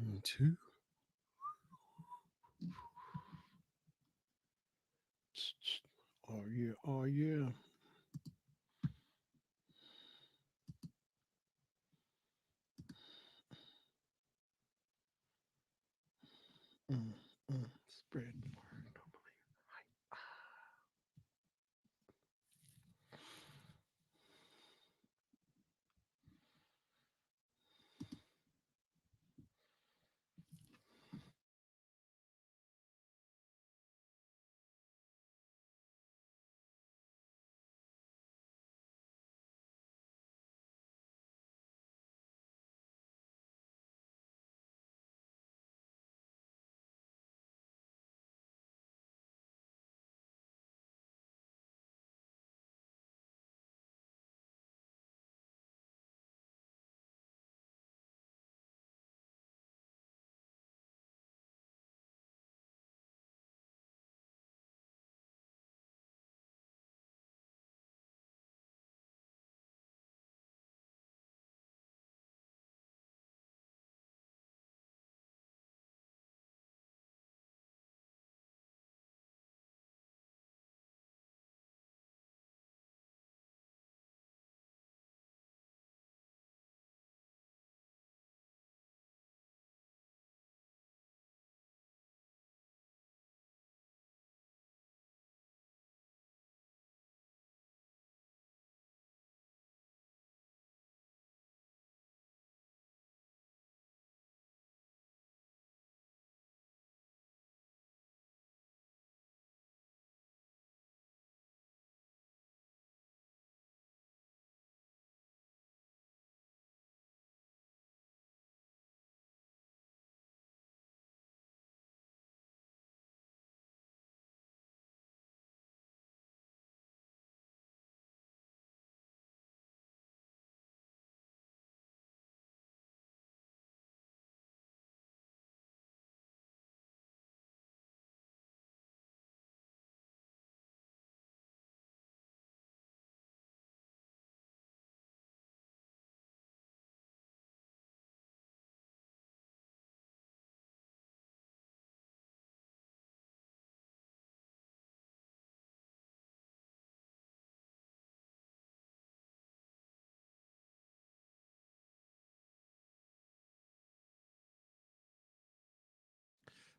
1, 2. Oh yeah, oh yeah. Mm, Spread the word. Don't believe.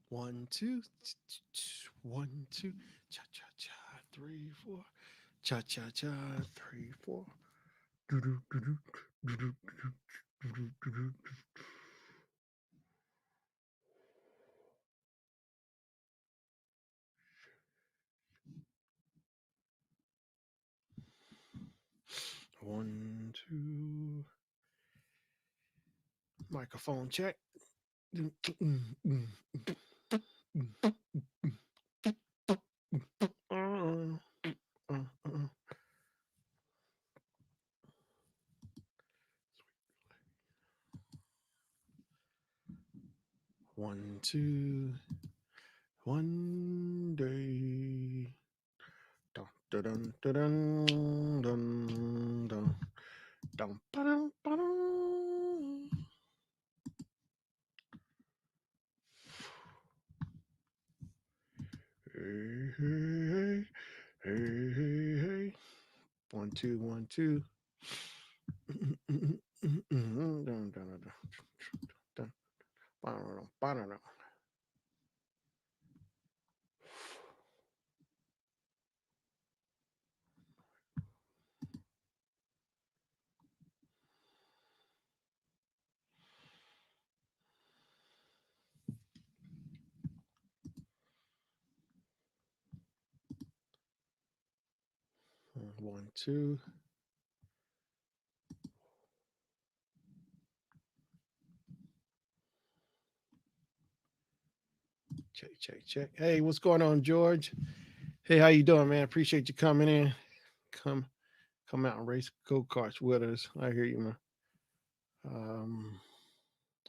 1, 2. 1, 2. Cha cha cha. 3, 4. Cha cha cha. 3, 4. Do do do do do do do do do do. 1, 2. Microphone check. Mm, mm, mm, mm, mm. Uh. 1, 2. One day. Dun, dun, dun, dun, dun, dun, dun, ba-dum, ba-dum. Hey, hey, hey, hey, hey, hey. 1, 2, 1, 2. Dun, dun, dun, dun, dun. Ba-dum, ba-dum. 1, 2. Check, check, check. Hey, what's going on, George? Hey, how you doing, man? Appreciate you coming in. Come, come out and race go karts with us. I hear you, man. Um,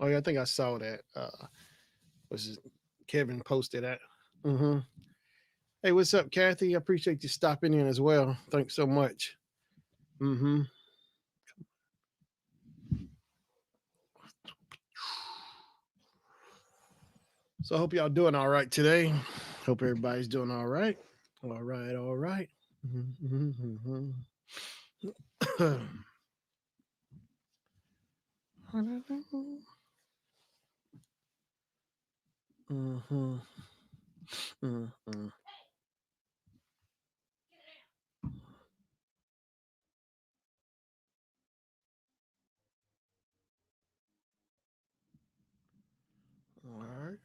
oh yeah, I think I saw that. Was it Kevin posted that? Mm-hmm. Hey, what's up, Kathy? I appreciate you stopping in as well. Thanks so much. Mm-hmm. So I hope y'all doing all right today. Hope everybody's doing all right. All right, all right. Mhm. Mhm. Mhm. All right.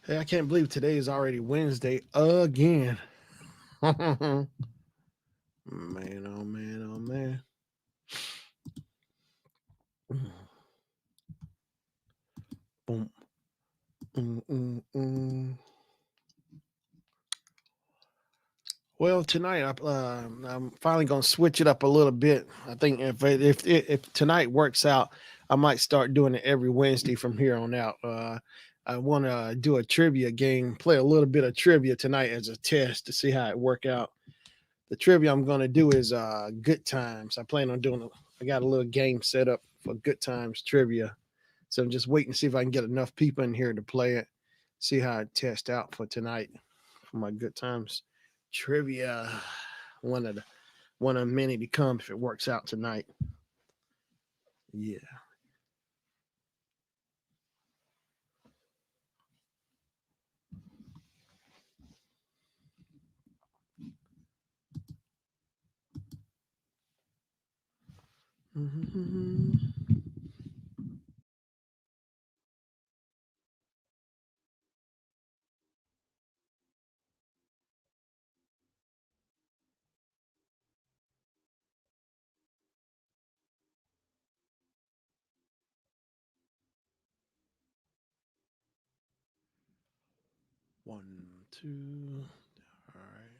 Hey, I can't believe today is already Wednesday again. Man, oh man, oh man. Boom. Mm, mm, mm. Well, tonight I'm finally gonna switch it up a little bit. I think if tonight works out, I might start doing it every Wednesday from here on out. I want to do a trivia game, play a little bit of trivia tonight as a test to see how it work out. The trivia I'm gonna do is good times. I plan on doing. I got a little game set up for good times trivia, so I'm just waiting to see if I can get enough people in here to play it. See how it test out for tonight for my good times trivia. One of the one of many to come if it works out tonight. Yeah. Mhm. 1, 2. All right.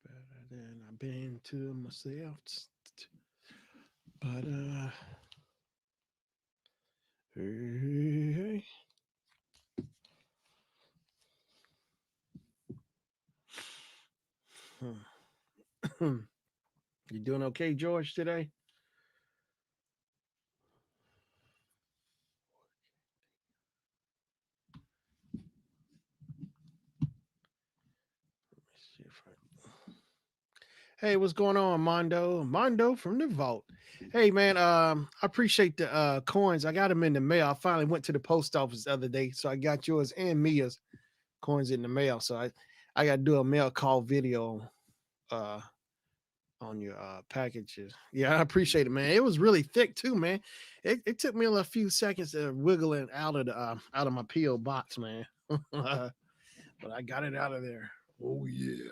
Better than I've been to myself. But hey, hey. You doing okay, George, today? Let me see if Hey, what's going on, Mondo? Mondo from the vault. Hey, man. I appreciate the coins. I got them in the mail. I finally went to the post office the other day, so I got yours and Mia's coins in the mail. So I got to do a mail call video uh on your packages. Yeah, I appreciate it, man. It was really thick too, man. It took me a few seconds to wiggle it out of the out of my PO box, man. But I got it out of there. Oh yeah.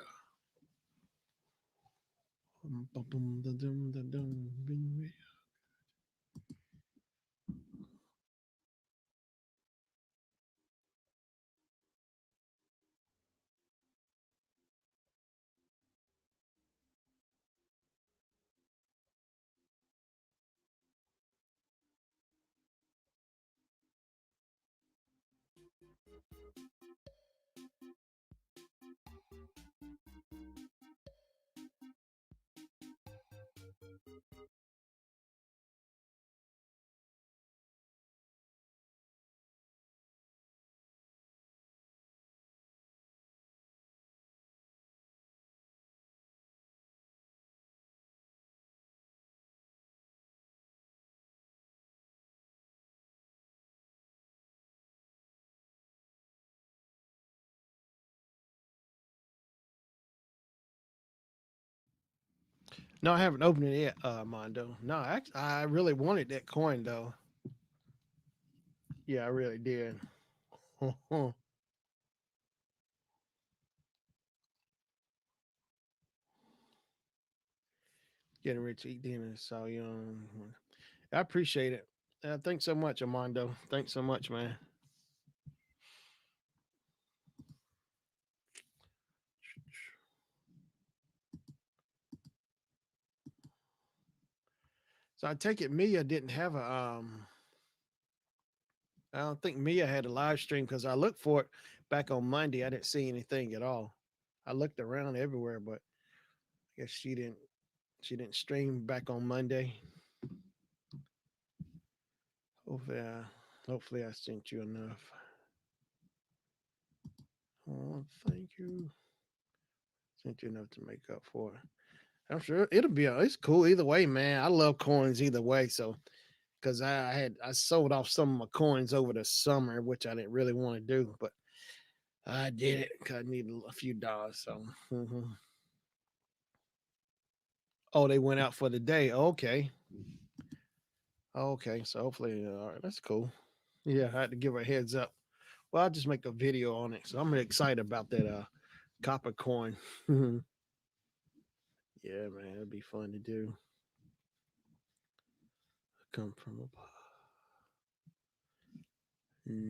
No, I haven't opened it yet, Mondo. No, I really wanted that coin though. Yeah, I really did. Getting rich, eat dinner. So I appreciate it. Thanks so much, Armando. Thanks so much, man. So I take it Mia didn't have a I don't think Mia had a live stream because I looked for it back on Monday. I didn't see anything at all. I looked around everywhere, but I guess she didn't stream back on Monday. Hopefully hopefully I sent you enough. Oh, thank you. Sent you enough to make up for it. I'm sure it'll be it's cool either way, man. I love coins either way. So because I sold off some of my coins over the summer, which I didn't really want to do, but I did it because I needed a few dollars. So oh, they went out for the day. Okay. Okay. So hopefully all right, that's cool. Yeah, I had to give her a heads up. Well, I'll just make a video on it. So I'm excited about that copper coin. Yeah, man, it'd be fun to do. Come from above. No,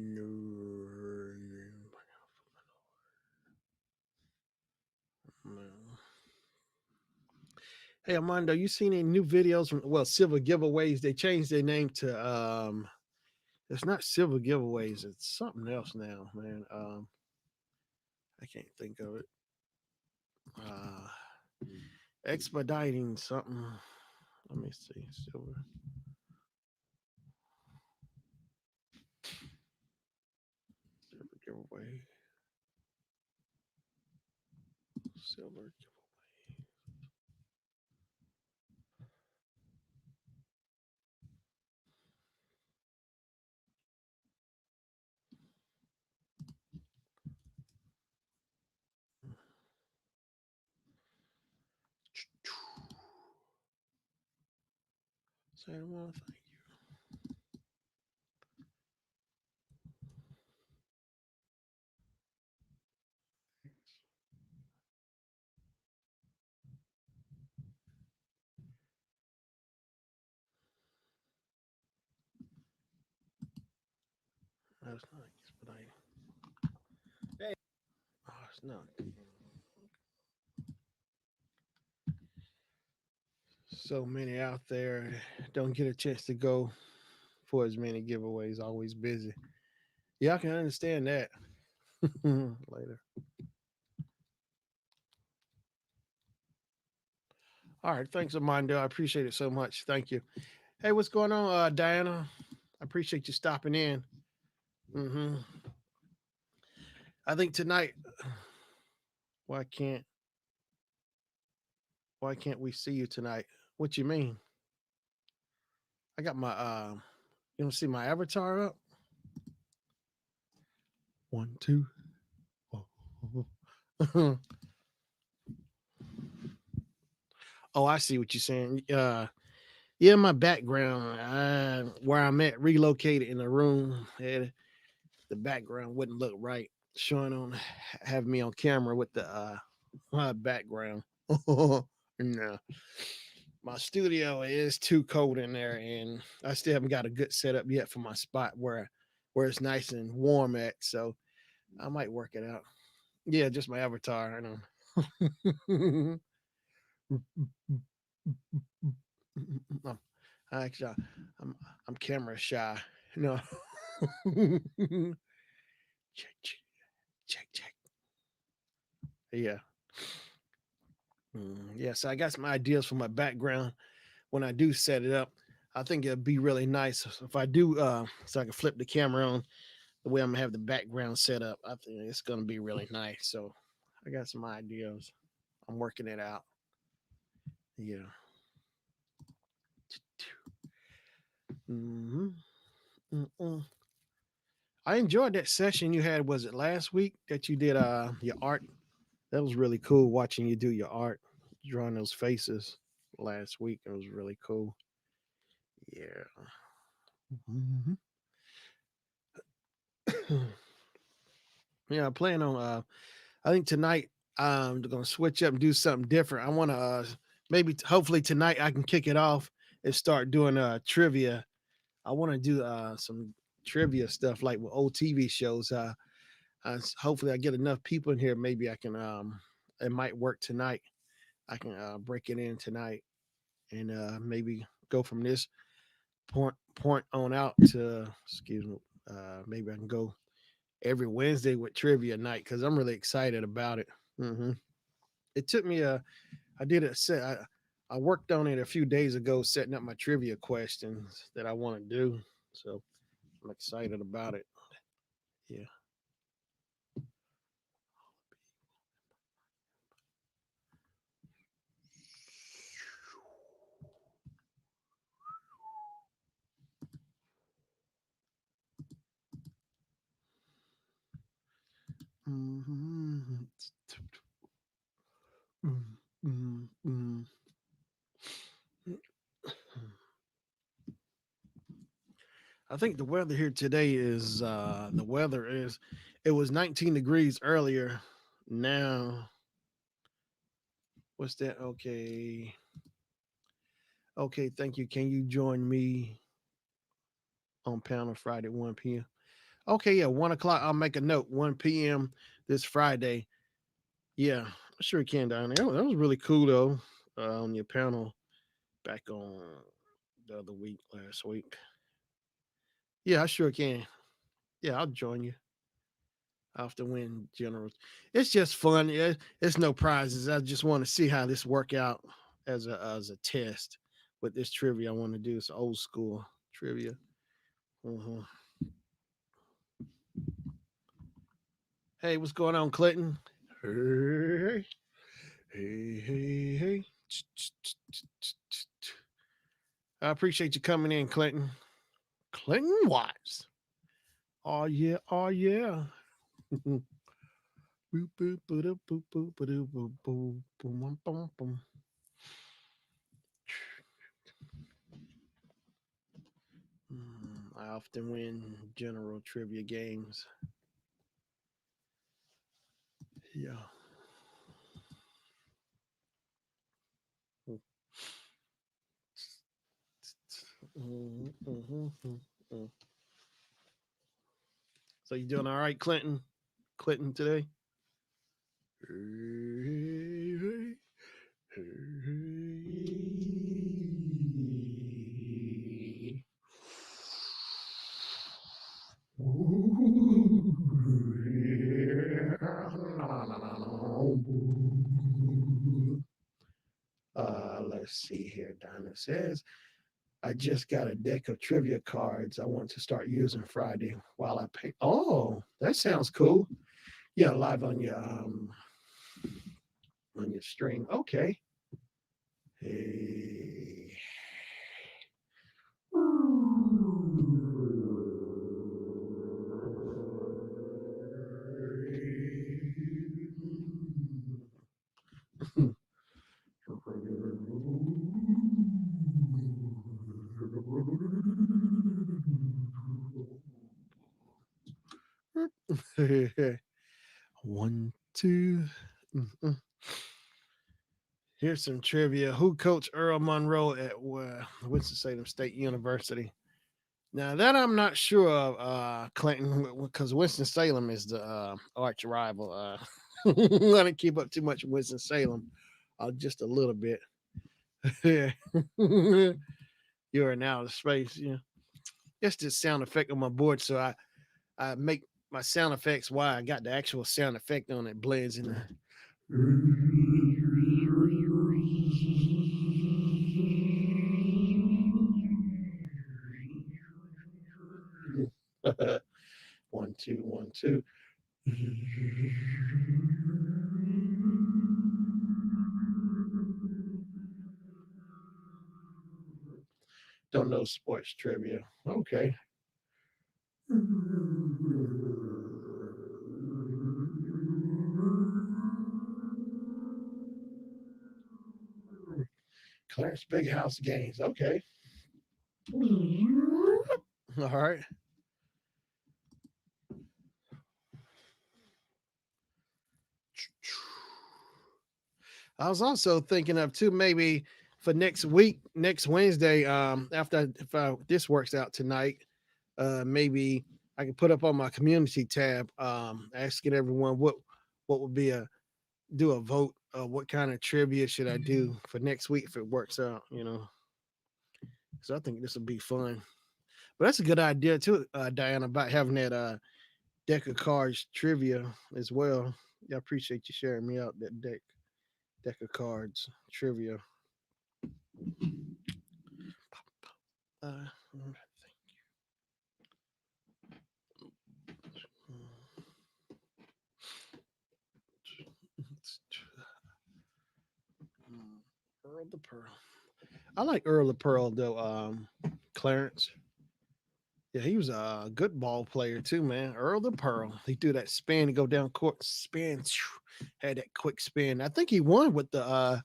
no. Hey Armando, you seen any new videos from silver giveaways? They changed their name to it's not silver giveaways, it's something else now, man. I can't think of it. Uh expediting something. Let me see. Silver giveaway. Silver giveaway. Say I want to thank you. That's not expediting. Hey. Oh, it's not. So many out there don't get a chance to go for as many giveaways, always busy. Yeah, I can understand that. Later. All right. Thanks, Armando. I appreciate it so much. Thank you. Hey, what's going on, Diana? I appreciate you stopping in. hmm I think tonight, why can't why can't we see you tonight? What you mean? I got my you don't see my avatar up? One, two. Oh, oh, I see what you're saying. Yeah, my background, where I'm at, relocated in a room. The background wouldn't look right. Showing on have me on camera with the background. No, my studio is too cold in there, and I still haven't got a good setup yet for my spot where it's nice and warm at. So I might work it out. Yeah, just my avatar. I know. I'm, actually, I'm I'm camera shy. No. check, check, check, check. Yeah. Yeah. So I got some ideas for my background when I do set it up. I think it'd be really nice if I do, so I can flip the camera on the way I'm gonna have the background set up. I think it's gonna be really nice. So I got some ideas. I'm working it out. Yeah. Mm-hmm. Mm-mm. I enjoyed that session you had. Was it last week that you did your art? That was really cool watching you do your art, drawing those faces. last week. It was really cool. Yeah. Mhm. Yeah, I plan on I think tonight I'm gonna switch up and do something different. I wanna maybe hopefully tonight I can kick it off and start doing trivia. I wanna do some trivia stuff like with old TV shows. Hopefully I get enough people in here. Maybe I can it might work tonight. I can break it in tonight and maybe go from this point on out to excuse me. Maybe I can go every Wednesday with trivia night because I'm really excited about it. Hmm. It took me I did a set. I worked on it a few days ago, setting up my trivia questions that I want to do. So I'm excited about it. Yeah. Mhm. Mm, mm, mm. I think the weather here today is the weather is it was 19 degrees earlier. Now, what's that? Okay. Okay, thank you. Can you join me on panel Friday at 1 p.m.? Okay, yeah, 1 o'clock. I'll make a note. 1 p.m. this Friday. Yeah, I sure can, down there. That was really cool though. On your panel back on the other week, last week. Yeah, I sure can. Yeah, I'll join you. I have to win generals. It's just fun. Yeah, it's no prizes. I just want to see how this work out as a test with this trivia I want to do. It's old school trivia. Uh-huh. Hey, what's going on, Clinton? Hey, hey, hey, hey. I appreciate you coming in, Clinton. Clinton Watts. Oh yeah, oh yeah. Boop, boop, boop, boop, boop, boop, boop, boop, boom, boom, boom. I often win general trivia games. Yeah. Mhm, mhm, mhm. So you doing all right, Clinton? Clinton today? Hey, hey, hey. Let's see here. Donna says, I just got a deck of trivia cards I want to start using Friday while I pay. Oh, that sounds cool. Yeah, live on your stream. Okay. Hey. One, two. Mm-mm. Here's some trivia. Who coached Earl Monroe at Winston-Salem State University? Now that I'm not sure of, Clinton, because Winston-Salem is the arch rival. I'm gonna keep up too much Winston-Salem, just a little bit. Yeah. You're in outer space. Yeah, it's the sound effect on my board, so I make my sound effects. Why I got the actual sound effect on it blends in. One, two, one, two. Don't know sports trivia. Okay. Clarence Big House Games. Okay. All right. I was also thinking of too maybe for next week, next Wednesday. After if this works out tonight, maybe I can put up on my community tab, asking everyone what would be a do a vote. What kind of trivia should I do for next week if it works out? So I think this will be fun. But that's a good idea too, Diana, about having that deck of cards trivia as well. Yeah, I appreciate you sharing me out that deck of cards trivia. Uh, Earl the Pearl. I like Earl the Pearl though. Clarence. Yeah, he was a good ball player too, man. Earl the Pearl. He do that spin to go down court, spin, had that quick spin. I think he won with the. I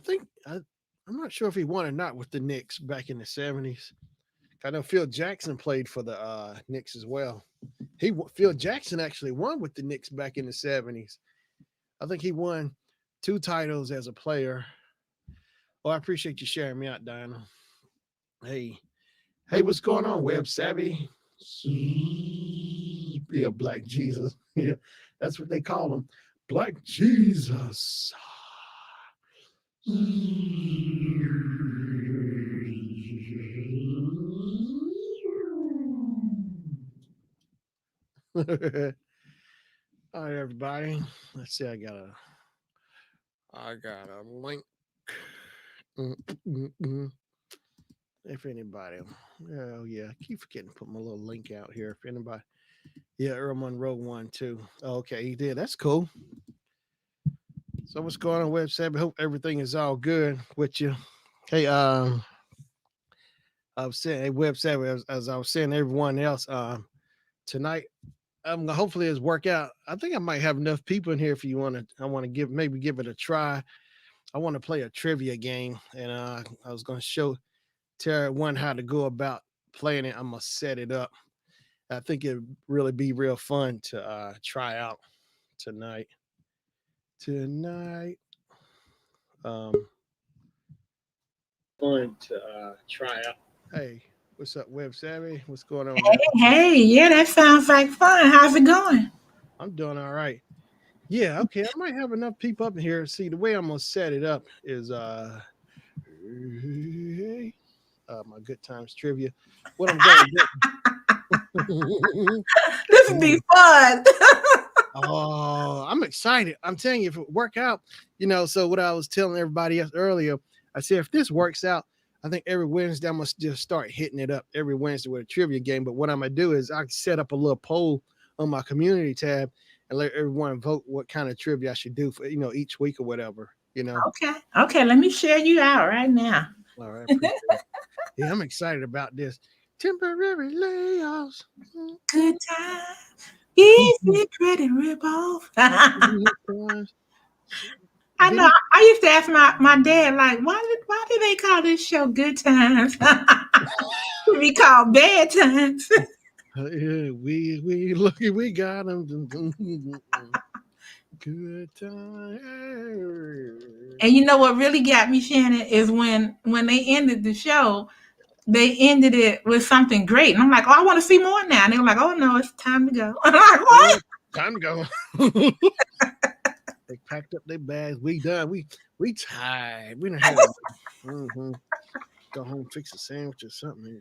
think I'm not sure if he won or not with the Knicks back in the '70s. I know Phil Jackson played for the Knicks as well. Phil Jackson actually won with the Knicks back in the '70s. I think he won 2 titles as a player. Oh, I appreciate you sharing me out, Diana. Hey, hey, what's going on, Web Savvy? Yeah, Black Jesus. Yeah, that's what they call him, Black Jesus. All right, everybody. Let's see. I got a link. Mm-mm-mm. If anybody, oh yeah, I keep forgetting to put my little link out here. If anybody, yeah, Earl Monroe won too. Oh, okay, he did. That's cool. So what's going on, Web Savvy? Hope everything is all good with you. Hey, I was saying, hey, Web Savvy, as I was saying, to everyone else, tonight, hopefully it's work out. I think I might have enough people in here if you want to. I want to give it a try. I want to play a trivia game, and I was going to show Tara one how to go about playing it. I'm gonna set it up. I think it'd really be real fun to try out tonight. Tonight, um, fun to try out. Hey, what's up, Web Savvy? What's going on, Hey, girl? hey, yeah, that sounds like fun. How's it going? I'm doing all right. Yeah, okay. I might have enough people up in here. See, the way I'm gonna set it up is my good times trivia. What I'm gonna do. This would be fun. Oh, I'm excited. I'm telling you, if it work out, so what I was telling everybody else earlier, I said if this works out, I think every Wednesday I must just start hitting it up every Wednesday with a trivia game. But what I'm gonna do is I set up a little poll on my community tab and let everyone vote what kind of trivia I should do for each week or whatever. Okay, okay, let me share you out right now. All right, appreciate it. Yeah, I'm excited about this. Temporary layoffs. Good time, easy credit rip off. I know. Didn't I used to ask my dad, like, why did they call this show Good Times? To be called Bad Times. Yeah, we lucky we got them. Good time. And you know what really got me, Shannon, is when they ended the show, they ended it with something great. And I'm like, oh, I want to see more now. And they were like, oh no, it's time to go. I'm like, Yeah, what? time to go. They packed up their bags. We done. We tired. We don't have. Mm-hmm. Go home, fix a sandwich or something.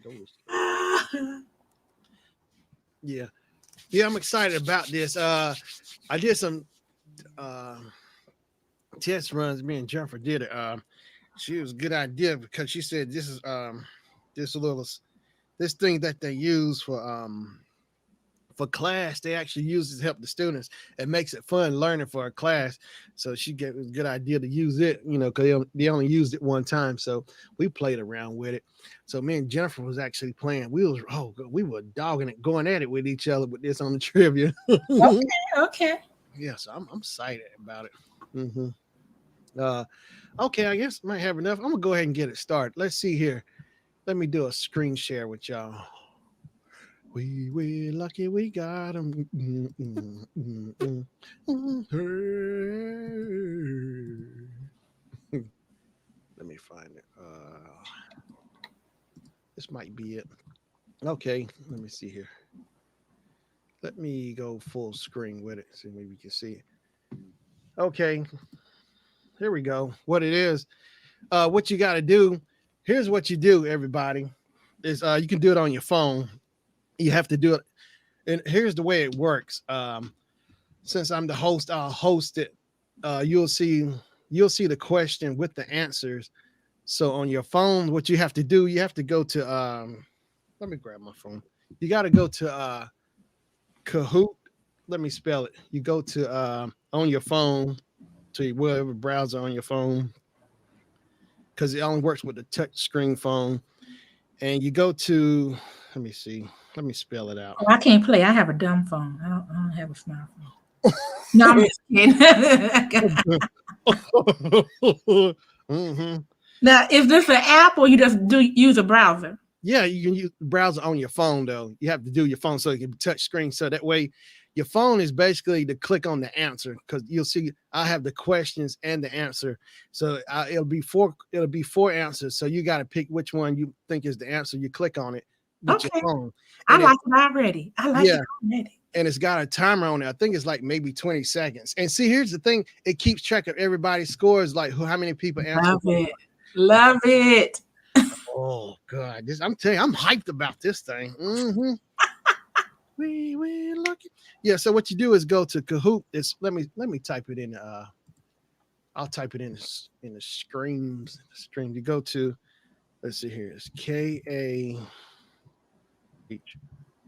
Yeah, yeah. I'm excited about this. I did some uh test runs. Me and Jennifer did it. She was a good idea because she said this is this little this thing that they use for class. They actually use it to help the students. It makes it fun learning for a class. So she gave it a good idea to use it, because they only used it one time. So we played around with it. So me and Jennifer was actually playing. We were dogging it, going at it with each other with this on the trivia. Okay, okay. Yeah, so I'm excited about it. Mm-hmm. Uh, okay, I guess I might have enough. I'm gonna go ahead and get it started. Let's see here. Let me do a screen share with y'all. We lucky we got him. Let me find it. This might be it. Okay, let me see here. Let me go full screen with it so maybe you can see it. Okay, here we go. What it is, what you got to do. Here's what you do, everybody. Is you can do it on your phone. You have to do it, and here's the way it works. Since I'm the host, I'll host it. You'll see the question with the answers. So on your phone, what you have to do, you have to go to let me grab my phone. You got to go to Kahoot. Let me spell it. You go to on your phone to whatever browser on your phone because it only works with the touch screen phone. And you go to let me see. Let me spell it out. Oh, I can't play. I have a dumb phone. I don't have a smartphone. No, I'm just kidding. hmm Now, is this an app or you just do use a browser? Yeah, you can use browser on your phone though. You have to do your phone so it can be touch screen. So that way, your phone is basically to click on the answer because you'll see I have the questions and the answer. So it'll be four answers. So you got to pick which one you think is the answer. You click on it with your Okay. phone, I and it like it already. I like yeah, it already. and it's got a timer on it. I think it's like maybe 20 seconds. And see, here's the thing: it keeps track of everybody's scores, like how many people answered. Love it. Love it. Oh God, this I'm telling you, I'm hyped about this thing. We lucky. Yeah. So what you do is go to Kahoot. It's let me type it in. I'll type it in the streams. Stream. You go to. Let's see here. It's Kahoot.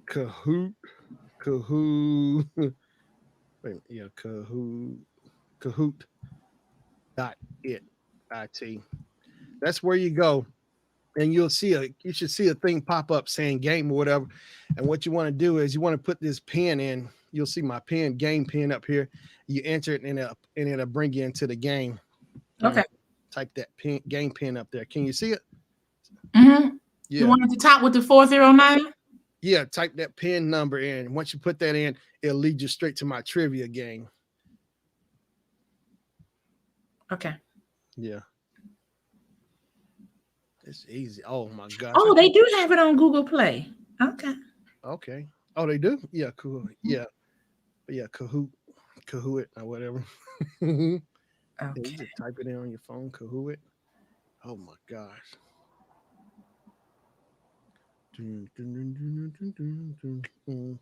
Kahoot. Kahoot. Wait, yeah. Kahoot. Dot it. It. That's where you go. And you should see a thing pop up saying game or whatever. And what you want to do is you want to put this pin in. You'll see my pin, game pin up here. You enter it and it'll bring you into the game. Okay. Type that pin game pin up there. Can you see it? Mm-hmm. The Yeah. one at the top with the 409? Yeah. Type that pin number in. Once you put that in, it'll lead you straight to my trivia game. Okay. Yeah. It's easy. Oh my gosh. Oh, they do have it on Google Play. Okay. Okay. Oh, they do? Yeah, cool. Yeah. But yeah, Kahoot. Kahoot or whatever. Yeah, you Okay. just type it in on your phone, Kahoot. Oh my gosh. Dun, dun, dun, dun, dun, dun, dun, dun.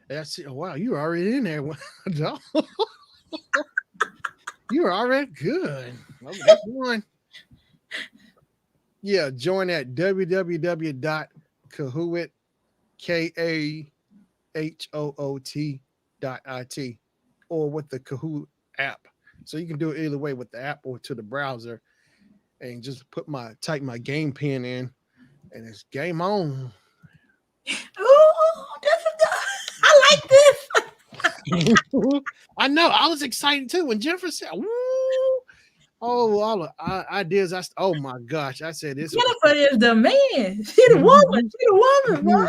That's it. Oh, wow, you were already in there. You were already good. Okay, that's one. Yeah, join at www.kahoot, KAHOOT.it, or with the Kahoot app. So you can do it either way with the app or to the browser and just type my game pin in and it's game on. Oh, this is good. I like this. I know. I was excited too when Jennifer said, "Woo!" Oh, all the ideas. Oh my gosh! I said this was. Jennifer is the man. She the woman. She the woman, boy.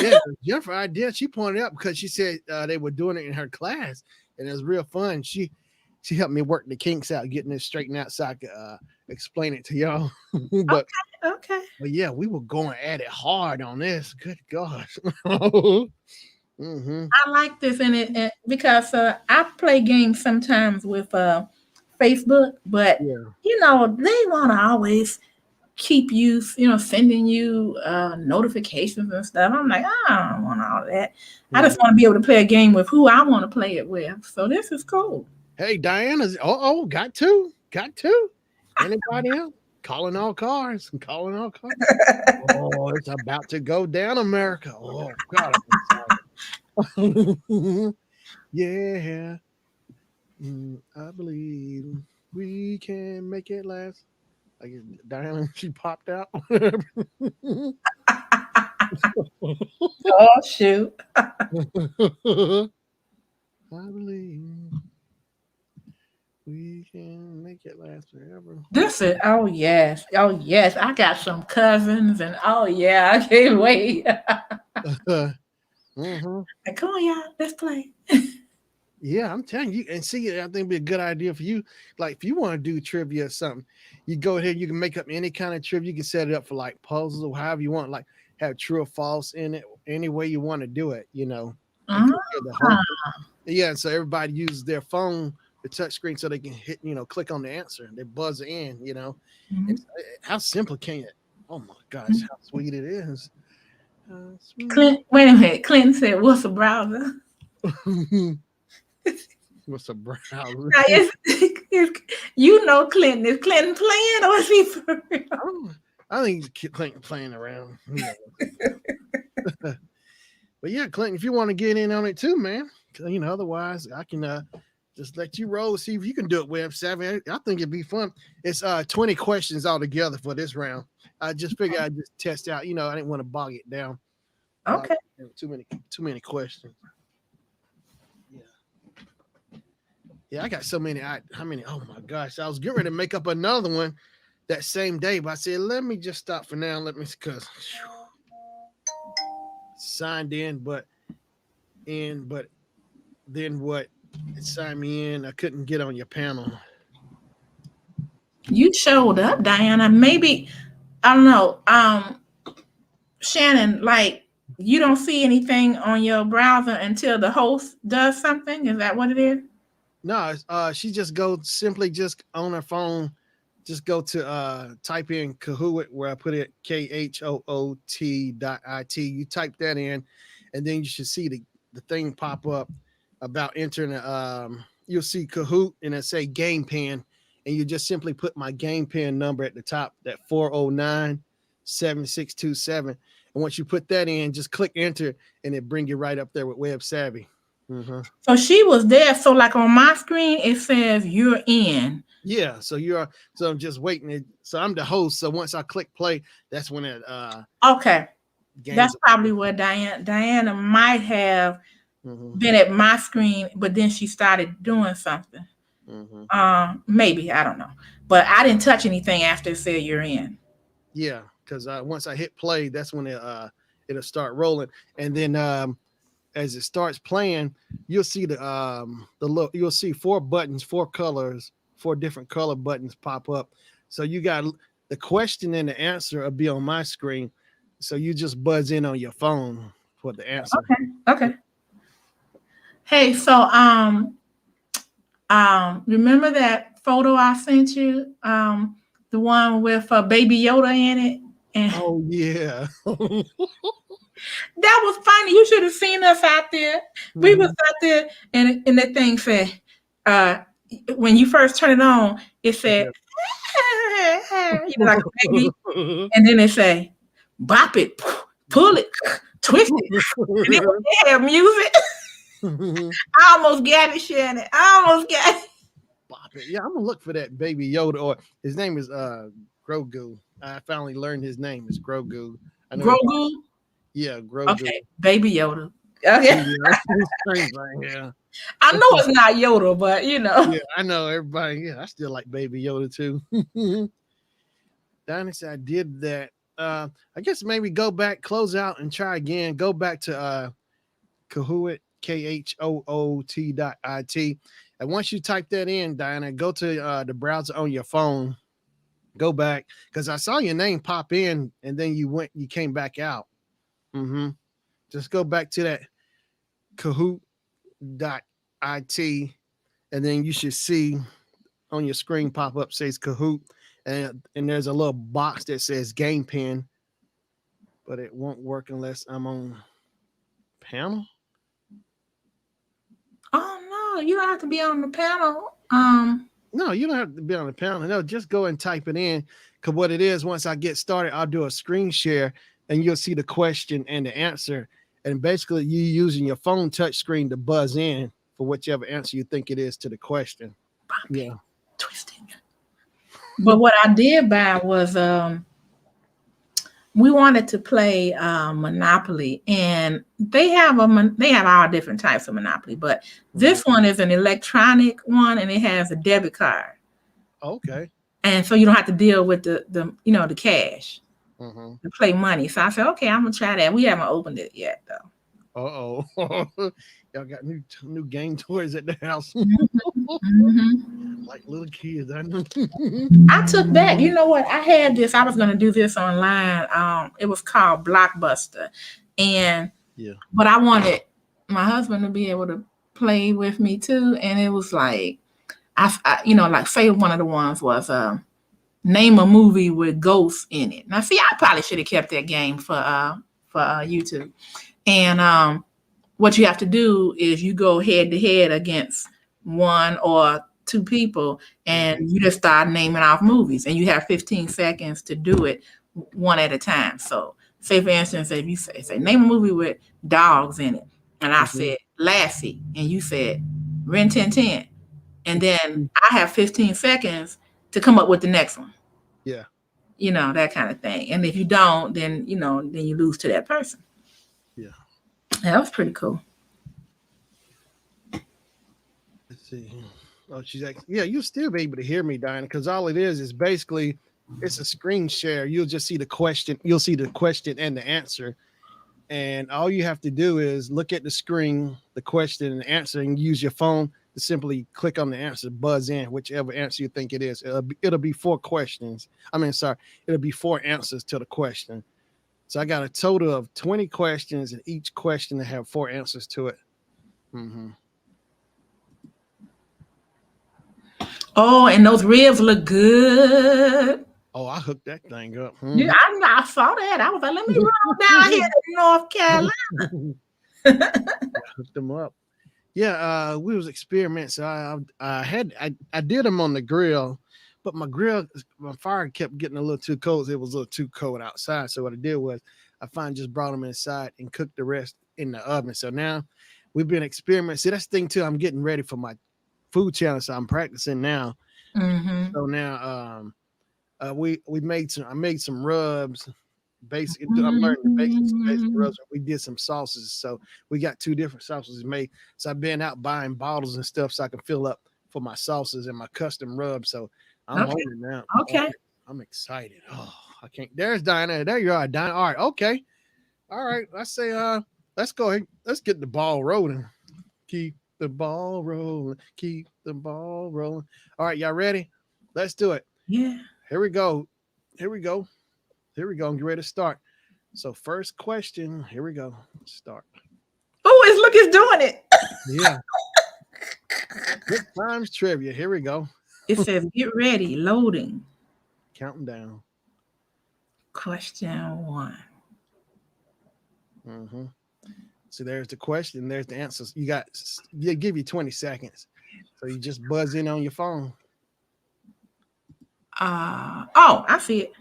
Yeah, Jennifer idea. She pointed out because she said they were doing it in her class, and it was real fun. She helped me work the kinks out, getting it straightened out so I could explain it to y'all. but Okay. but yeah, we were going at it hard on this. Good gosh. hmm I like this in it because I play games sometimes with Facebook, but Yeah. they want to always keep you, sending you notifications and stuff. I'm like, I don't want all that. I Mhm. just want to be able to play a game with who I want to play it with. So this is cool. Hey, Diana's. Got two. Anybody else? Calling all cars. Calling all cars. Oh, it's about to go down, America. Oh God, I'm excited. Yeah, I believe we can make it last. I guess Diana, she popped out. Oh shoot. I believe we can make it last forever. This is oh yes. Oh yes. I got some cousins and oh yeah, I can't wait. hmm Come on, y'all. Let's play. Yeah, I'm telling you, and see, I think it'd be a good idea for you. Like, if you want to do trivia or something, you go ahead. You can make up any kind of trivia. You can set it up for like puzzles or however you want. Like, have true or false in it, any way you want to do it. And Ah, get the whole. Yeah, so everybody uses their phone, the touch screen, so they can hit, click on the answer. They buzz in. mhm. And how simple can it? Oh my gosh, how sweet it is. Sweet. Clint, wait a minute. Clinton said, "What's a browser?" What's a browser? Now, you know Clinton. Is Clinton playing or is he for real? I think he's playing around. But yeah, Clinton, if you want to get in on it too, man, otherwise I can just let you roll, see if you can do it web savvy. I think it'd be fun. It's 20 questions altogether for this round. I just figured I'd just test out. I didn't want to bog it down. Okay. Too many questions. Yeah. Yeah, I got so many. How many? Oh my gosh. I was getting ready to make up another one that same day, but I said, let me just stop for now. Let me, because signed in, but then what? It signed me in. I couldn't get on your panel. You showed up, Diana. Maybe I don't know. Shannon, like you don't see anything on your browser until the host does something. Is that what it is? No, she just go simply just on her phone, just go to type in Kahoot where I put it KHOOT.IT. You type that in, and then you should see the thing pop up about entering. You'll see Kahoot and it say game pin, and you just simply put my game pin number at the top, that 409-7627. And once you put that in, just click enter, and it bring you right up there with Web Savvy. Mm-hmm. So she was there. So like on my screen, it says you're in. Yeah, so I'm just waiting. So I'm the host. So once I click play, that's when it Okay. That's games. probably where Diana might have Mm-hmm, been at my screen, but then she started doing something. mm-hmm. Maybe I don't know, but I didn't touch anything after it said you're in. Yeah, because once I hit play, that's when it'll start rolling, and then as it starts playing, you'll see you'll see four buttons, four colors, four different color buttons pop up. So you got the question and the answer will be on my screen. So you just buzz in on your phone for the answer. Okay. Okay. Hey, so remember that photo I sent you? The one with Baby Yoda in it, and Oh yeah. that was funny. You should have seen us out there. We was Mhm. out there, and that thing said, uh, when you first turn it on, it said, Yeah. like a baby, and then it say, bop it, pull it, twist it, and it would have music. I almost got it, Shannon. I almost got it. Bop it. Yeah, I'm gonna look for that Baby Yoda, or his name is Grogu. I finally learned his name is Grogu. I know everybody. Grogu. Yeah, Grogu. Okay, Baby Yoda. Okay, Yeah, strange right here. I know it's not Yoda, but you know. Yeah, I know everybody. Yeah, I still like Baby Yoda too. Dynasty, I did that. I guess maybe go back, close out, and try again. Go back to Kahoot, KHOOT.IT. And once you type that in, Diana, go to the browser on your phone. Go back because I saw your name pop in, and then you came back out. Mm-hmm. Just go back to that Kahoot.it, and then you should see on your screen pop up says Kahoot, and there's a little box that says Game Pen, but it won't work unless I'm on panel. Oh no, you don't have to be on the panel. No, you don't have to be on the panel. No, just go and type it in. Because what it is, once I get started, I'll do a screen share, and you'll see the question and the answer. And basically, you using your phone touch screen to buzz in for whichever answer you think it is to the question. Bop it, Yeah. twist it. But what I did buy was we wanted to play Monopoly, and they have all different types of Monopoly, but this one is an electronic one, and it has a debit card. Okay. And so you don't have to deal with the the cash Mm-hmm. to play money. So I said, okay, I'm gonna try that. We haven't opened it yet though. Uh-oh. Y'all got new game toys at the house. Mm-hmm. Like little kids. I know. I took back. You know what? I had this. I was gonna do this online. It was called Blockbuster, and Yeah. but I wanted my husband to be able to play with me too. And it was like like say one of the ones was name a movie with ghosts in it. Now, see, I probably should have kept that game for YouTube. And what you have to do is you go head to head against one or two people, and you just start naming off movies, and you have 15 seconds to do it one at a time. So, say for instance, if you say name a movie with dogs in it, and I said Lassie, and you said Ren 1010, and then I have 15 seconds to come up with the next one. Yeah. That kind of thing. And if you don't, then then you lose to that person. Yeah. That was pretty cool. Let's see. Oh, she's like, yeah, you'll still be able to hear me, Diana, because all it is basically it's a screen share. You'll just see the question. You'll see the question and the answer. And all you have to do is look at the screen, the question and the answer, and use your phone to simply click on the answer, buzz in whichever answer you think it is. It'll be four questions. It'll be four answers to the question. So I got a total of 20 questions, and each question will have four answers to it. Mm-hmm. Oh, and those ribs look good. Oh, I hooked that thing up. Yeah, Mm-hmm. I saw that. I was like, let me roll down here to North Carolina. Hooked them up. Yeah, we was experimenting. So I did them on the grill, but my fire kept getting a little too cold. It was a little too cold outside. So what I did was I finally just brought them inside and cooked the rest in the oven. So now we've been experimenting. See, that's the thing too. I'm getting ready for my food challenge, so I'm practicing now. Mm-hmm. So now we made some. I made some rubs. I'm learning the basics of basic rubs. We did some sauces, so we got two different sauces made. So I've been out buying bottles and stuff so I can fill up for my sauces and my custom rubs. So I'm on it now. Okay. I'm excited. Oh, I can't. There's Dinah. There you are, Dinah. All right. Okay. All right. I say, let's go ahead. Let's get the ball rolling. Keep the ball rolling. Keep the ball rolling. All right, y'all ready? Let's do it. Yeah. Here we go. Here we go. Here we go. I'm ready to start. So first question. Here we go. Start. Oh, it's doing it. Yeah. Good times trivia. Here we go. It says get ready, loading. Counting down. Question 1. Mm-hmm. So there's the question. There's the answers. They give you 20 seconds. So you just buzz in on your phone. I see it.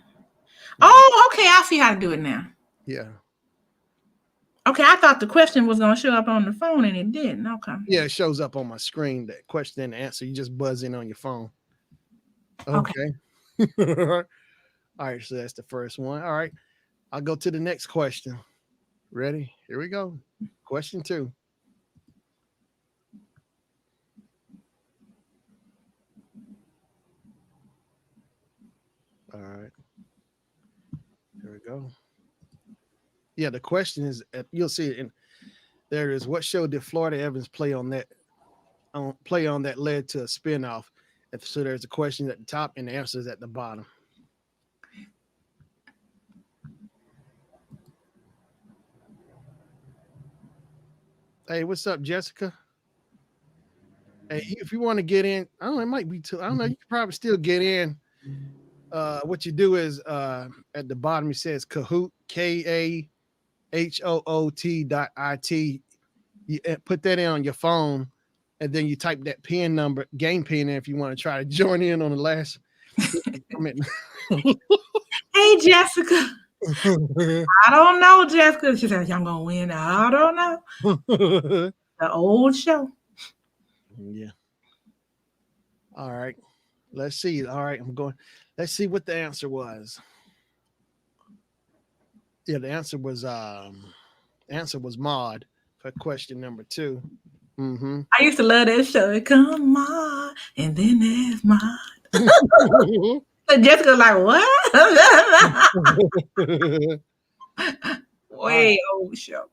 Oh, okay. I see how to do it now. Yeah. Okay, I thought the question was going to show up on the phone and it didn't. Okay. Yeah, it shows up on my screen, that question and answer. You just buzz in on your phone. Okay. All right, so that's the first one. All right. I'll go to the next question. Ready? Here we go. Question 2. All right. Here we go. Yeah, the question is, you'll see it in there is, what show did Florida Evans play on that led to a spinoff? So there's a question at the top and the answer is at the bottom. Hey, what's up, Jessica? Hey, if you want to get in, I don't know, it might be too, I don't know, you can probably still get in. What you do is at the bottom it says Kahoot, KAHOOT.IT. You put that in on your phone, and then you type that pin number, game pin in if you want to try to join in on the last. Hey, Jessica. I don't know, Jessica. She said, I'm going to win. I don't know. The old show. Yeah. All right. Let's see. All right. Let's see what the answer was. Yeah, the answer was Maud for question number two. Mm-hmm. I used to love that show. Come on, and then there's mine. So Jessica like, what? All right. Way old show.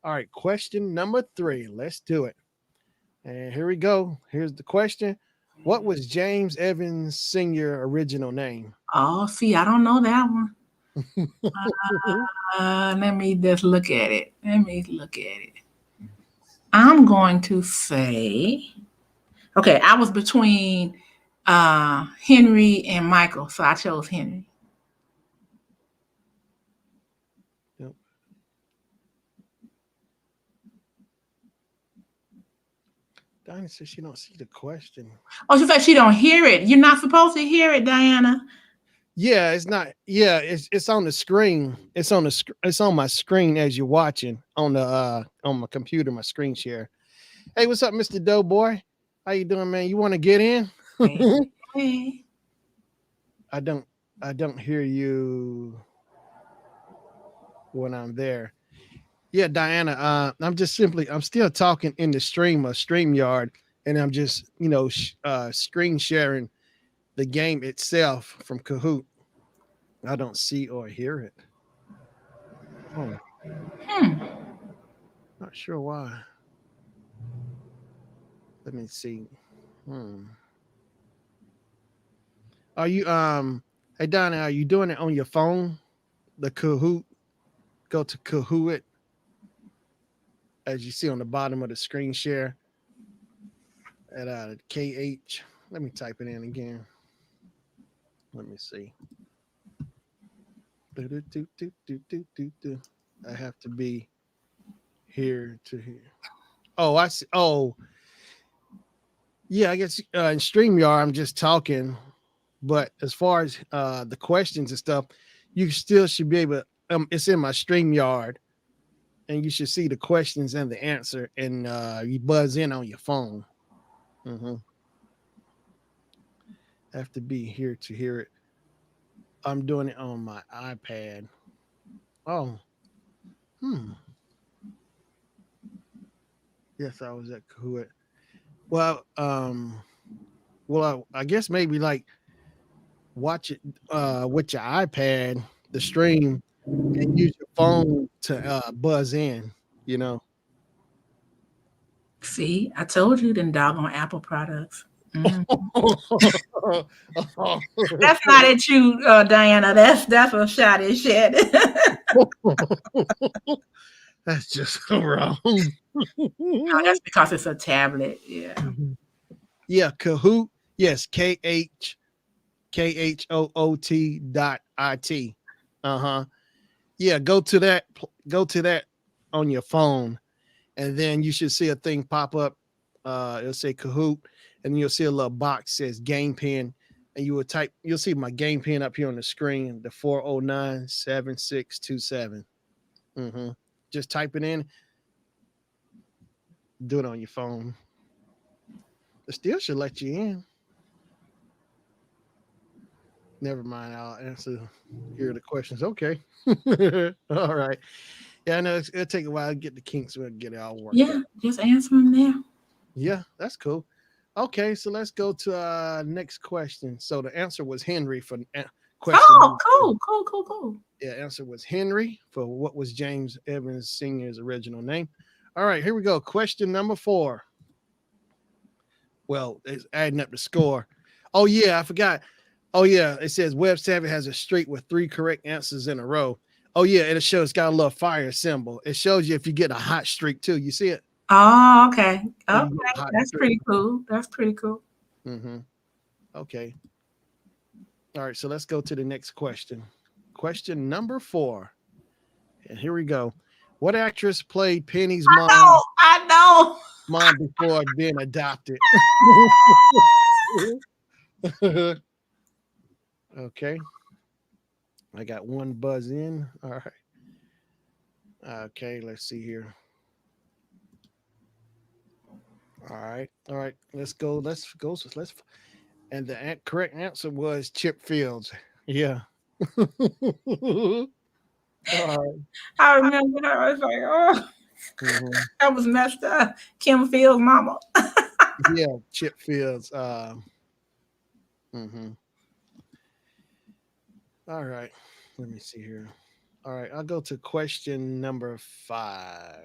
All right. Question number three. Let's do it. And here we go. Here's the question. What was James Evans Sr. original name? Oh, see, I don't know that one. Let me just look at it. Let me look at it. I'm going to say, okay, I was between Henry and Michael, so I chose Henry. Yep. Diana says she don't see the question. Oh, she said she don't hear it. You're not supposed to hear it, Diana. Yeah, it's not. Yeah, it's on the screen. It's on my screen as you're watching on my computer, my screen share. Hey, what's up, Mr. Doughboy? How you doing, man? You want to get in? Hey, hey. I don't I don't hear you when I'm there. Yeah, Diana. I'm still talking in the stream yard, and I'm just screen sharing the game itself from Kahoot. I don't see or hear it. Oh, Hmm. not sure why. Let me see. Hmm. Are you Hey Donna, are you doing it on your phone? The Kahoot. Go to Kahoot as you see on the bottom of the screen share at KH. Let me type it in again. Let me see. Do. I have to be here to here. Oh, I see. Oh, yeah. I guess in StreamYard, I'm just talking. But as far as the questions and stuff, you still should be able. It's in my StreamYard, and you should see the questions and the answer, and you buzz in on your phone. Mm-hmm. Have to be here to hear it. I'm doing it on my iPad. Oh, hmm. Yes, I was at Kahoot. Well, I guess maybe like watch it with your iPad, the stream, and use your phone to buzz in. You know. See, I told you them doggone Apple products. Mm. That's not at you, Diana. That's a shot at shit. That's just so wrong. No, that's because it's a tablet. Yeah. Yeah, Kahoot. Yes, KHOOT.IT. Uh-huh. Yeah, go to that on your phone, and then you should see a thing pop up. It'll say Kahoot, and you'll see a little box says game pin, and you'll see my game pin up here on the screen, the 4097627. Mm-hmm. Just type it in, do it on your phone. It still should let you in. Never mind. I'll answer here are the questions. Okay. All right. Yeah, I know it'll take a while to get the kinks. We'll get it all worked Yeah, out. just answer them there. Yeah, that's cool. Okay, so let's go to next question. So the answer was Henry for question Oh, number four. cool, cool, cool, cool. Yeah, answer was Henry for what was James Evans Sr.'s original name. All right, here we go. Question number four. Well, it's adding up the score. Oh yeah, I forgot. Oh yeah, it says Web Savvy has a streak with three correct answers in a row. Oh yeah, it shows it's got a little fire symbol. It shows you if you get a hot streak too. You see it? Oh, okay. If Okay. you get a hot That's streak. pretty cool. That's pretty cool. Mm-hmm. Okay. All right. So let's go to the next question. Question number four. And here we go. What actress played Penny's No, I know. mom before being adopted? Okay. I got one buzz in. All right. Okay. Let's see here. All right. All right. Let's go. Let's go. Let's. And the correct answer was Chip Fields. Yeah. All right. I remember her. I was like, oh, Mhm. that was messed up. Kim Fields' mama. Yeah, Chip Fields. Mhm. All right. Let me see here. All right, I'll go to question number 5.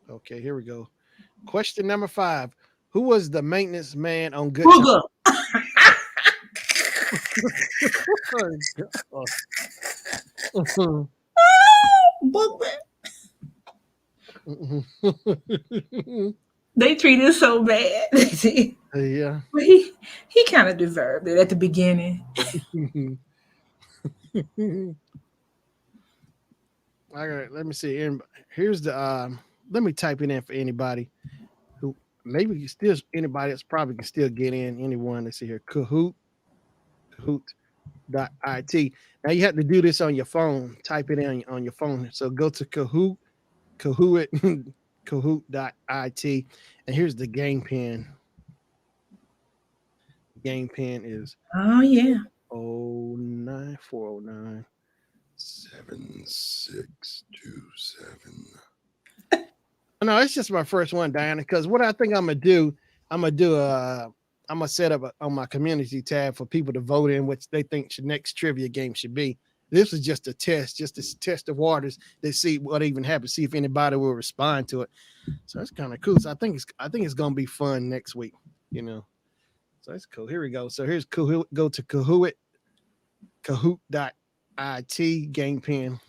Okay, here we go. Question number 5. Who was the maintenance man on Good Time? Booger. Oh, God. Mhm. Booger. Mhm. They treated so bad. Yeah. But he kind of deserved it at the beginning. All right, let me see. Here's the let me type it in for anybody who maybe still anybody that's probably can still get in. Anyone, let's see here. Kahoot.it. Now you have to do this on your phone. Type it in on your phone. So go to Kahoot Kahoot.it, and here's the game pin. Game pin is Oh yeah. 09409 7627. No, it's just my first one, Diana. Because what I think I'm gonna do I'm gonna set up on my community tab for people to vote in which they think should next trivia game should be. This is just a test, just to test the waters to see what even happens, see if anybody will respond to it. So that's kind of cool. So I think it's gonna be fun next week. You know, so that's cool. Here we go. So here's Kahoot. Go to Kahoot.it game pin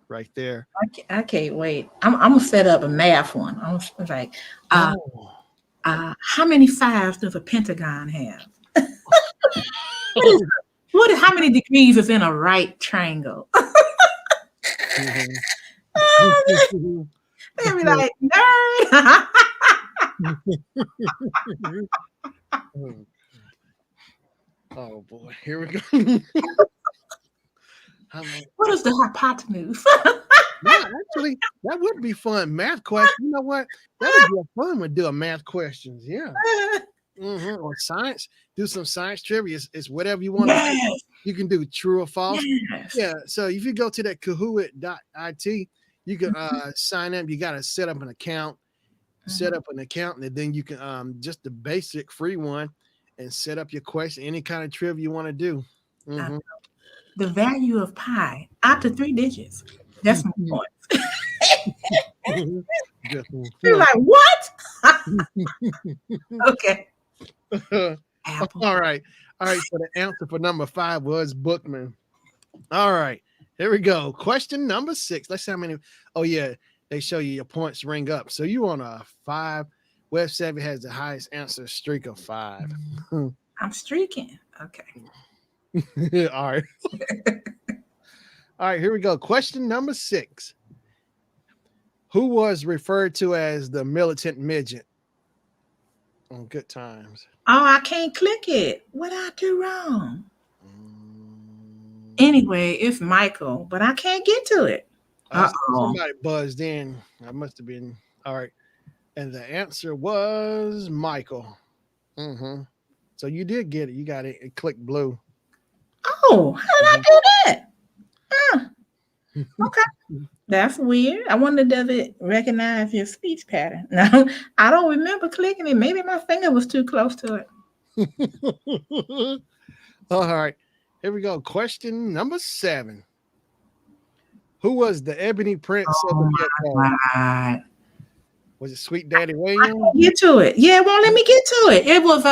right there. I can't wait. I'm gonna set up a math one. Like, uh, Oh. how many sides does a pentagon have? What is how many degrees is in a right triangle? Mhm. They'll be like, nerd. Oh boy, here we go. I'm like, What is the hypotenuse? yeah, actually, that would be fun. Math question. You know what? That'd be a fun one. Do a math questions. Yeah. Or science. Do some science trivia. It's whatever you want to do. Yes, You can do true or false. yes. Yeah. So if you go to that Kahoot.it, you can sign up. You got to set up an account. Set Mhm. up an account, and then you can just the basic free one, and set up your question, any kind of trivia you want to do. Uh, Hmm. the value of pi up to 3 digits. That's my point. Just for You're fun. like, what? Okay. Apple. All right. All right. So the answer for number 5 was Bookman. All right. Here we go. Question number 6. Let's see how many. Oh, yeah. They show you your points ring up. So you on a 5. Web 7 has the highest answer streak of 5. All I'm streaking. Okay. right. All right. Here we go. Question number 6. Who was referred to as the militant midget on Good Times? Oh, I can't click it. What did I do wrong? Mm, Anyway, it's Michael, but I can't get to it. Uh oh. somebody buzzed in. I must have been. All right. And the answer was Michael. Hmm. So you did get it. You got it. It clicked blue. Oh, how did I Mhm. do that? Huh. Okay. That's weird. I wonder, does it recognize your speech pattern? No, I don't remember clicking it. Maybe my finger was too close to it. All right. Here we go. Question number 7. Who was the Ebony Prince of the Oh Ghetto? my God. Was it Sweet Daddy I Williams? can't get to it. Yeah, it won't let me get to it. It was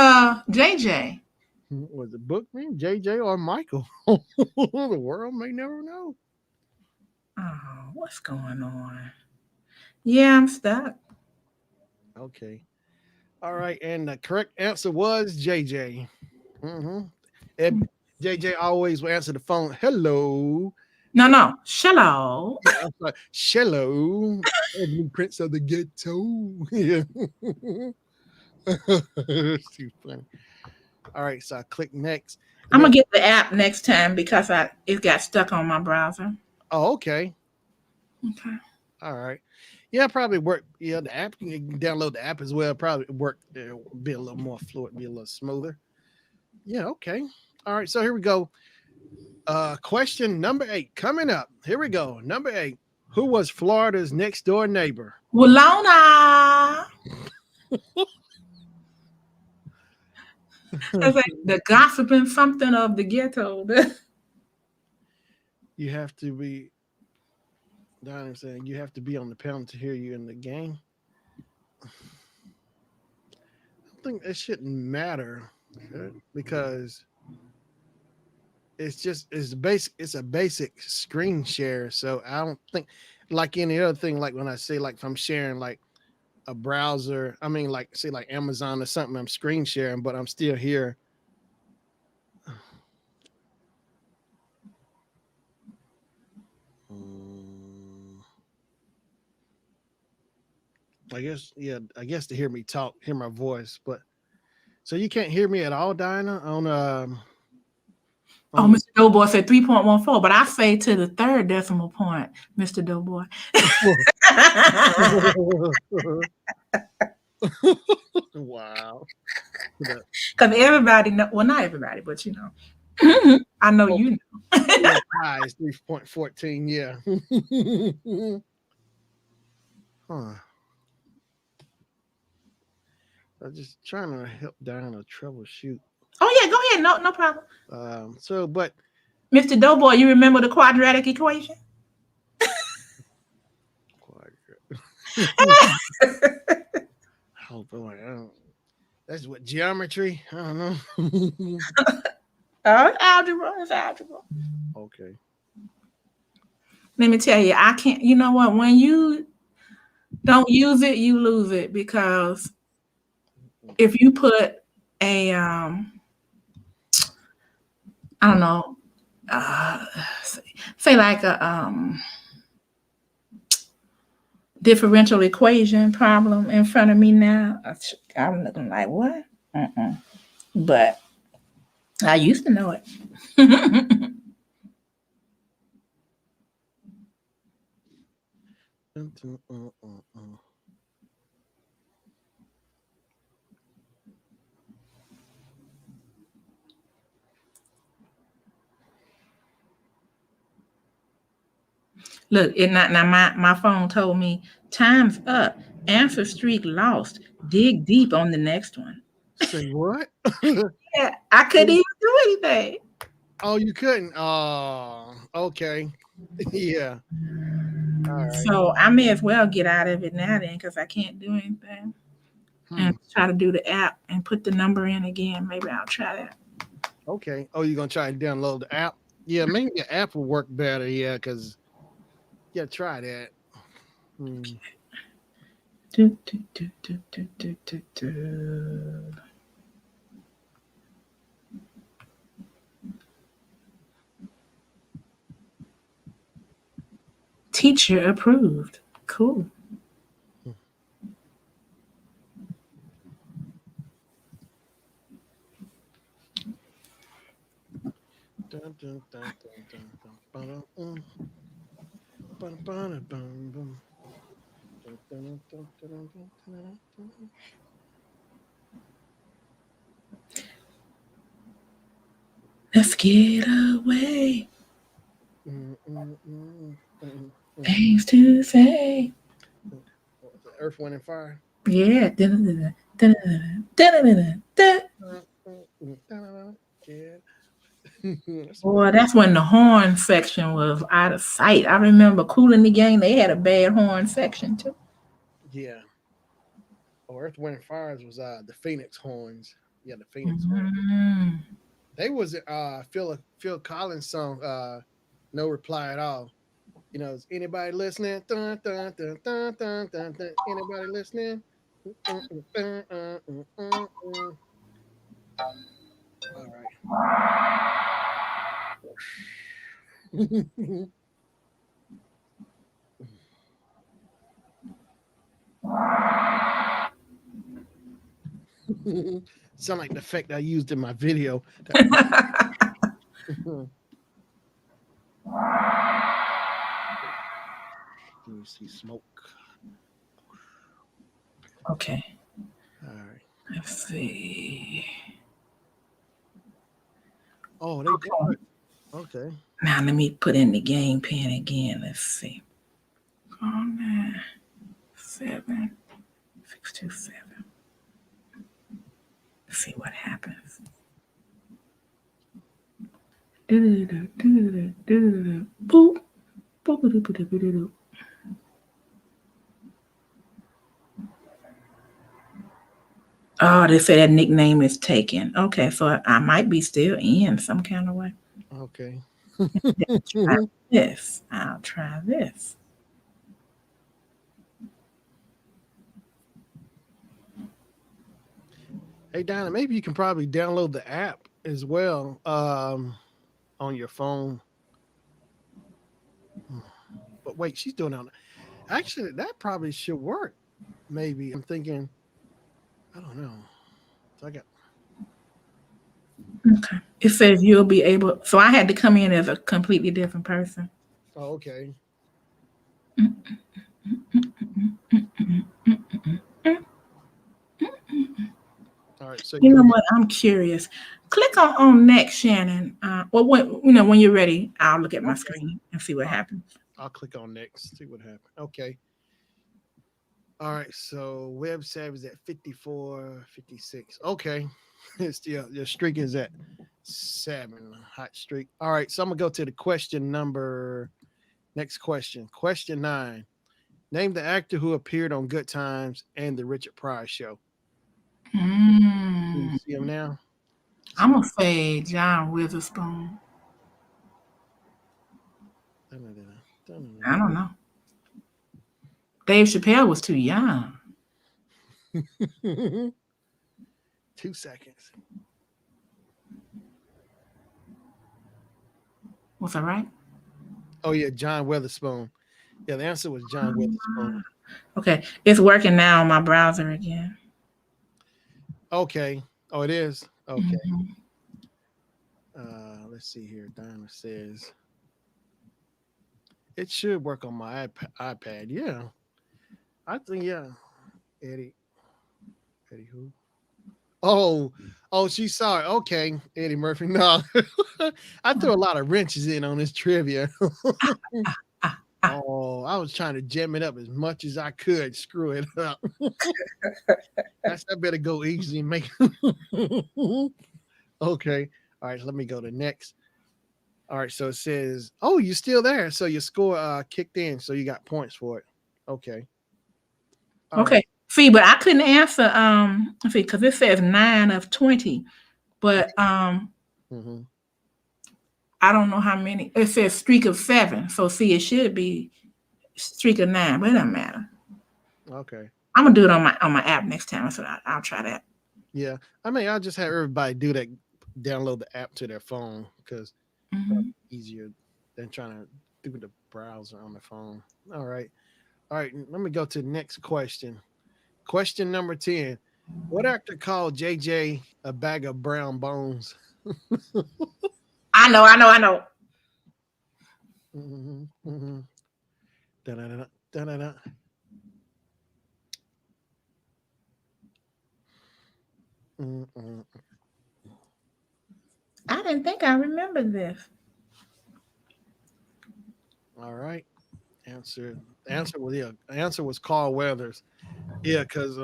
JJ. Was it Bookman, JJ, or Michael? The world may never know. Oh, what's going on? Yeah, I'm stuck. Okay. All right. And the correct answer was JJ. Mm-hmm. And JJ always will answer the phone. Hello. No, no. Shallow. Yeah, I'm like, hello. Ebony Prince of the Ghetto. Yeah. It's too funny. All right. So I click next. And I'm then, gonna get the app next time because it got stuck on my browser. oh, okay. Okay. All right. Yeah, probably work. Yeah, the app, you can download the app as well. Probably work, be a little more fluid, be a little smoother. Yeah, okay. All right. So here we go. Question number 8 coming up. Here we go. Number 8. Who was Florida's next door neighbor? Walona. That's like the gossiping something of the ghetto. You have to be. Don is saying you have to be on the panel to hear you in the game. I think it shouldn't matter because it's a basic screen share. So I don't think like any other thing. Like when I say like if I'm sharing like a browser, I mean like say like Amazon or something, I'm screen sharing, but I'm still here. Um, I guess yeah, I guess to hear me talk, hear my voice, but so you can't hear me at all, Dinah, Oh, on Mr. Doughboy said 3.14, but I say to the third decimal point, Mr. Doughboy. wow. Because everybody know, well, not everybody, but you know, I know Oh, you know. yeah, high is 3.14. Yeah. Huh. I'm just trying to help Diana troubleshoot. Oh yeah, go ahead. No, no problem. But Mr. Doughboy, you remember the quadratic equation? oh boy, that's what geometry. I don't know. Algebra is algebra. okay. Let me tell you, I can't. You know what? When you don't use it, you lose it because if you put a I don't know, uh, say like a differential equation problem in front of me now, I'm looking like what? Mm-mm. But I used to know it. Look, it not now my phone told me time's up. Answer streak lost. Dig deep on the next one. Say what? Yeah, I couldn't even do anything. oh, you couldn't. Oh, okay. yeah. All right. So I may as well get out of it now then because I can't do anything. Hmm. And try to do the app and put the number in again. Maybe I'll try that. Okay. Oh, you're gonna try and download the app? Yeah, maybe the app will work better. Yeah, because yeah, try that. Hmm. Do, do, do, do, do, do, do, do. Teacher approved. Cool. Dun, dun, dun, dun, dun, dun, ba-dum, ba-dum, ba-dum, bum, bum. Dun, dun, dun, dun, dun, dun, dun, dun. Let's get away. Mm, mm, mm, mm, mm. Things to say. What was it? Earth, Wind, and Fire. Yeah. Dun-dun-dun-dun, dun-dun-dun-dun, dun-dun-dun-dun. Yeah. That's a Boy, good. that's when the horn section was out of sight. I remember Cool in the Gang, they had a bad horn section too. Yeah. Oh, Earth, Wind, and Fire was the Phoenix Horns. Yeah, the Phoenix Horns. Mm. They was Phil Collins song. No reply at all. You know, is anybody listening? Dun, dun, dun, dun, dun, dun, dun. Anybody listening? All right. Sound like the effect I used in my video. You see smoke. Okay, All right. let's see. Oh, they did. Okay. Now let me put in the game pin again. Let's see. 7 627. Let's see what happens. Boop. Boop. Oh, they say that nickname is taken. Okay, so I might be still in some kind of way. Okay. Try this. I'll try this. Hey Donna, maybe you can probably download the app as well on your phone. Hmm. But wait, she's doing it on. Actually, that probably should work. Maybe I'm thinking. I don't know. So I got. Okay. It says you'll be able. So I had to come in as a completely different person. Oh, okay. All right. So You you know hit. what? I'm curious. Click on next, Shannon. Well, when you're ready, I'll look at my Okay. screen and see what All right. happens. I'll click on next. See what happens. Okay. All right. So web save is at 54, 56. Okay. It's your streak is at 7. Hot streak. All right. So I'm gonna go to the question number. Next question. Question 9. Name the actor who appeared on Good Times and the Richard Pryor Show. Can you Mm, see him now? I'm See. gonna say John Witherspoon. Dun-dun-dun, I don't dun-dun-dun. know. Dave Chappelle was too young. 2 seconds. Was that right? Oh yeah, John Witherspoon. Yeah, the answer was John Witherspoon. Okay, it's working now on my browser again. Okay. Oh, it is. Okay. Mhm. Let's see here. Dinah says it should work on my iPad. Yeah, I think yeah. Eddie, Eddie who? Oh, oh, she saw it. Okay, Eddie Murphy. No, I threw a lot of wrenches in on this trivia. Ah, ah. Oh, I was trying to jam it up as much as I could. Screw it up. I better go easy and make. Okay. All right. Let me go to next. All right. So it says, oh, you're still there. So your score kicked in. So you got points for it. Okay. All right. Okay. See, but I couldn't answer. See, because it says 9 of 20, but Mm-hmm. I don't know how many. It says streak of 7. So see, it should be streak of 9, but it doesn't matter. Okay. I'm gonna do it on my app next time, so I'll try that. Yeah. I mean, I'll just have everybody do that, download the app to their phone because Hmm. easier than trying to do the browser on the phone. All right. All right. Let me go to the next question. Question number 10. What actor called JJ a bag of brown bones? I know. Mhm, mhm. Da-da-da-da, da-da-da. Mm, mm. I didn't think I remembered this. All right. Answer was yeah. Answer was Carl Weathers. Yeah, because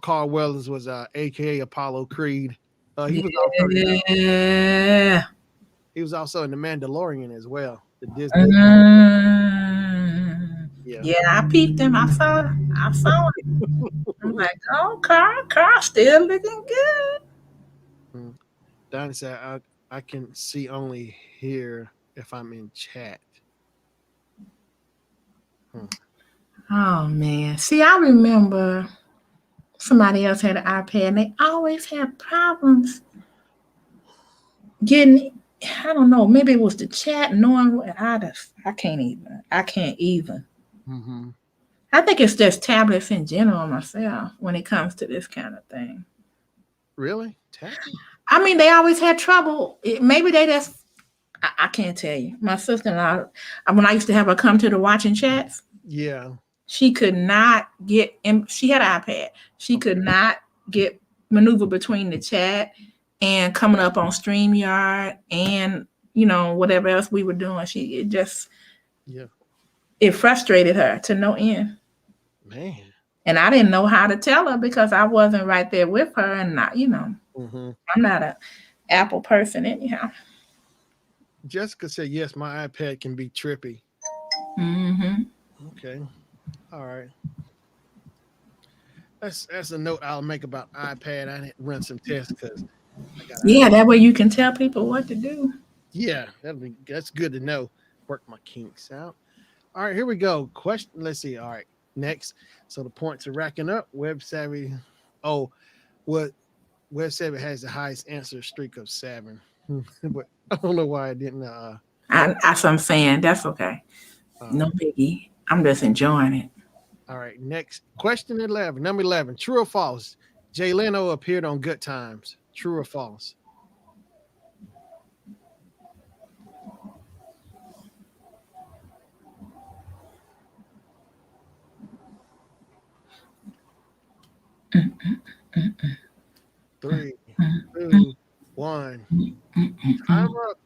Carl Weathers was AKA Apollo Creed. He was also Yeah. he was also in the Mandalorian as well. The Disney. Yeah. Yeah, I peeped him. I saw it. I'm like, oh, Carl, still looking good. Mm. Donnie said I can see only here if I'm in chat. Hmm. Oh man. See, I remember somebody else had an iPad and they always had problems getting, I don't know, maybe it was the chat, knowing what I can't even. I can't even. Mm-hmm. I think it's just tablets in general myself when it comes to this kind of thing. Really? Tablet? I mean, they always had trouble. Maybe they just, I can't tell you. My sister and I, when I used to have her come to the watching chats, Yeah. she could not get in. She had an iPad. She could Okay. not get maneuver between the chat and coming up on StreamYard and whatever else we were doing. Yeah, It frustrated her to no end. man. And I didn't know how to tell her because I wasn't right there with her, and Mm-hmm. I'm not a Apple person anyhow. Jessica said, "Yes, my iPad can be trippy." Hmm. Okay, all right. That's a note I'll make about iPad. I need to run some tests because I got an Yeah, that way you can tell people what to do. Yeah, that's good to know. Work my kinks out. All right, here we go. Question. Let's see. All right, next. So the points are racking up. Web Savvy. Oh, what Web Savvy has the highest answer streak of 7. But I don't know why I didn't. That's what I'm saying. That's okay. All No right. biggie. I'm just enjoying it. All right. Next question. 11. Number 11. True or false? Jay Leno appeared on Good Times. True or false? Three, two, one. Time up.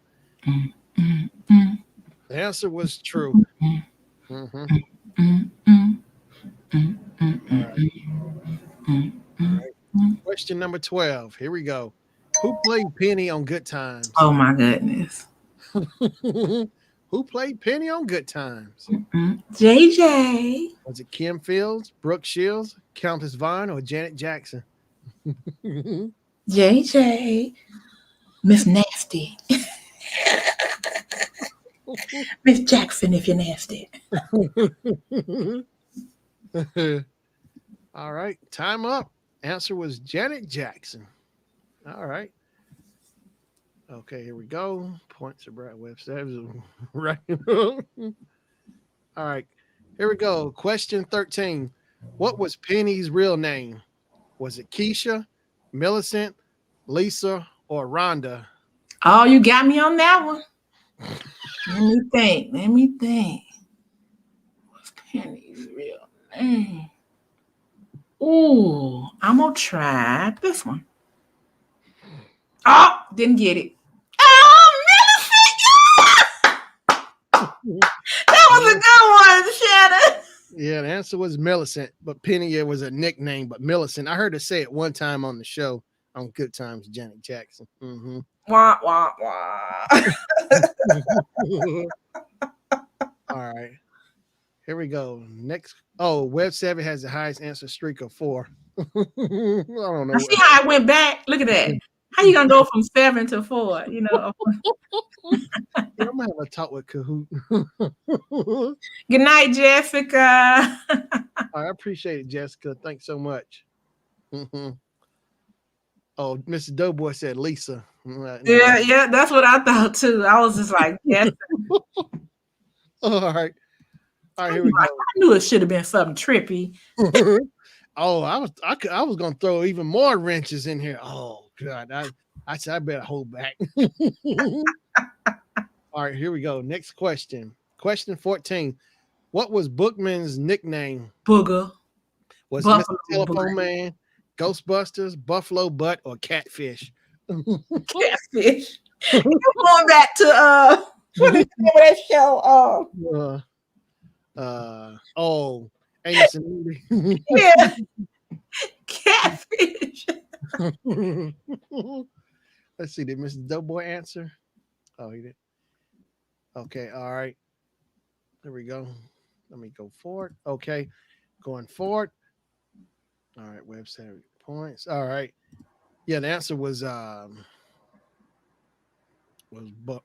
The answer was true. Mm-hmm. All right. All right. Question number 12. Here we go. Who played Penny on Good Times? Oh my goodness. Who played Penny on Good Times? JJ. Was it Kim Fields, Brooke Shields, Countess Vaughn, or Janet Jackson? JJ. Miss Nasty. Miss Jackson, if you're nasty. All right. Time up. Answer was Janet Jackson. All right. Okay, here we go. Points are bright websites. Right. All right. Here we go. Question 13. What was Penny's real name? Was it Keisha, Millicent, Lisa, or Rhonda? Oh, you got me on that one. Let me think. Let me think. What's Penny's real name? Ooh, I'm gonna try this one. Oh, didn't get it. Oh, Millicent! That was a good one, Shannon. Yeah, the answer was Millicent, but Penny it was a nickname. But Millicent, I heard her say it one time on the show on Good Times, Janet Jackson. Mm-hmm. Wah, wah, wah. All right, here we go. Next, oh, Web Seven has the highest answer streak of 4. I don't Now know. see how I went back? Look at that. How you gonna go from 7 to 4? Yeah, I'm gonna have a talk with Kahoot. Good night, Jessica. I appreciate it, Jessica. Thanks so much. Mhm. Oh, Mr. Doughboy said Lisa. Yeah, yeah, that's what I thought too. I was just like, yes. All right. All right, I here we knew it should have been something trippy. go. Oh, I was gonna throw even more wrenches in here. Oh God, I said I better hold back. All right, here we go. Next question. Question 14. What was Bookman's nickname? Booger. Was it Mr. Buffalo Telephone butt. Man, Ghostbusters, Buffalo Butt, or Catfish? Catfish. Going back to what is the name of that show? Oh, Amos and Andy. Yeah, catfish. Let's see. Did Mr. Doughboy answer? Oh, he did. Okay. All right. There we go. Let me go forward. Okay. Going forward. All right. Website points. All right. Yeah, the answer was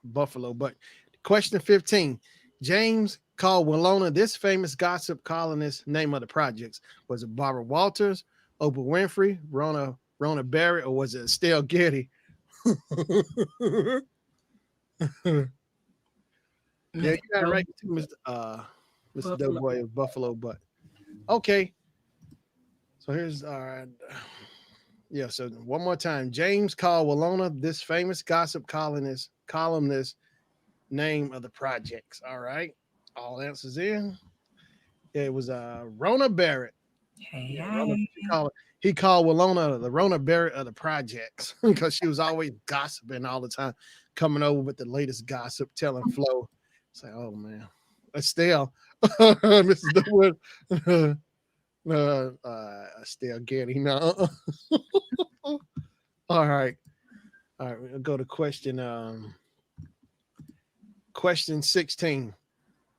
Buffalo. But question 15. James called Walona this famous gossip columnist name of the projects. Was it Barbara Walters, Oprah Winfrey, Rona Barrett, or was it Estelle Getty? Yeah, you got it right too, Mr. Doughboy of Buffalo. But okay. So here's yeah, so one more time. James called Walona this famous gossip columnist name of the projects. All right. All answers in. Yeah, it was Rona Barrett. Hey, Yeah, Rona, hey. he called Walona the Rona Berry of the projects because she was always gossiping all the time, coming over with the latest gossip, telling Flo. It's like, oh man, Estelle, Mrs. Dunwood, Estelle Getty. No, all right, all right. We'll go to question 16.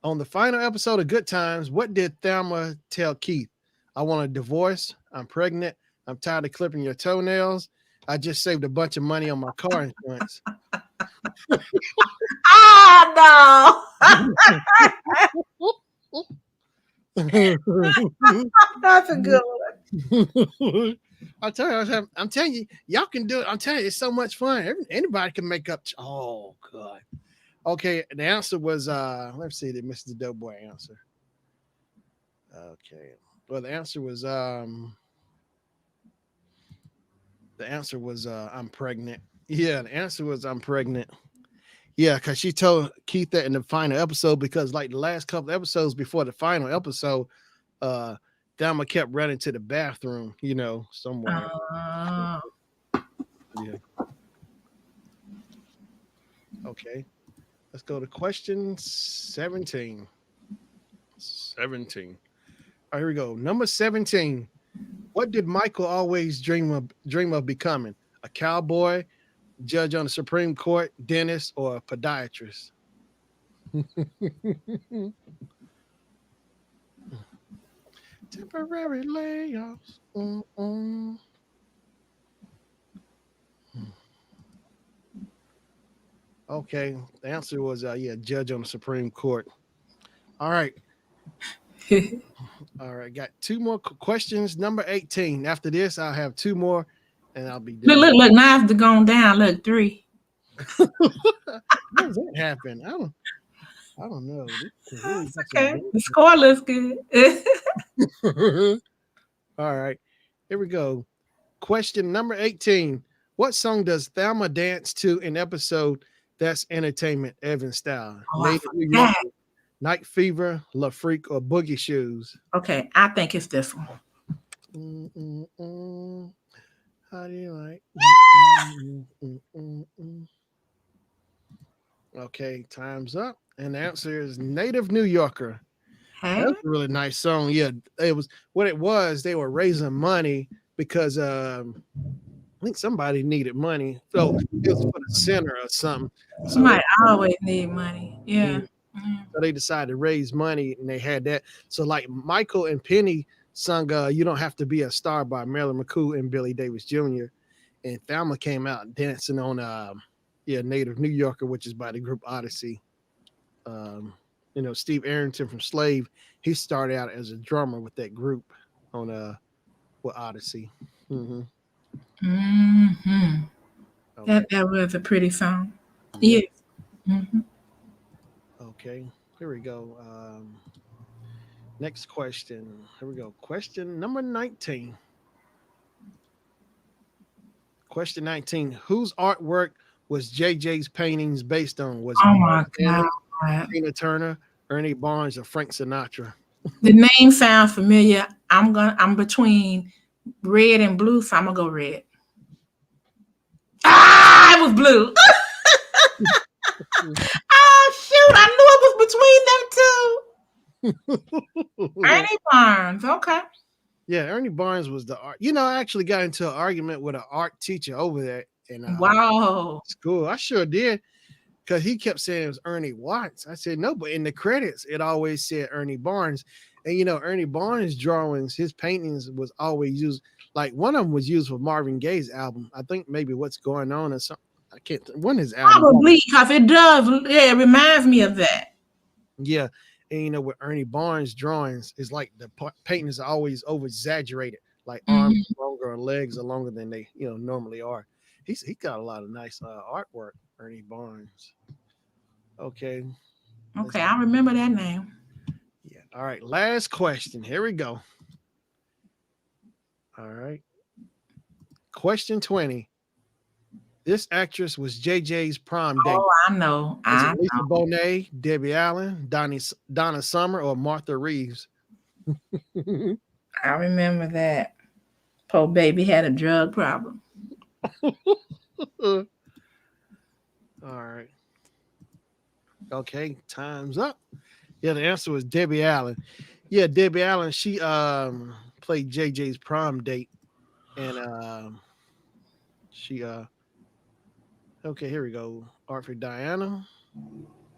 On the final episode of Good Times, what did Thelma tell Keith? I want a divorce. I'm pregnant. I'm tired of clipping your toenails. I just saved a bunch of money on my car insurance. Oh no, that's a good one. I'm telling you, y'all can do it. I'm telling you, it's so much fun. Anybody can make up. Oh god. Okay, the answer was let's see, did Mr. Doughboy answer? Okay. Well, the answer was I'm pregnant. Yeah, the answer was I'm pregnant. Yeah, because she told Keith that in the final episode because like the last couple episodes before the final episode, uh Thelma kept running to the bathroom, somewhere. Oh, Yeah. Okay. Let's go to question 17. 17. All right, here we go. Number 17. What did Michael always dream of becoming? A cowboy, judge on the Supreme Court, dentist, or a podiatrist? Temporary layoffs. Mm-mm. Okay, the answer was yeah, judge on the Supreme Court. All right, all right. Got two more questions. Number 18. After this, I'll have two more, and I'll be look, done. look, look. Now it's gone down. Look, 3. How does that happen? I don't know. This is really It's got some okay. The score looks good. bullshit. All right, here we go. Question number 18. What song does Thelma dance to in episode That's Entertainment, Evan Style? Oh, I Native New York, forgot. Night Fever, La Freak, or Boogie Shoes? Okay, I think it's this one. Mm-mm-mm. How do you like? Mm-mm-mm-mm. Okay, time's up. And the answer is Native New Yorker. Hey, That's a really nice song. Yeah, it was what it was. They were raising money because I think somebody needed money. So it was for the center or something. So they somebody always need money. Yeah. Mm. so they decided to raise money and they had that. So like Michael and Penny sung You Don't Have to Be a Star by Marilyn McCool and Billy Davis Jr. And Thelma came out dancing on yeah, Native New Yorker, which is by the group Odyssey. Um, Steve Arrington from Slave, he started out as a drummer with that group on with Odyssey. Hmm. Hmm. Okay. That was a pretty song. Yeah. Yes. Hmm. Okay. Here we go. Next question. Here we go. Question number 19. Question 19. Whose artwork was JJ's paintings based on? Was it Oh Paul my Stanley, God. Tina Turner, Ernie Barnes, or Frank Sinatra? The name sounds familiar. I'm between red and blue, so I'm gonna go red. Ah, it was blue. Oh shoot! I knew it was between them two. Ernie Barnes. Okay. Yeah, Ernie Barnes was the art. I actually got into an argument with an art teacher over there in Wow. school. I sure did because he kept saying it was Ernie Watts. I said no, but in the credits it always said Ernie Barnes. And Ernie Barnes drawings, his paintings was always used. Like one of them was used for Marvin Gaye's album. I think maybe What's Going On or something. I can't. One of his albums. Probably because it does. Yeah, it reminds me of that. Yeah. And with Ernie Barnes drawings, it's like the paintings are always over exaggerated, like arms Mhm. longer or legs are longer than they normally are. He got a lot of nice artwork, Ernie Barnes. Okay, let's Okay, I remember that name. yeah. All right, last question. Here we go. All right, question 20. This actress was JJ's prom date. Oh, I know. Was it I Lisa know. Bonet, Debbie Allen, Donna Summer, or Martha Reeves? I remember that. Poor baby had a drug problem. All right. Okay, time's up. Yeah, the answer was Debbie Allen. Yeah, Debbie Allen. She played JJ's prom date, and she okay, here we go. Art for Diana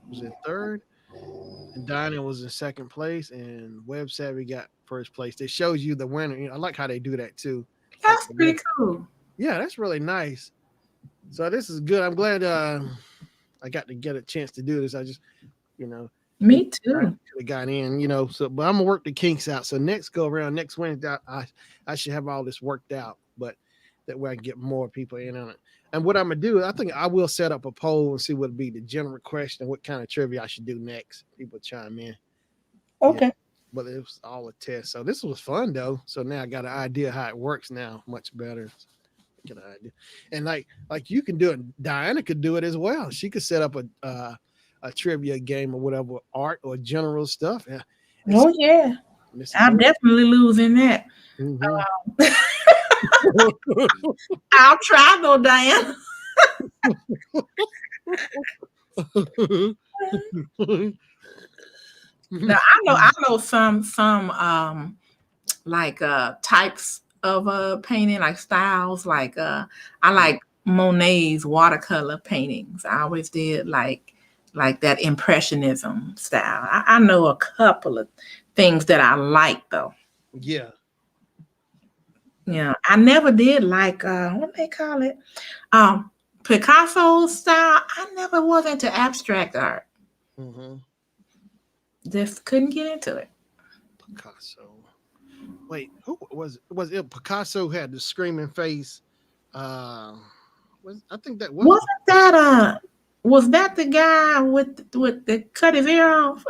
was in third, and Diana was in second place, and Web Savvy got first place. It shows you the winner. I like how they do that too. Like, That's pretty cool. yeah, that's really nice. So this is good. I'm glad I got to get a chance to do this. I just, you know, wish Me I could too. have got in, So, but I'm gonna work the kinks out. So next go around, next Wednesday, I should have all this worked out. But that way I can get more people in on it. And what I'm gonna do, I think I will set up a poll and see what would be the general question, what kind of trivia I should do next. People chime in. Yeah, Okay. but it was all a test. So this was fun though. So now I got an idea how it works now, much better. Get an idea. And like you can do it. Diana could do it as well. She could set up a trivia game or whatever, art or general stuff. Yeah, it's Oh yeah. Miss I'm Bird. definitely losing that. Mhm. I'll try though, Diane. Now I know some like types of painting, like styles, like I like Monet's watercolor paintings. I always did like that impressionism style. I know a couple of things that I like though. Yeah. Yeah, I never did like what they call it, um Picasso style. I never was into abstract art. Hmm. Just couldn't get into it. Picasso. Wait, who was it? Picasso had the screaming face. Uh, was I think that was Wasn't that was that the guy with the cut his ear off?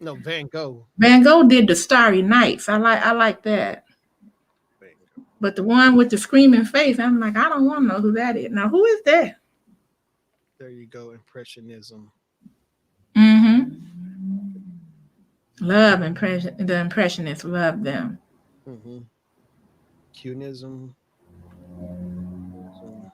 no Van Gogh. Van Gogh did the Starry Nights. I like that. Van Gogh. But the one with the screaming face, I'm like, I don't want to know who that is. Now, who is that? There you go. Impressionism. Mm-hmm. Love the impressionists. Love them. Hmm. Cunism. So,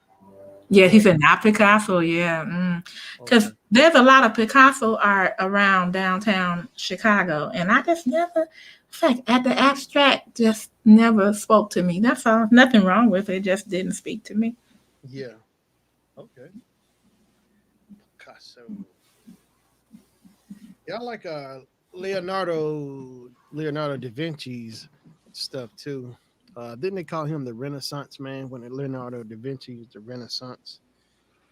Yeah, he yeah. said not Picasso. Yeah, because Okay. there's a lot of Picasso art around downtown Chicago, and I just never, in fact, at the abstract, just never spoke to me. That's all. Nothing wrong with it. Just didn't speak to me. Yeah. Okay. Picasso. Yeah, I like Leonardo da Vinci's stuff too. Didn't they call him the Renaissance man when Leonardo da Vinci was the Renaissance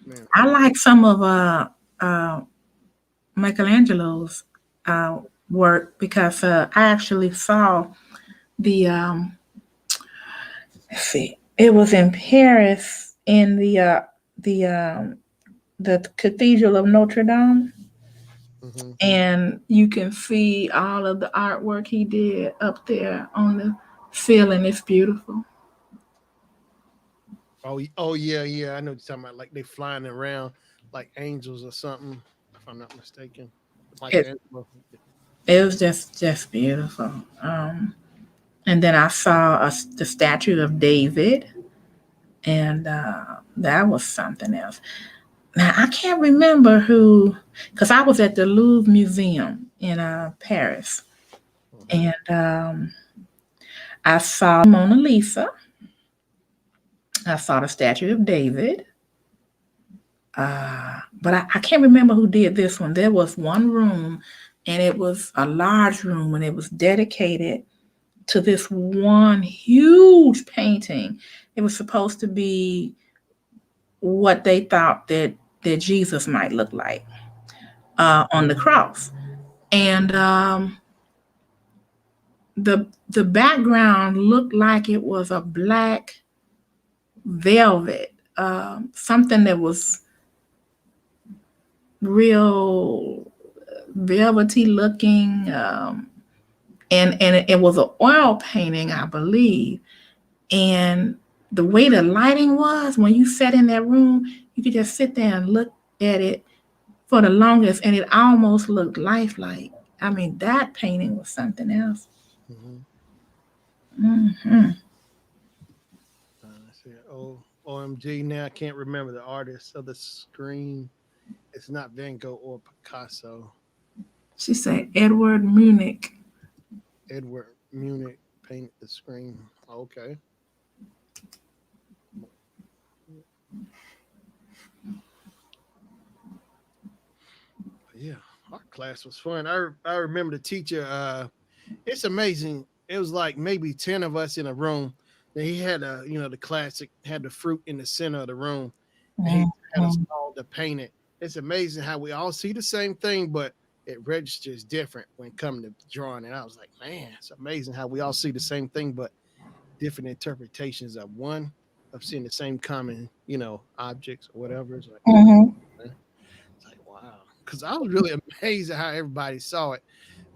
man? I like some of uh Michelangelo's uh work because I actually saw the let's see, it was in Paris in the the Cathedral of Notre Dame, Hmm. and you can see all of the artwork he did up there on the ceiling. It's beautiful. Oh yeah, yeah. I know what you're talking about. Like they flying around like angels or something, if I'm not mistaken. It Michelangelo. it was just beautiful. And then I saw the statue of David, and that was something else. Now I can't remember who, because I was at the Louvre Museum in Paris, Hmm. and I saw Mona Lisa. I saw the statue of David. But I can't remember who did this one. There was one room, and it was a large room, and it was dedicated to this one huge painting. It was supposed to be what they thought that Jesus might look like on the cross, and the background looked like it was a black velvet, something that was real velvety looking, and it was an oil painting, I believe. And the way the lighting was, when you sat in that room, you could just sit there and look at it for the longest, and it almost looked lifelike. I mean, that painting was something else. Hmm. Hmm. I said, oh, OMG, now I can't remember the artist of the screen. It's not Van Gogh or Picasso. She said Edward Munich. Edward Munich painted the screen. Okay. But yeah, our class was fun. I remember the teacher. It's amazing. It was like maybe 10 of us in a room. And he had the classic had the fruit in the center of the room. And he had us Mhm. all to paint it. It's amazing how we all see the same thing, but it registers different when it comes to drawing. And I was like, man, it's amazing how we all see the same thing, but different interpretations of one of seeing the same common, objects or whatever. It's like, Mhm. man, it's like wow. Because I was really amazed at how everybody saw it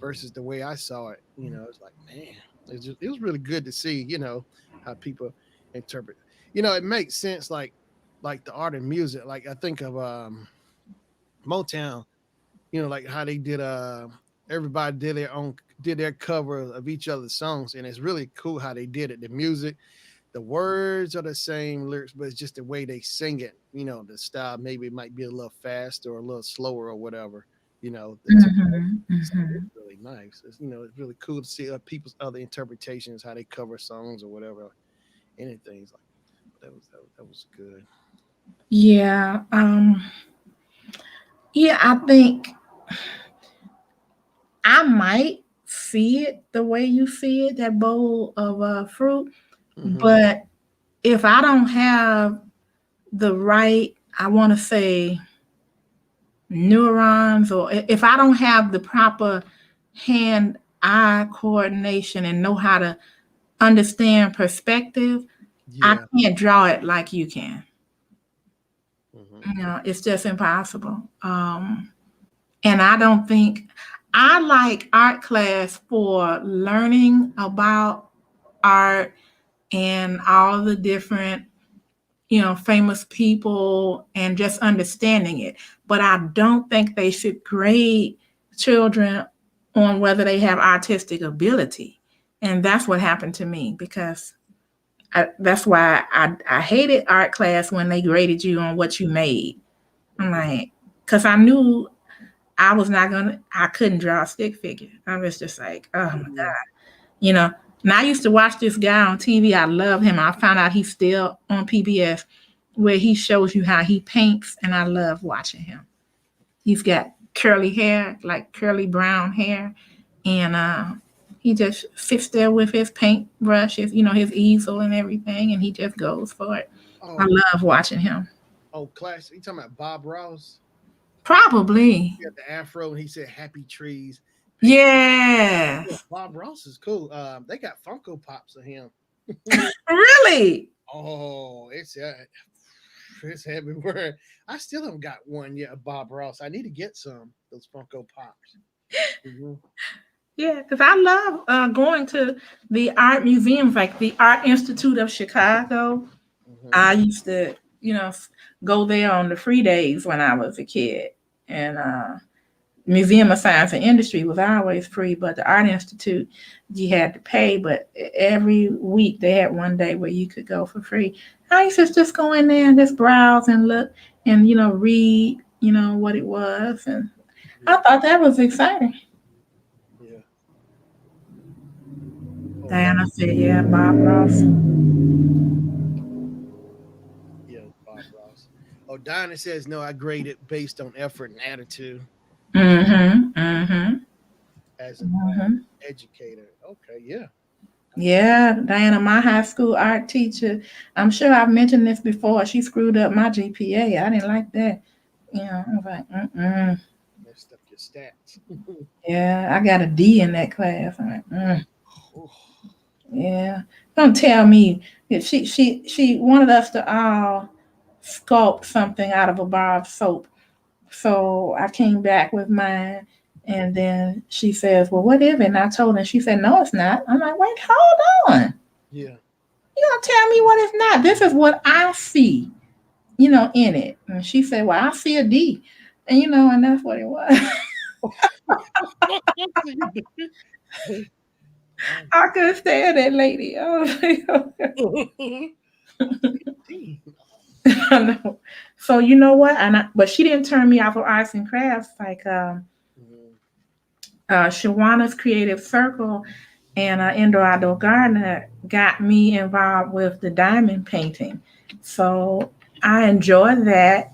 versus the way I saw it. It's like, man, it was really good to see, how people interpret. It makes sense like the art and music. Like I think of Motown, like how they did everybody did their cover of each other's songs, and it's really cool how they did it. The music, the words are the same lyrics, but it's just the way they sing it. The style maybe it might be a little faster or a little slower or whatever. The tempo. Mhm. So it's Mhm. really nice. It's really cool to see people's other interpretations, how they cover songs or whatever. Anything like that was good. Yeah. Yeah. I think I might see it the way you see it, that bowl of fruit. Hmm. But if I don't have the right, I want to say neurons, or if I don't have the proper hand eye coordination and know how to understand perspective, I Yeah. can't draw it like you can. Hmm. It's just impossible. And I don't think I like art class for learning about art and all the different, famous people and just understanding it. But I don't think they should grade children on whether they have artistic ability. And that's what happened to me because that's why I hated art class when they graded you on what you made. I'm Hmm. like, because I knew I couldn't draw a stick figure. I was just like, oh my Hmm. God. You know, and I used to watch this guy on TV. I love him. I found out he's still on PBS where he shows you how he paints, and I love watching him. He's got curly hair, like curly brown hair, and he just sits there with his paintbrush, his easel and everything, and he just goes for it. I Oh, love watching him. class. You talking about Bob Ross? Probably. He had the afro, and he said "Happy Trees." Paint. Yeah, Yes. Bob Ross is cool. They got Funko Pops of him. Really? Oh, it's everywhere. I still haven't got one yet of Bob Ross. I need to get some those Funko Pops. Hmm. Yeah, because I love going to the art museums, like the Art Institute of Chicago. Hmm. I used to, go there on the free days when I was a kid. And Museum of Science and Industry was always free, but the Art Institute, you had to pay. But every week they had one day where you could go for free. I used to just go in there and just browse and look and, read, what it was. And I Yeah, thought that was exciting. yeah. Oh, Diana said, yeah, Bob Ross. yeah, Bob Ross. Oh, Dinah says no. I grade it based on effort and attitude Mm-hmm. Mm-hmm. as an Mm-hmm. educator. Okay, yeah. Yeah, Diana, my high school art teacher, I'm sure I've mentioned this before. She screwed up my GPA. I didn't like that. I was like, mm-mm. Messed up your stats. Yeah, I got a D in that class. I'm like, Oh, yeah. Don't tell me that she wanted us to all sculpt something out of a bar of soap. So I came back with mine, and then she says, "Well, what is it?" And I told her, and she said, "No, it's not." I'm like, "Wait, hold on. yeah. You don't tell me what it's not. This is what I see, in it." And she said, "Well, I see a D," and that's what it was. Wow. I couldn't stand that lady. I was like, That's 15. I know. So you know what? But she didn't turn me off of arts and crafts. Like Mhm. Shawana's Creative Circle and Indoor Outdoor Gardener got me involved with the diamond painting. So I enjoy that.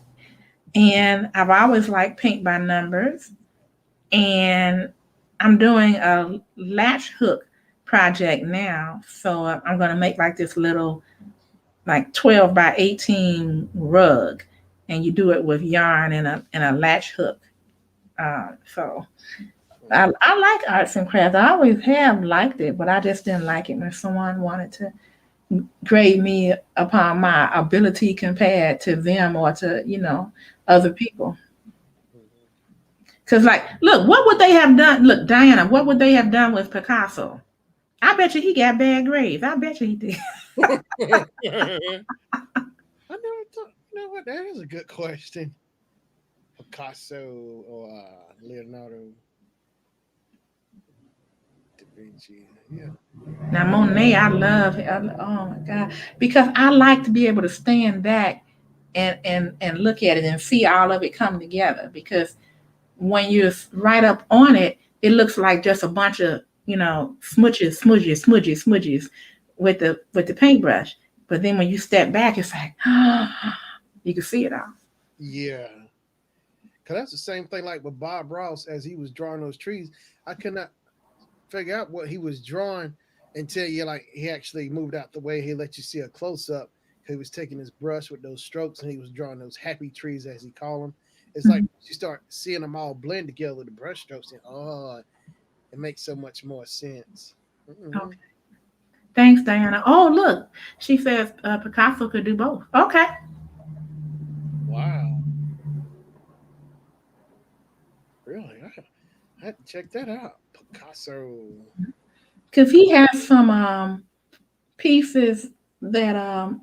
And I've always liked paint by numbers. And I'm doing a latch hook project now. So I'm going to make like this little, like 12 by 18 rug. And you do it with yarn and a latch hook. So I like arts and crafts. I always have liked it, but I just didn't like it when someone wanted to grade me upon my ability compared to them or to, other people. Mhm. Because, like, look, what would they have done? Look, Diana, what would they have done with Picasso? I bet you he got bad grades. I bet you he did. I never thought. You know what? That is a good question. Picasso or Leonardo da Vinci. Yeah. Now, Monet, I love it. Oh my God. Because I like to be able to stand back and look at it and see all of it come together. Because when you're right up on it, it looks like just a bunch of smudges with the paintbrush. But then when you step back, it's like you can see it all. Yeah. Cause that's the same thing like with Bob Ross as he was drawing those trees. I could not figure out what he was drawing until you like he actually moved out the way. He let you see a close up. He was taking his brush with those strokes and he was drawing those happy trees as he called them. It's like Mhm. you start seeing them all blend together with the brush strokes and it makes so much more sense. Hmm. Okay. Thanks, Diana. Oh, look, she says Picasso could do both. Okay, Wow, really? I had to check that out. Picasso. because he has some pieces that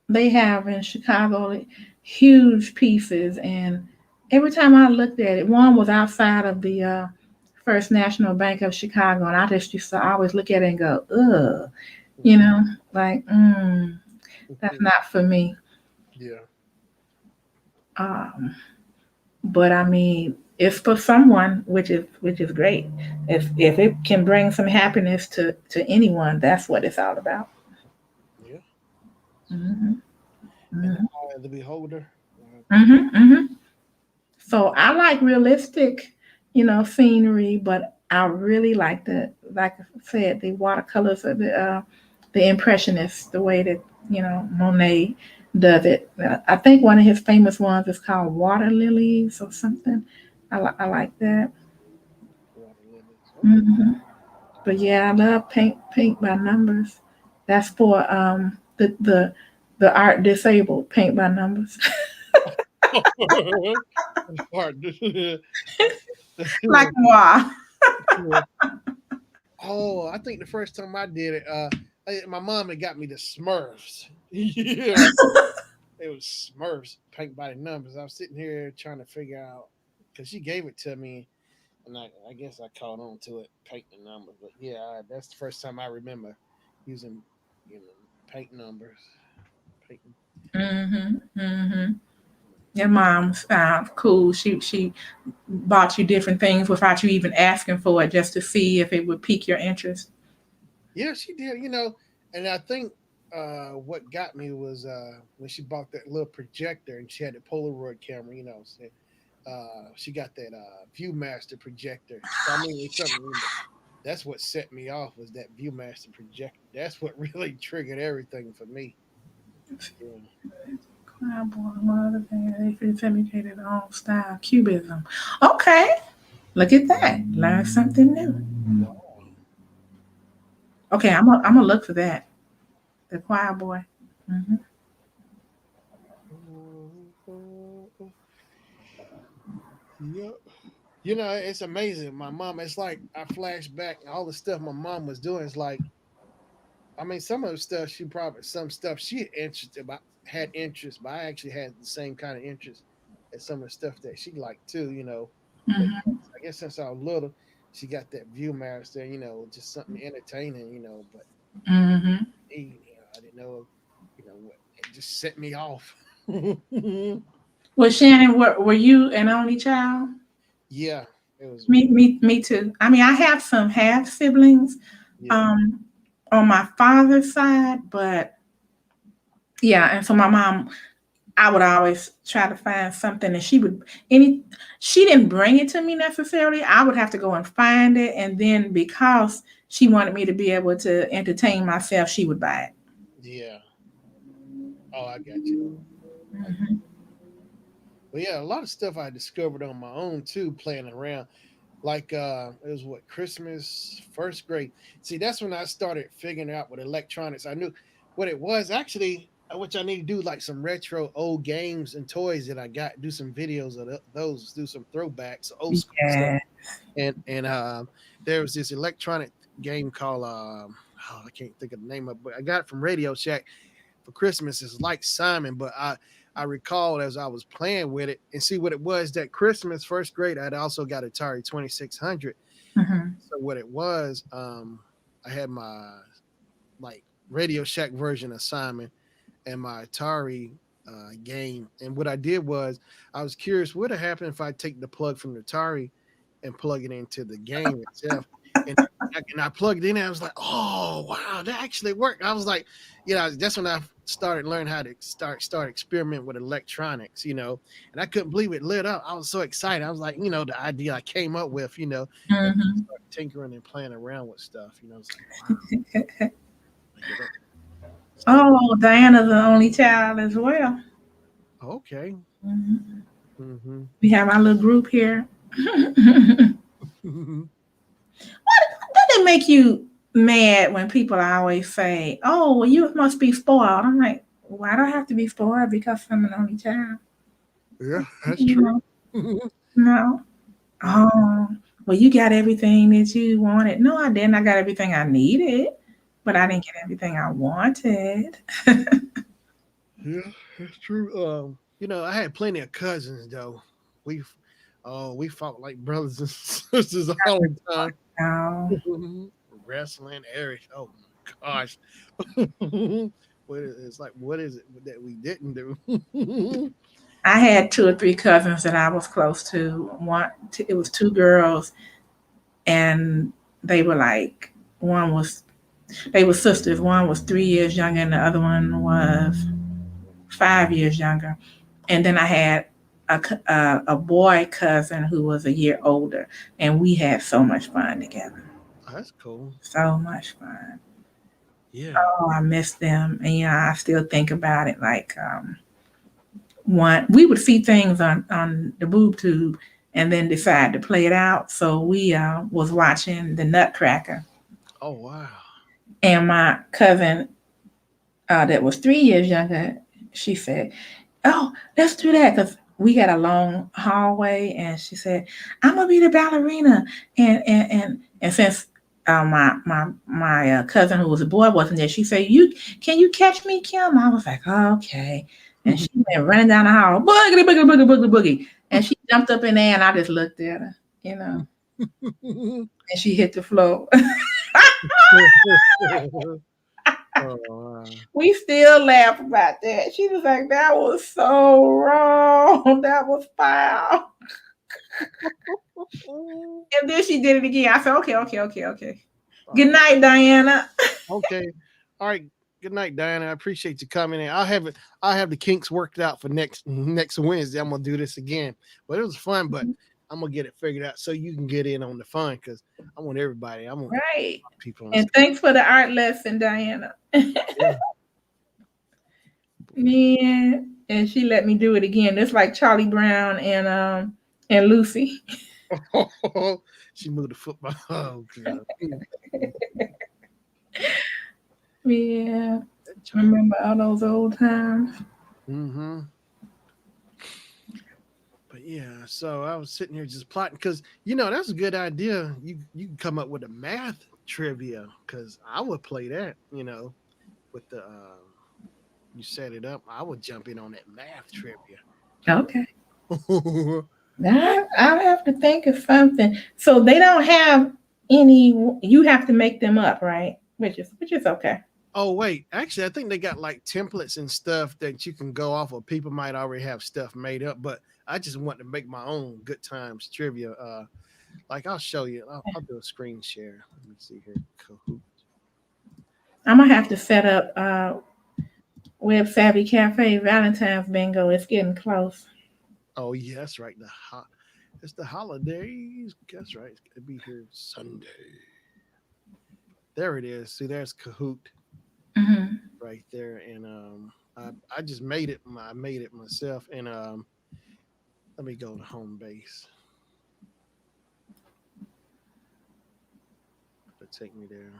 they have in Chicago, like, huge pieces. And every time I looked at it, one was outside of the First National Bank of Chicago, and I just used to always look at it and go, ugh, you Mhm. know, like, that's not for me. Yeah. Um, but I mean, it's for someone, which is great. If it can bring some happiness to anyone, that's what it's all about. Yeah. Hmm. And the Hmm. eye of the beholder. Hmm. Hmm. So I like realistic, scenery, but I really like like I said, the watercolors of the impressionists, the way that Monet does it. I think one of his famous ones is called Water Lilies or something. I like that. Water lilies. Okay. Hmm. But yeah, I love paint by numbers. That's for the art disabled, paint by numbers. That's hard. Like moi. Oh, I think the first time I did it, my mom had got me the Smurfs. Yeah, it was Smurfs, paint by the numbers. I was sitting here trying to figure out because she gave it to me, and I guess I caught on to it, paint the numbers. But yeah, that's the first time I remember using, paint numbers, painting. Hmm. Hmm. Your mom's cool. She bought you different things without you even asking for it, just to see if it would pique your interest. Yeah, she did. And I think what got me was when she bought that little projector and she had the Polaroid camera. She got that ViewMaster projector. So I mean, it's something that's what set me off was that ViewMaster projector. That's what really triggered everything for me. Yeah. I bought another thing. It's imitated own style cubism. Okay, look at that. Learn something new. Wow. Okay, I'm gonna look for that. The choir boy. Hmm. Yep. It's amazing. My mom, it's like I flash back all the stuff my mom was doing. It's like, I mean, some of the stuff some stuff she had interest, but I actually had the same kind of interest as some of the stuff that she liked too. But Hmm. I guess since I was little, she got that view master there, just something entertaining, but Mm-hmm. I didn't know, what it just set me off. Yeah, Well, Shannon, were you an only child? it was. Me too. I mean, I have some half siblings, Yeah, um, on my father's side, but yeah, and so my mom, I would always try to find something, and she didn't bring it to me necessarily. I would have to go and find it, and then because she wanted me to be able to entertain myself, she would buy it. yeah. Oh, I got you. I got Hmm. But yeah, a lot of stuff I discovered on my own too, playing around. Like it was what, Christmas, first grade. See, that's when I started figuring out what electronics. I knew what it was actually, which I need to do like some retro old games and toys that I got. Do some videos of those. Do some throwbacks, old school stuff. Yeah. And there was this electronic game called oh, I can't think of the name of it, but I got it from Radio Shack for Christmas. It's like Simon, but I recall as I was playing with it and see what it was that Christmas, first grade, I'd also got Atari 2600. Hmm. So what it was, I had my like Radio Shack version of Simon and my Atari game. And what I did was I was curious what would happen if I take the plug from the Atari and plug it into the game itself. And I plugged in and I was like, oh wow, that actually worked. I was like, that's when I started learning how to start experiment with electronics, and I couldn't believe it lit up. I was so excited. I was like, the idea I came up with, and Hmm. start tinkering and playing around with stuff. It's like, wow, like it up. So Oh, Diana's the only child as well. okay. Mhm. Hmm. We have our little group here. Does it make you mad when people always say, "Oh, well, you must be spoiled"? I'm like, why do I have to be spoiled because I'm an only child? Yeah, that's You true. know, no. Yeah, Oh, well, you got everything that you wanted. No, I didn't. I got everything I needed, but I yeah, didn't get everything I wanted. yeah, that's true. I had plenty of cousins though. We, we fought like brothers and sisters all the time. No, Wrestling, Eric. Oh my gosh. It's like, what is it that we didn't do? I had two or three cousins that I was close to. It was two girls, and they were like, one was they were sisters. One was 3 years younger, and the other one was 5 years younger. And then I had a boy cousin who was a year older, and we had so much fun together. That's cool. So much fun. Yeah. Oh, I miss them, and I still think about it. Like, one, we would see things on the boob tube, and then decide to play it out. So we was watching the Nutcracker, Oh wow. and my cousin that was 3 years younger, she said, "Oh, let's do that," because we got a long hallway, and she said, "I'm gonna be the ballerina," and since my cousin who was a boy wasn't there, she said, "You catch me, Kim?" I was like, "Oh, okay," and she went running down the hall, boogity boogie boogie boogie boogie, and she jumped up in there, and I just looked at her, and she hit the floor. Oh wow. We still laugh about that. She was like, "That was so wrong. That was foul." And then she did it again. I said, "Okay, okay, okay, okay. Good Oh, night, Diana." okay. All right. Good night, Diana. I appreciate you coming in. I'll have the kinks worked out for next Wednesday. I'm gonna do this again. But it was fun, but I'm gonna get it figured out so you can get in on the fun because I want everybody. I want Right. people on And stage. thanks for the art lesson, Diana. Yeah. Man. And she let me do it again. It's like Charlie Brown and Lucy. She moved the football. Oh god. Yeah. That child. Remember all those old times? Mm-hmm. But yeah, so I was sitting here just plotting because that's a good idea. You can come up with a math trivia because I would play that. With the you set it up, I would jump in on that math trivia. Okay. I'll have to think of something. So they don't have any. You have to make them up, right? Which is okay. Oh wait, actually, I think they got like templates and stuff that you can go off of. People might already have stuff made up, but I just want to make my own good times trivia. Like I'll show you. I'll do a screen share. Let me see here. Kahoot. I'm gonna have to set up Web Savvy Cafe Valentine's Bingo. It's getting close. Oh yeah, that's right. It's the holidays. That's right. It's gonna be here Sunday. There it is. See, there's Kahoot Hmm. right there, and I just made it. I made it myself, and let me go to home base to take me there.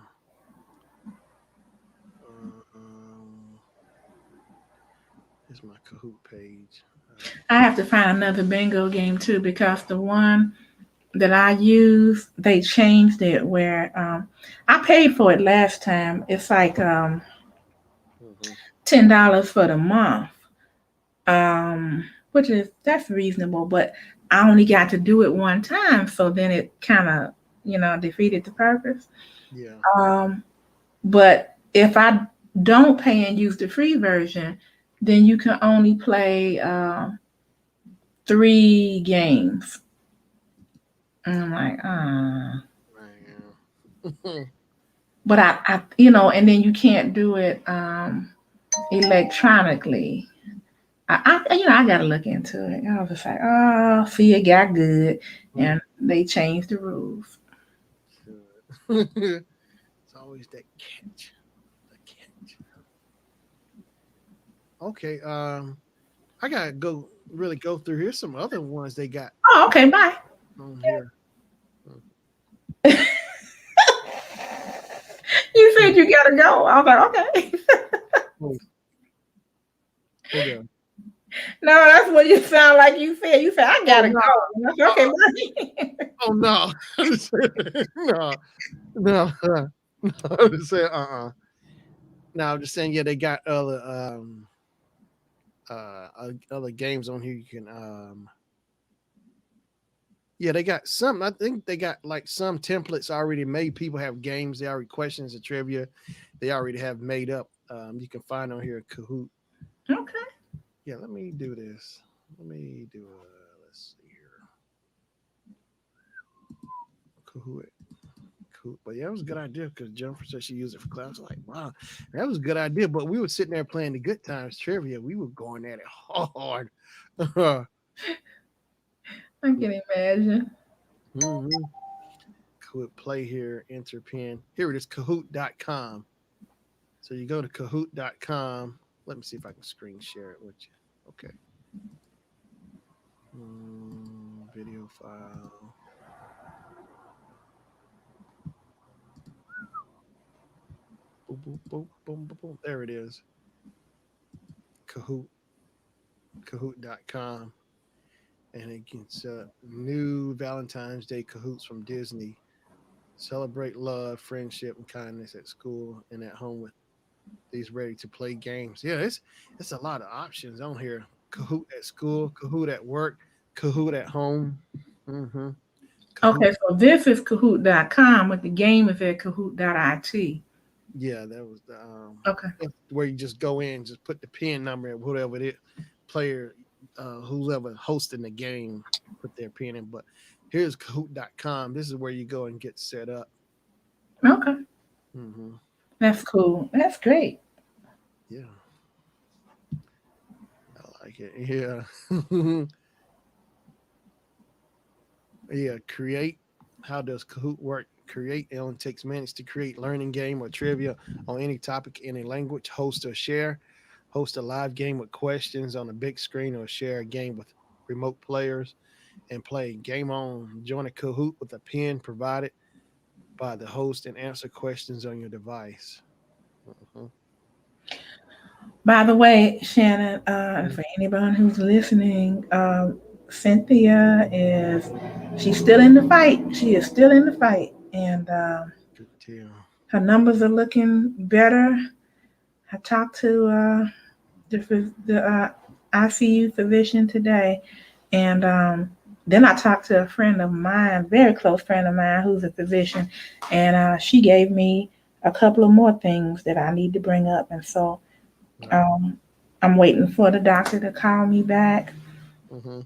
Um, here's my Kahoot page. I have to find another bingo game too because the one that I use, they changed it where I paid for it last time. It's like Mhm. $10 for the month, which is that's reasonable. But I only got to do it one time, so then it kind of defeated the purpose. Yeah. Um, but if I don't pay and use the free version, then you can only play 3 games. And I'm like, ah. Man. But and then you can't do it electronically. I gotta look into it. I was just like, oh, see, it got good, Mm, and they changed the rules. good. It's always that catch. The catch. Okay. I gotta go really go through. Here's some other ones they got Oh, okay, bye. on here. Mm, You said you gotta go. I was like, okay. Oh, hold on. No, that's what you sound like. You said. You said I Oh gotta go. no. And I said, okay, Uh-uh. bye. Oh no. No. No. No. I'm just saying, No, I'm just saying, yeah, they got other games on here you can yeah, they got some. I think they got like some templates already made. People have games, they already questions and trivia. They already have made up. You can find on here Kahoot. Okay. Yeah, let me do this. Let me do let's see here. Kahoot. Kahoot. But yeah, it was a good idea because Jennifer said she used it for class. I was like, wow, that was a good idea. But we were sitting there playing the good times trivia. We were going at it hard. I can imagine. Mhm. Kahoot play here, enter pin. Here it is, Kahoot.com. So you go to Kahoot.com. Let me see if I can screen share it with you. Okay. Video file. Boom, boom, boom, boom, boom, boom. There it is. Kahoot. Kahoot.com. And it gets new Valentine's Day Kahoots from Disney. Celebrate love, friendship, and kindness at school and at home with these ready to play games. Yeah, it's a lot of options on here. Kahoot at school, Kahoot at work, Kahoot at home. Mm-hmm. Kahoot. Okay, so this is Kahoot.com, but the game is at Kahoot.it. Yeah, that was the Okay. that's where you just go in, just put the pin number and whatever it is, player, whoever hosting the game, put their pin in. But here's Kahoot.com. This is where you go and get set up. Okay. Mm-hmm. That's cool. That's great. Yeah, I like it. Yeah. Yeah, create. How does Kahoot work? Create. It only takes minutes to create learning game or trivia on any topic in a language. Host or share. Host a live game with questions on a big screen or share a game with remote players and play. Game on. Join a Kahoot with a pin provided by the host and answer questions on your device. Mhm. By the way, Shannon, for anyone who's listening, Cynthia she's still in the fight. She is still in the fight, and Good deal. her numbers are looking better. I talked to the ICU physician today, and Then I talked to a friend of mine, very close friend of mine, who's a physician, and she gave me a couple of more things that I need to bring up. And so Right. um, I'm waiting for the doctor to call me back. Mm-hmm.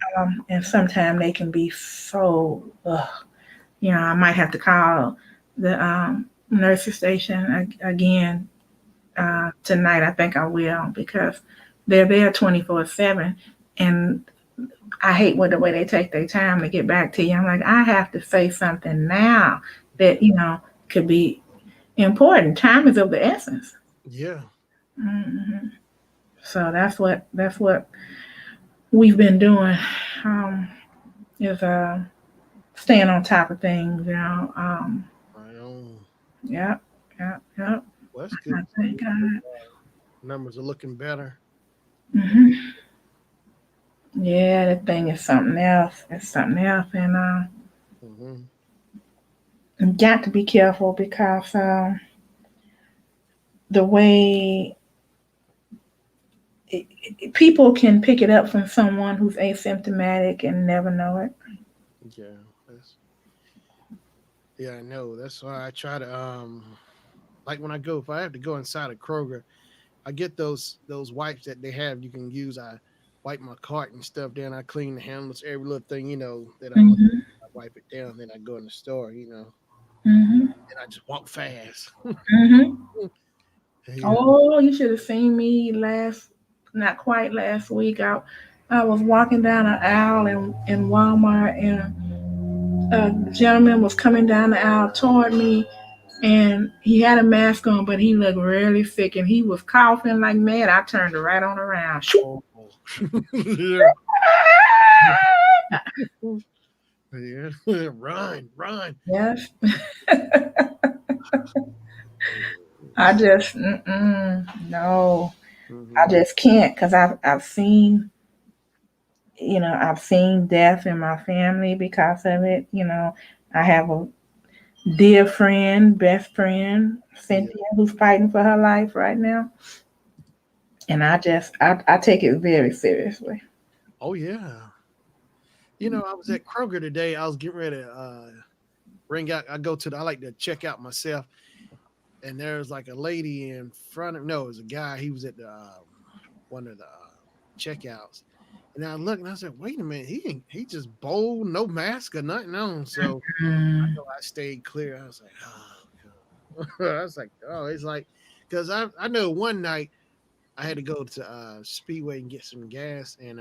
And sometimes they can be so, I might have to call the nurses station again tonight. I think I will because they're there 24/7. And I hate what the way they take their time to get back to you. I'm like, I have to say something now that, could be important. Time is of the essence. Yeah. Hmm. So that's what we've been doing. Is staying on top of things. Right on. Yep, yep, yep. Well, that's good I to see. thank God. Numbers are looking better. Hmm. Yeah, that thing is something else. It's something else, and Mm-hmm. you got to be careful because the way people can pick it up from someone who's asymptomatic and never know it. Yeah. That's yeah. I know. That's why I try to like when I go if I have to go inside a Kroger, I get those wipes that they have you can use. I wipe my cart and stuff. Then I clean the handles, every little thing that I need. Hmm. I wipe it down. Then I go in the store. Hmm. And I just walk fast. Hmm. Yeah. Oh, you should have seen me not quite last week. I was walking down an aisle in Walmart, and a gentleman was coming down the aisle toward me, and he had a mask on, but he looked really sick, and he was coughing like mad. I turned right on around. Shoo. Oh. Yeah. Yeah. Run, run. Yes. I just, no, I Mm-hmm. just can't because I've seen death in my family because of it. I have a dear friend, best friend, Yeah. Cynthia, who's fighting for her life right now, and I take it very seriously. Oh yeah. I was at Kroger today. I was getting ready to ring out. I like to check out myself, and there's like a lady in front of no, it was a guy. He was at the one of the checkouts, and I looked and I said, "Wait a minute, he just bold, no mask or nothing on." So I Mm, know I stayed clear. I was like, "Oh God." I was like, "Oh," it's like because I know one night I had to go to Speedway and get some gas, and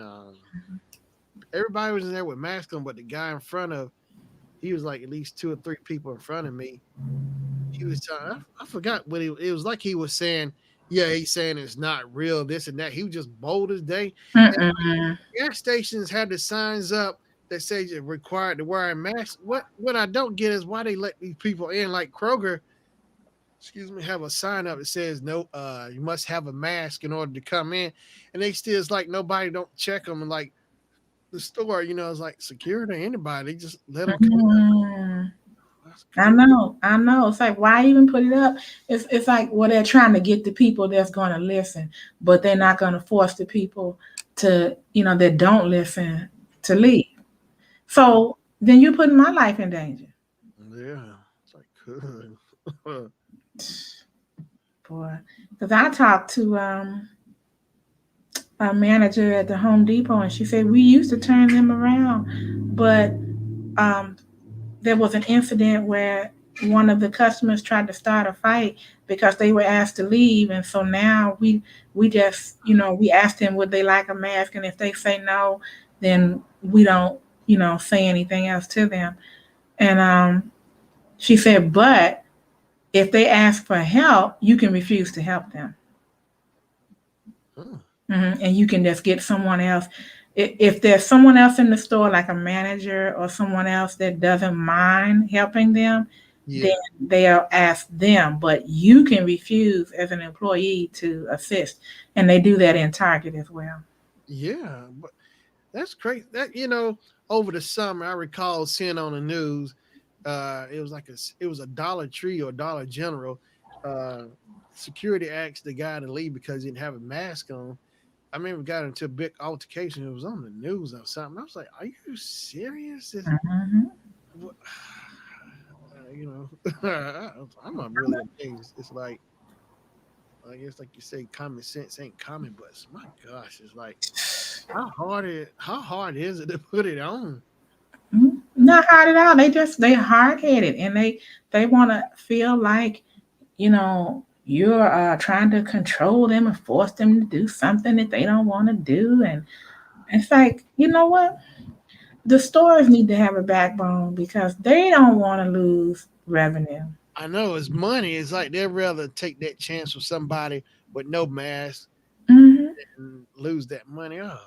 everybody was in there with masks on, but the guy in front of he was like at least two or three people in front of me. He was telling, I forgot what it was like. He was saying, "Yeah, he's saying it's not real, this and that." He was just bold as day. And mm-mm, gas stations had the signs up that say you're required to wear a mask. What I don't get is why they let these people in. Like Kroger, excuse me, have a sign up that says no, you must have a mask in order to come in, and they still it's like nobody don't check them. And like the store, it's like security, anybody, they just let them come. mm. That's I crazy. know, I know. It's like, why even put it up? It's like, well, they're trying to get the people that's going to listen, but they're not going to force the people that don't listen to leave. So then you're putting my life in danger, Yeah, it's like good. boy. Because I talked to a manager at the Home Depot, and she said we used to turn them around, but um, there was an incident where one of the customers tried to start a fight because they were asked to leave, and so now we just we asked them would they like a mask, and if they say no, then we don't say anything else to them. And she said, but if they ask for help, you can refuse to help them. Huh. And you can just get someone else. If there's someone else in the store, like a manager or someone else that doesn't mind helping them, then Yeah, they'll ask them. But you can refuse as an employee to assist, and they do that in Target as well. yeah, but that's great. That over the summer, I recall seeing on the news, it was a Dollar Tree or Dollar General. Uh, Security asked the guy to leave because he didn't have a mask on. I remember we got into a big altercation. It was on the news or something. I was like, "Are you serious? Mhm. What- you I'm not really amazed. It's like, I guess, like you say, common sense ain't common, but my gosh, it's like, how hard is it to put it on? Not hard at all. They hard headed, and they want to feel like you're trying to control them and force them to do something that they don't want to do, and it's like, you know what? The stores need to have a backbone because they don't want to lose revenue. I know it's money. It's like they'd rather take that chance with somebody with no mask Hmm. and lose that money. Oh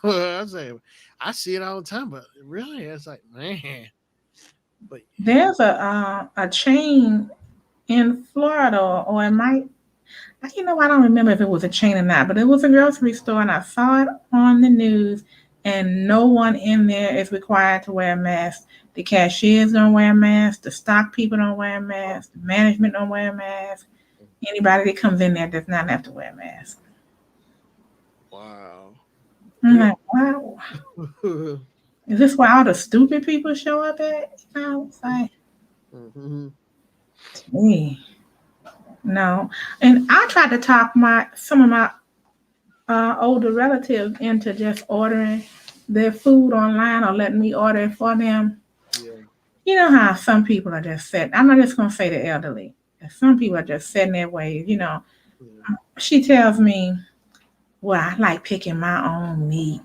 man, I say I see it all the time, but really, it's like man, but There's a chain in Florida, or it might. I don't remember if it was a chain or not, but it was a grocery store, and I saw it on the news. And no one in there is required to wear a mask. The cashiers don't wear a mask. The stock people don't wear a mask. The management don't wear a mask. Anybody that comes in there does not have to wear a mask. wow, I'm yeah. like, wow, is this where all the stupid people show up at? It's like, Mhm. me, no. And I tried to talk some of my older relatives into just ordering their food online or letting me order it for them. Yeah, You know how some people are just set. I'm not just gonna say the elderly. Some people are just set in their ways. yeah. She tells me, "Well, I like picking my own meat.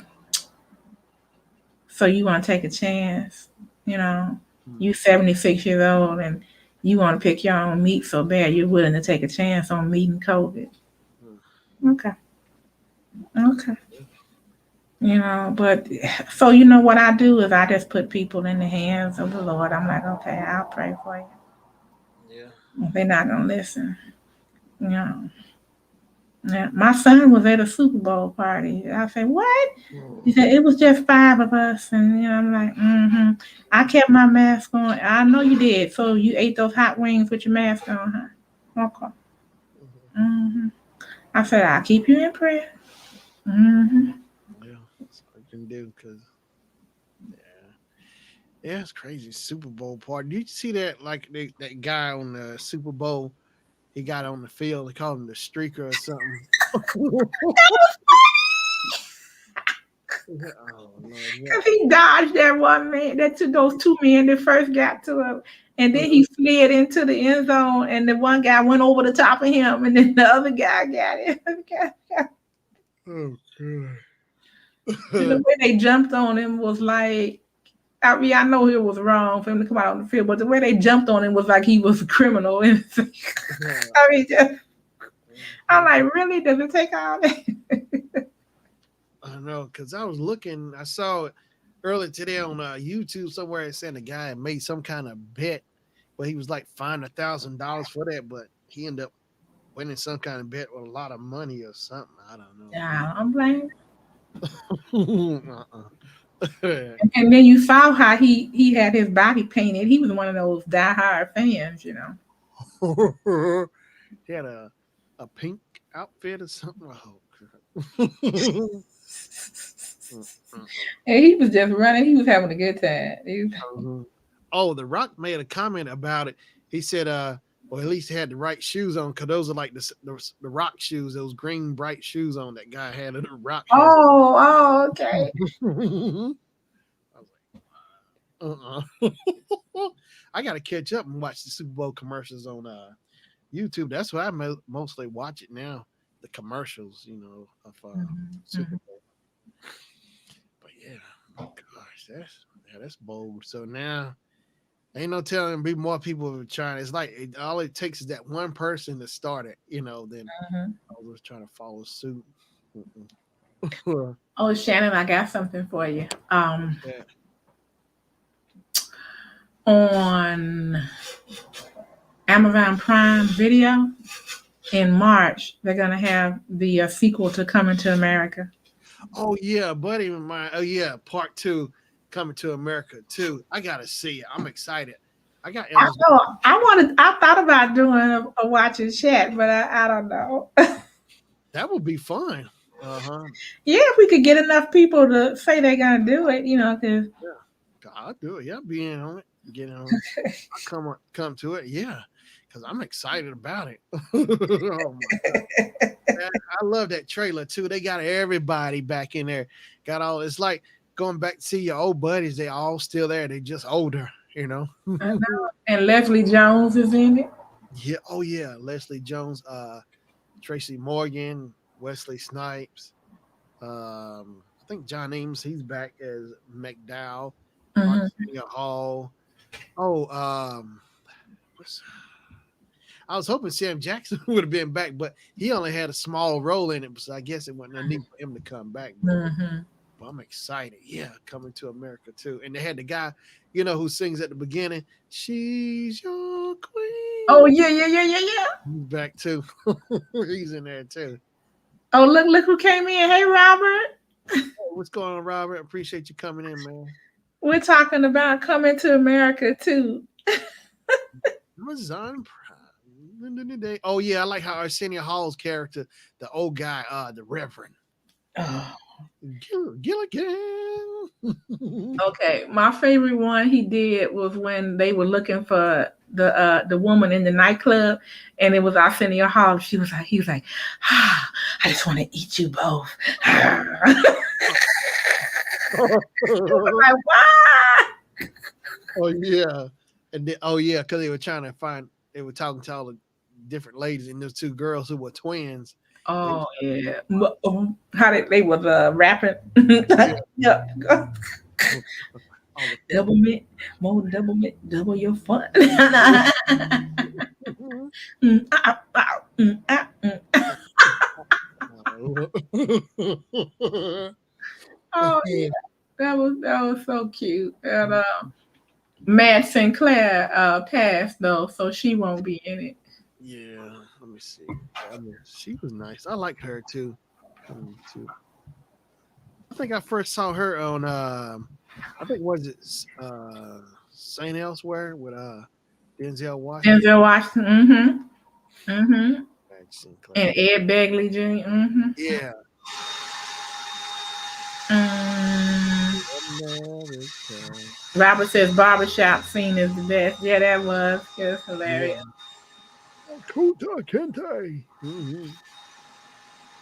So you want to take a chance? You know, Mm, you 76 years old and you want to pick your own meat so bad you're willing to take a chance on meeting COVID. mm, Okay, okay." But so what I do is I just put people in the hands of the Lord. I'm like, okay, I'll pray for you. yeah. If they're not gonna listen, you know. Yeah, my son was at a Super Bowl party. I said, "What?" He Mm, said, "It was just five of us," and I'm like, "Mm-hmm." I kept my mask on. I know you did. So you ate those hot wings with your mask on, huh? Okay. mhm. Mm-hmm. I said, "I'll keep you in prayer." Mm-hmm. Yeah, that's all I can do because yeah, yeah, it's crazy. Super Bowl party. Did you see that? Like that guy on the Super Bowl, he got on the field. They called him the streaker or something. Oh Lord, yeah. Cause he dodged that one man, those two men that first got to him, and then he slid into the end zone, and the one guy went over the top of him, and then the other guy got it. Oh And the God. way they jumped on him was like, I mean, I know it was wrong for him to come out on the field, but the way they jumped on him was like he was a criminal. And I mean, I'm like, really? Does it take all that? I know, because I was looking, I saw it earlier today on YouTube somewhere. It said a guy had made some kind of bet where he was like fined $1,000 for that, but he ended up winning some kind of bet with a lot of money or something. I don't know, Yeah, I'm blaming. man. Uh-uh. And then you saw how he had his body painted. He was one of those diehard fans. He had a pink outfit or something. Oh, crap. And he was just running. He was having a good time. Mhm. Oh, The Rock made a comment about it. He said, well, at least he had the right shoes on because those are like the Rock shoes, those green bright shoes on that guy had. The Rock has. Oh, okay. I was like, I got to catch up and watch the Super Bowl commercials on YouTube. That's why I mostly watch it now. The commercials, of Mhm, Super mhm. Bowl. But yeah, gosh, that's bold. So now ain't no telling be more people trying. It's like all it takes is that one person to start it, then others trying to follow suit. Mm-mm. Oh, Shannon, I got something for you. Yeah. On Amazon Prime Video in March, they're gonna have the sequel to Coming to America. Oh yeah, buddy of mine. Oh yeah, part two coming to America too. I gotta see it. I'm excited. I got I Amazon. know. I thought about doing a watch and chat, but I don't know. That would be fun. Uh-huh. Yeah, if we could get enough people to say they're gonna do it, because Yeah. I'll do it. Yeah, be in on it. Get in on it. I'll come to it. Yeah. Because I'm excited about it. Oh my God. I love that trailer too. They got everybody back in there. Got all it's like going back to see your old buddies. They all still there. They just older, you know. I know. And Leslie Jones is in it. Yeah. Oh yeah. Leslie Jones, Tracy Morgan, Wesley Snipes. I think John Ames, he's back as McDowell, Hmm. Arsenio Hall. Oh, what's I was hoping Sam Jackson would have been back, but he only had a small role in it, so I guess it wasn't no need for him to come back. Hmm. But I'm excited. Yeah, coming to America too. And they had the guy, who sings at the beginning, She's Your Oh Queen. yeah, yeah, yeah, yeah, yeah. He's back too. He's in there too. Oh look who came in. Hey Robert. Hey, what's going on, Robert? Appreciate you coming in, man. We're talking about coming to America too. Amazon Prime. Oh yeah, I like how Arsenio Hall's character, the old guy, the Reverend Oh. Gilligan. Okay, my favorite one he did was when they were looking for the woman in the nightclub, and it was Arsenio Hall. He was like, I just want to eat you both. Like what? Oh yeah, and then, oh yeah, because they were trying to find. They were talking to all the different ladies, and those two girls who were twins. They Oh was yeah, how did they was rapping? yeah, Yeah, all the double mint, more double mint, double your fun. Mm, ah, ah, ah, mm. Oh yeah, that was so cute. And Mad Sinclair passed though, so she won't be in it. Yeah, let me see. I mean, she was nice. I like her too. Coming to, I think I first saw her on. I think was it Saint Elsewhere with Denzel Washington. Denzel Washington. Mm-hmm. Madge And Sinclair. Ed Begley Jr. Mm-hmm. Yeah. Mm. America. Robert says barbershop scene is the best. Yeah, that was. It was Yeah. hilarious. Kota Kente. Mm-hmm.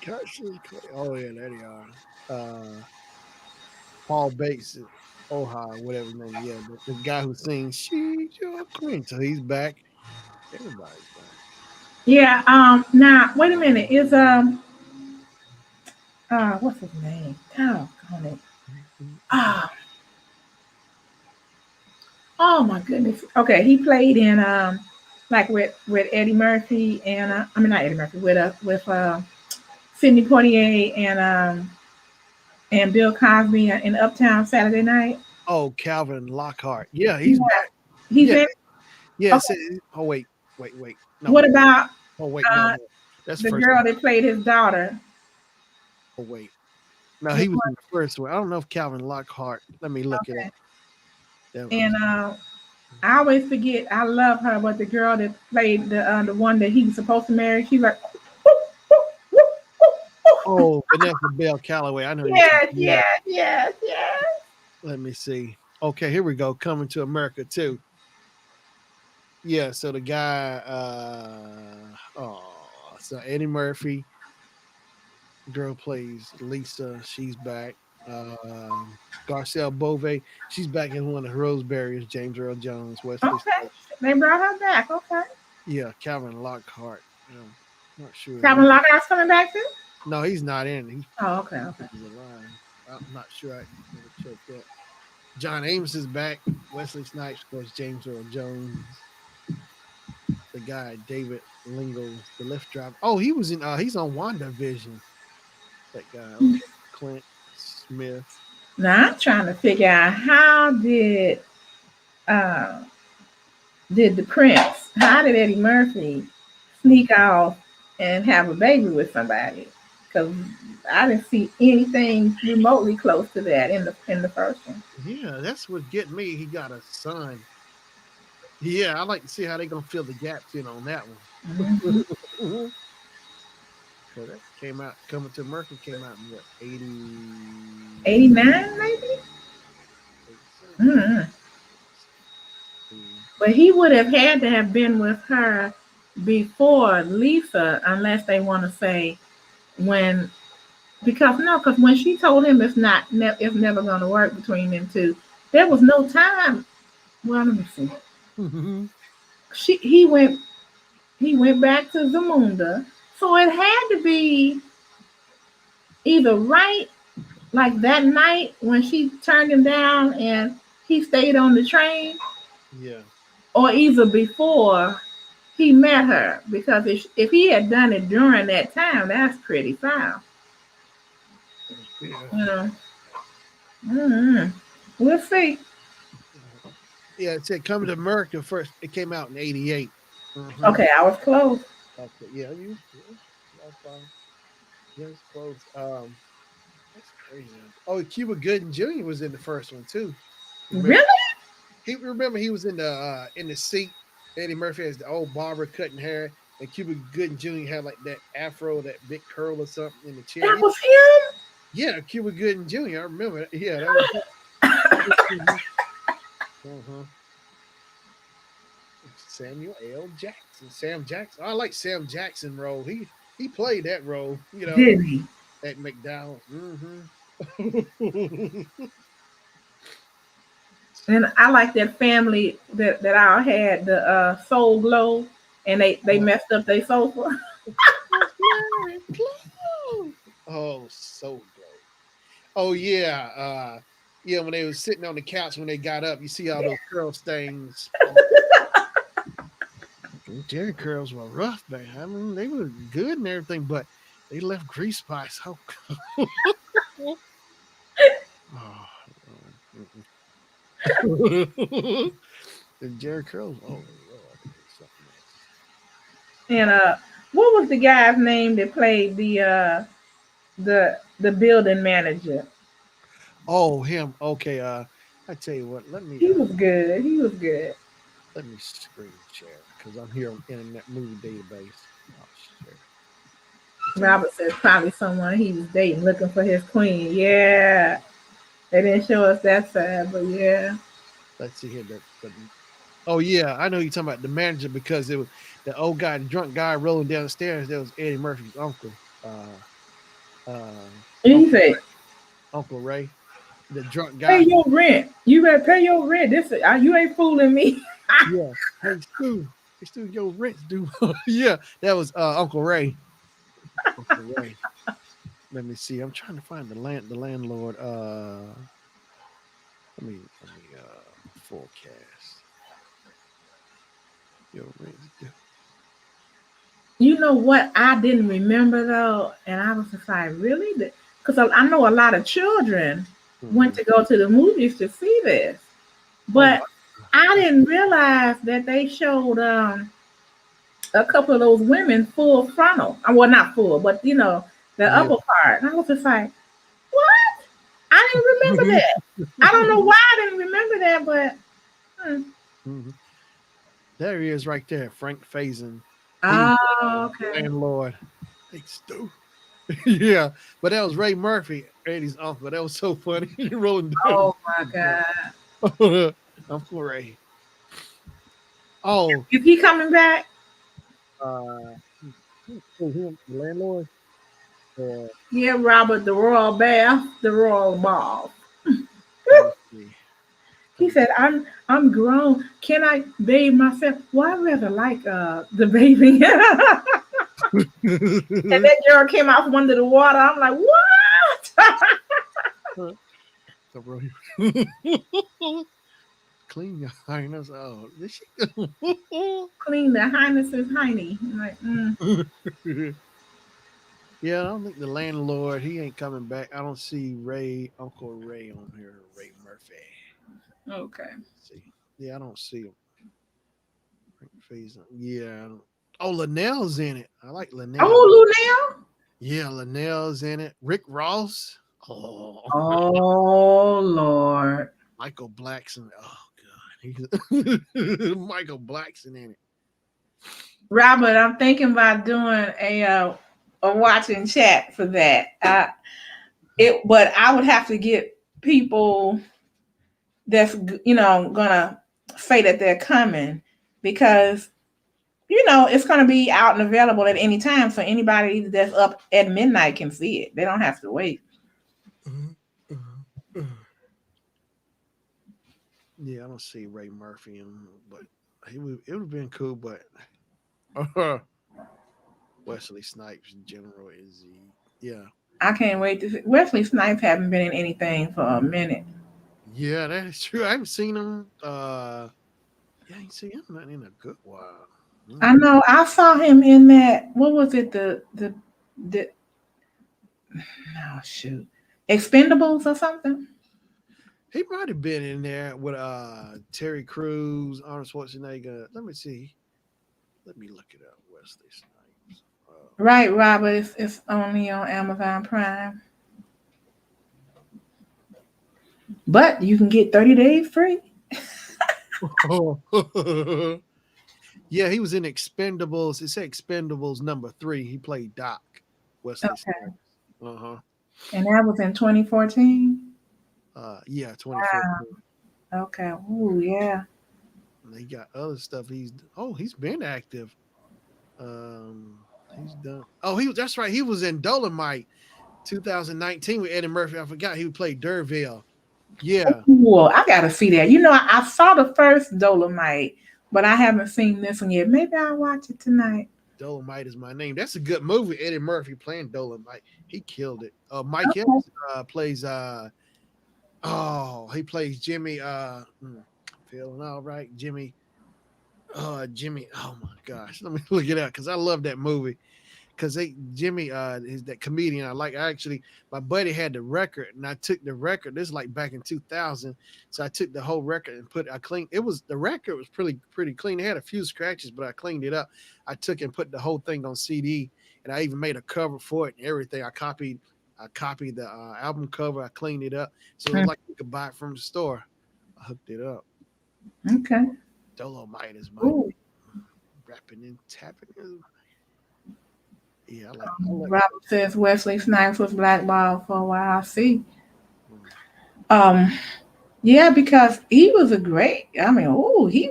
Cassius Clay. Oh yeah, there they are. Paul Bates, Oha, whatever his name. Yeah, the guy who sings "She's Your Queen." So he's back. Everybody's back. Yeah. Now wait a minute. Is what's his name? Oh, on it. Ah. Oh my goodness. Okay, he played in like with Eddie Murphy and I mean not Eddie Murphy with Sidney Poitier and Bill Cosby in Uptown Saturday Night. Oh, Calvin Lockhart. Yeah, he's Yeah, back. he's Yeah, in. yeah. Okay. Oh wait. No, What wait. about Oh wait, no, uh no. That's the first. girl that played his daughter? Oh wait. No, he was in the first one. I don't know if Calvin Lockhart. Let me look it up. Okay. That And was. I always forget. I love her, but the girl that played the one that he was supposed to marry, she's like, "Woo, woo, woo, woo, woo." Oh, Vanessa Bell Calloway. I know who you're talking. Yes, Yeah. yes, yes, yes. Let me see. Okay, here we go. Coming to America too. Yeah. So the guy. So Eddie Murphy. Girl plays Lisa. She's back. Garcelle Bove. She's back in one of the Roseberries. James Earl Jones. Wesley Okay, Snipes. they brought her back. Okay, Yeah, Calvin Lockhart. Not sure if Calvin he. Lockhart's coming back too. No, he's not in. Oh, okay, okay. He's alive. I'm not sure. I never checked that. John Amos is back. Wesley Snipes, of course. James Earl Jones. The guy David Lingo, the lift driver. Oh, he was in. He's on WandaVision. That guy. Okay, Clint Smith. Now I'm trying to figure out uh did the Prince, how did Eddie Murphy Mm. sneak off and have a baby with somebody? Because I didn't see anything remotely close to that in the first one. Yeah, that's what getting me. He got a son. Yeah, I like to see how they gonna fill the gaps in on that one. Mhm. So that came out. Coming to America came out in what 89 maybe. 87? Mm. But he would have had to have been with her before Lisa, unless they want to say when, because no, because when she told him it's never going to work between them two, there was no time. Well, let me see. Mhm. She he went back to Zamunda, so it had to be either right like that night when she turned him down and he stayed on the train, Yeah. or either before he met her, because if he had done it during that time, that's pretty foul. Yeah. You know, mm-hmm. We'll see. Yeah. It said coming to America first. It came out in '88. Mm-hmm. Okay, I was close. Okay. Yeah. That's fine. Yeah, it's close. That's crazy. Oh, Cuba Gooding Jr. was in the first one too. Remember? Really? He remember he was in the seat. Eddie Murphy has the old barber cutting hair, and Cuba Gooding Jr. had like that afro, that big curl or something in the chair. That was him? Yeah, Cuba Gooding Jr. I remember. Yeah, that was. Uh-huh. Samuel L. Jackson. Sam Jackson. I like Sam Jackson role. He played that role. Did he? At McDowell's. Mm-hmm. And I like that family that I had, the Soul Glow, and they Oh, messed up their sofa. let's let it glow. Oh, so glow. Oh yeah. Yeah, when they was sitting on the couch when they got up, you see all those curl stains. Jerry curls were rough, man. I mean, they were good and everything, but they left grease spots. Oh, oh Lord. The Jerry curls. Oh Lord, it's something else. And what was the guy's name that played the building manager? Oh, him. Okay. I tell you what. He was good. He was good. Let me screen share because I'm here on Internet Movie Database. I'll share. Ding. Robert says probably someone he was dating looking for his queen. Yeah. They didn't show us that side, but yeah. Let's see here. Oh yeah, I know you're talking about the manager because it was the old guy, the drunk guy rolling down the stairs. That was Eddie Murphy's uncle. Uh, And he Uncle said, Uncle Ray, the drunk pay guy. your rent. You better pay your rent. You ain't fooling me. Yeah. Hey Stu, your rent's due. Yeah, that was Uncle Ray. Uncle Ray. Let me see. I'm trying to find the landlord. Let me forecast. Your rent's due. You know what I didn't remember though, and I was just like, really? Because I know a lot of children went Mm-hmm. to go to the movies to see this, Oh but wow. I didn't realize that they showed a couple of those women full frontal. Well, not full, but the Yeah. upper part. And I was just like, what? I didn't remember that. I don't know why I didn't remember that, but Mhm. There he is right there, Frank Faison. He was oh, the okay. landlord. Hey, Stu. Yeah, but that was Ray Murphy, Eddie's uncle. That was so funny. Rolling down. Oh my god. Uncle Ray. Oh, Is he coming back? uh, who, him, the landlord? Uh, Yeah, Robert, the royal bath, the royal ball. let me see. Let He me said, I'm grown. Can I bathe myself? Well, I rather like the bathing. And see. that girl came out from under the water. I'm like, what? So, bro, clean your highness. Oh, did she? Clean the highness's hiney. I'm like, Yeah, I don't think the landlord, he ain't coming back. I don't see Uncle Ray on here, Ray Murphy. okay. Let's see. Yeah, I don't see him. Frank Faison. Yeah. I don't. Oh, Linnell's in it. I like Linnell. Oh, Lunel. Yeah, Linnell's in it. Rick Ross. Oh, Oh, Lord. Michael Blackson. Oh, God. Michael Blackson in it. Robert, I'm thinking about doing a watching chat for that. But I would have to get people that's gonna say that they're coming, because it's gonna be out and available at any time, so anybody that's up at midnight can see it. They don't have to wait. Mhm, mhm, mhm. Yeah, I don't see Ray Murphy, but it would have been cool. But Wesley Snipes in general is yeah, I can't wait to see. Wesley Snipes haven't been in anything for a minute. yeah, that is true. I haven't seen him. Yeah, I ain't seen him not in a good while. I Mm. know I saw him in that. What was it? The oh shoot, Expendables or something. He might have been in there with Terry Crews, Arnold Schwarzenegger. Let me see. Let me look it up. Wesley Snipes. Right, Robert. It's only on Amazon Prime, but you can get 30 days free. Yeah, he was in Expendables. It said Expendables number 3. He played Doc. Wesley Okay, Snipes. Uh huh. and that was in 2014. Yeah, Wow. 2014. Okay. Ooh, yeah. And he got other stuff. He's been active. He's done. Oh, he was. That's right. He was in Dolomite 2019 with Eddie Murphy. I forgot he played Derville. Yeah, Ooh, I gotta see that. I saw the first Dolomite, but I haven't seen this one yet. Maybe I'll watch it tonight. Dolomite is my name. That's a good movie. Eddie Murphy playing Dolomite. He killed it. Mike Epps plays he plays Jimmy feeling all right. Jimmy. Oh my gosh. Let me look it up because I love that movie. Because Jimmy is that comedian. I actually my buddy had the record and I took the record. This is like back in 2000. So I took the whole record and I cleaned it. Was the record was pretty clean. It had a few scratches, but I cleaned it up. I took and put the whole thing on CD, and I even made a cover for it and everything. I copied the album cover. I cleaned it up so it was Mm, like you could buy it from the store. I hooked it up. okay. Dolomite is my Ooh. rapping and tapping. Yeah, I like Robert says Wesley Snipes was blackballed for a while. I see. mm, Um, yeah, because he was a great. I mean, he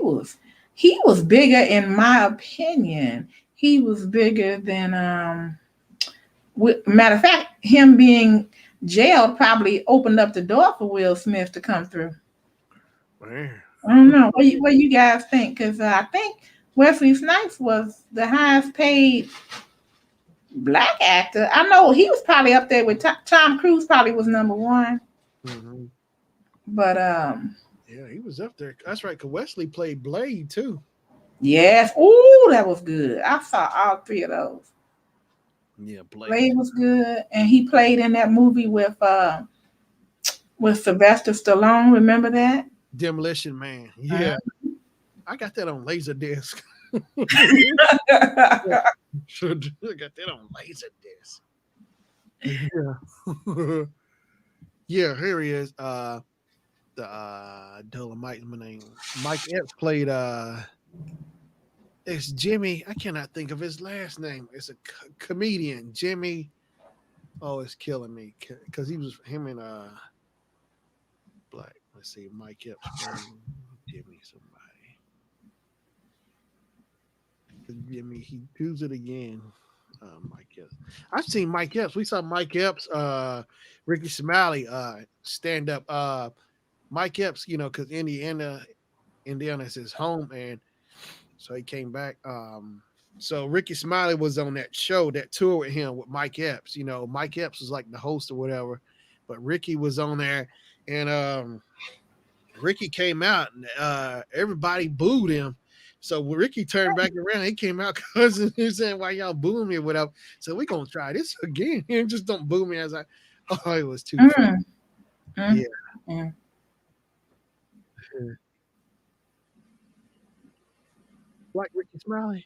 was bigger in my opinion. He was bigger than matter of fact, him being jailed probably opened up the door for Will Smith to come through. man. I don't know. What you guys think? Because I think Wesley Snipes was the highest paid black actor. I know he was probably up there with Tom Cruise. Probably was number one. Hmm. But Yeah, he was up there. That's right. Cause Wesley played Blade too. yes. Ooh, that was good. I saw all three of those. Yeah, Blade. Blade was good, and he played in that movie with Sylvester Stallone. Remember that? Demolition Man. Uh-huh. Yeah, I got that on laser disc. Sure, I got that on laser disc. Yeah. Yeah, here he is. The Dolomite. My name. Mike Epps played. It's Jimmy. I cannot think of his last name. It's a comedian, Jimmy. Oh, it's killing me because he was him and Black. Let's see, Mike Epps playing Jimmy somebody. Jimmy, he does it again. Mike Epps. I've seen Mike Epps. We saw Mike Epps, Ricky Smiley, stand up. Mike Epps, because Indiana is his home, and so he came back. So Ricky Smiley was on that show, that tour with him with Mike Epps. Mike Epps was like the host or whatever, but Ricky was on there, and Ricky came out and everybody booed him. So when Ricky turned back around, he came out because he was saying, "Why y'all booing me?" or whatever. So we gonna try this again. Just don't boo me. As oh, it was too funny. Mm, mm, Yeah, mm. like Ricky Smiley.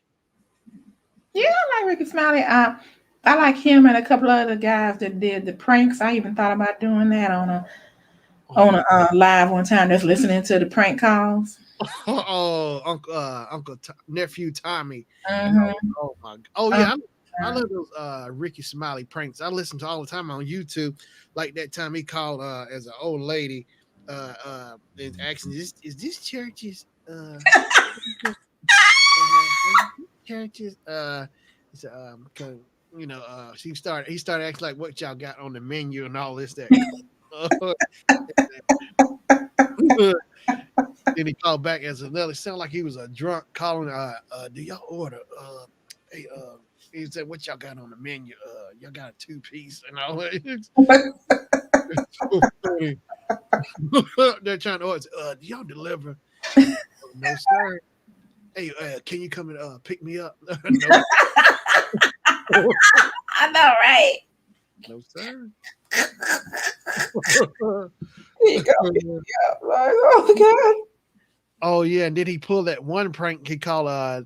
Yeah, I like Ricky Smiley. I like him and a couple of other guys that did the pranks. I even thought about doing that on a Oh, on a live one time. Just listening to the prank calls. oh, Uncle nephew Tommy, and Hmm. oh my, oh Um, yeah, I love those Ricky Smiley pranks. I listen to all the time on YouTube. Like that time he called as an old lady and asking, is this church's churches. He said, 'cause, he started acting like what y'all got on the menu and all this that. Then he called back as another. It sounded like he was a drunk calling. Do y'all order? Hey, he said, what y'all got on the menu? Y'all got a 2-piece and all that. It's so funny. They're trying to order. Do y'all deliver? Oh, no, sir. Hey, can you come and pick me up? No. I know, right? No, sir. He go, like, oh God. Oh yeah, and then he pulled that one prank he called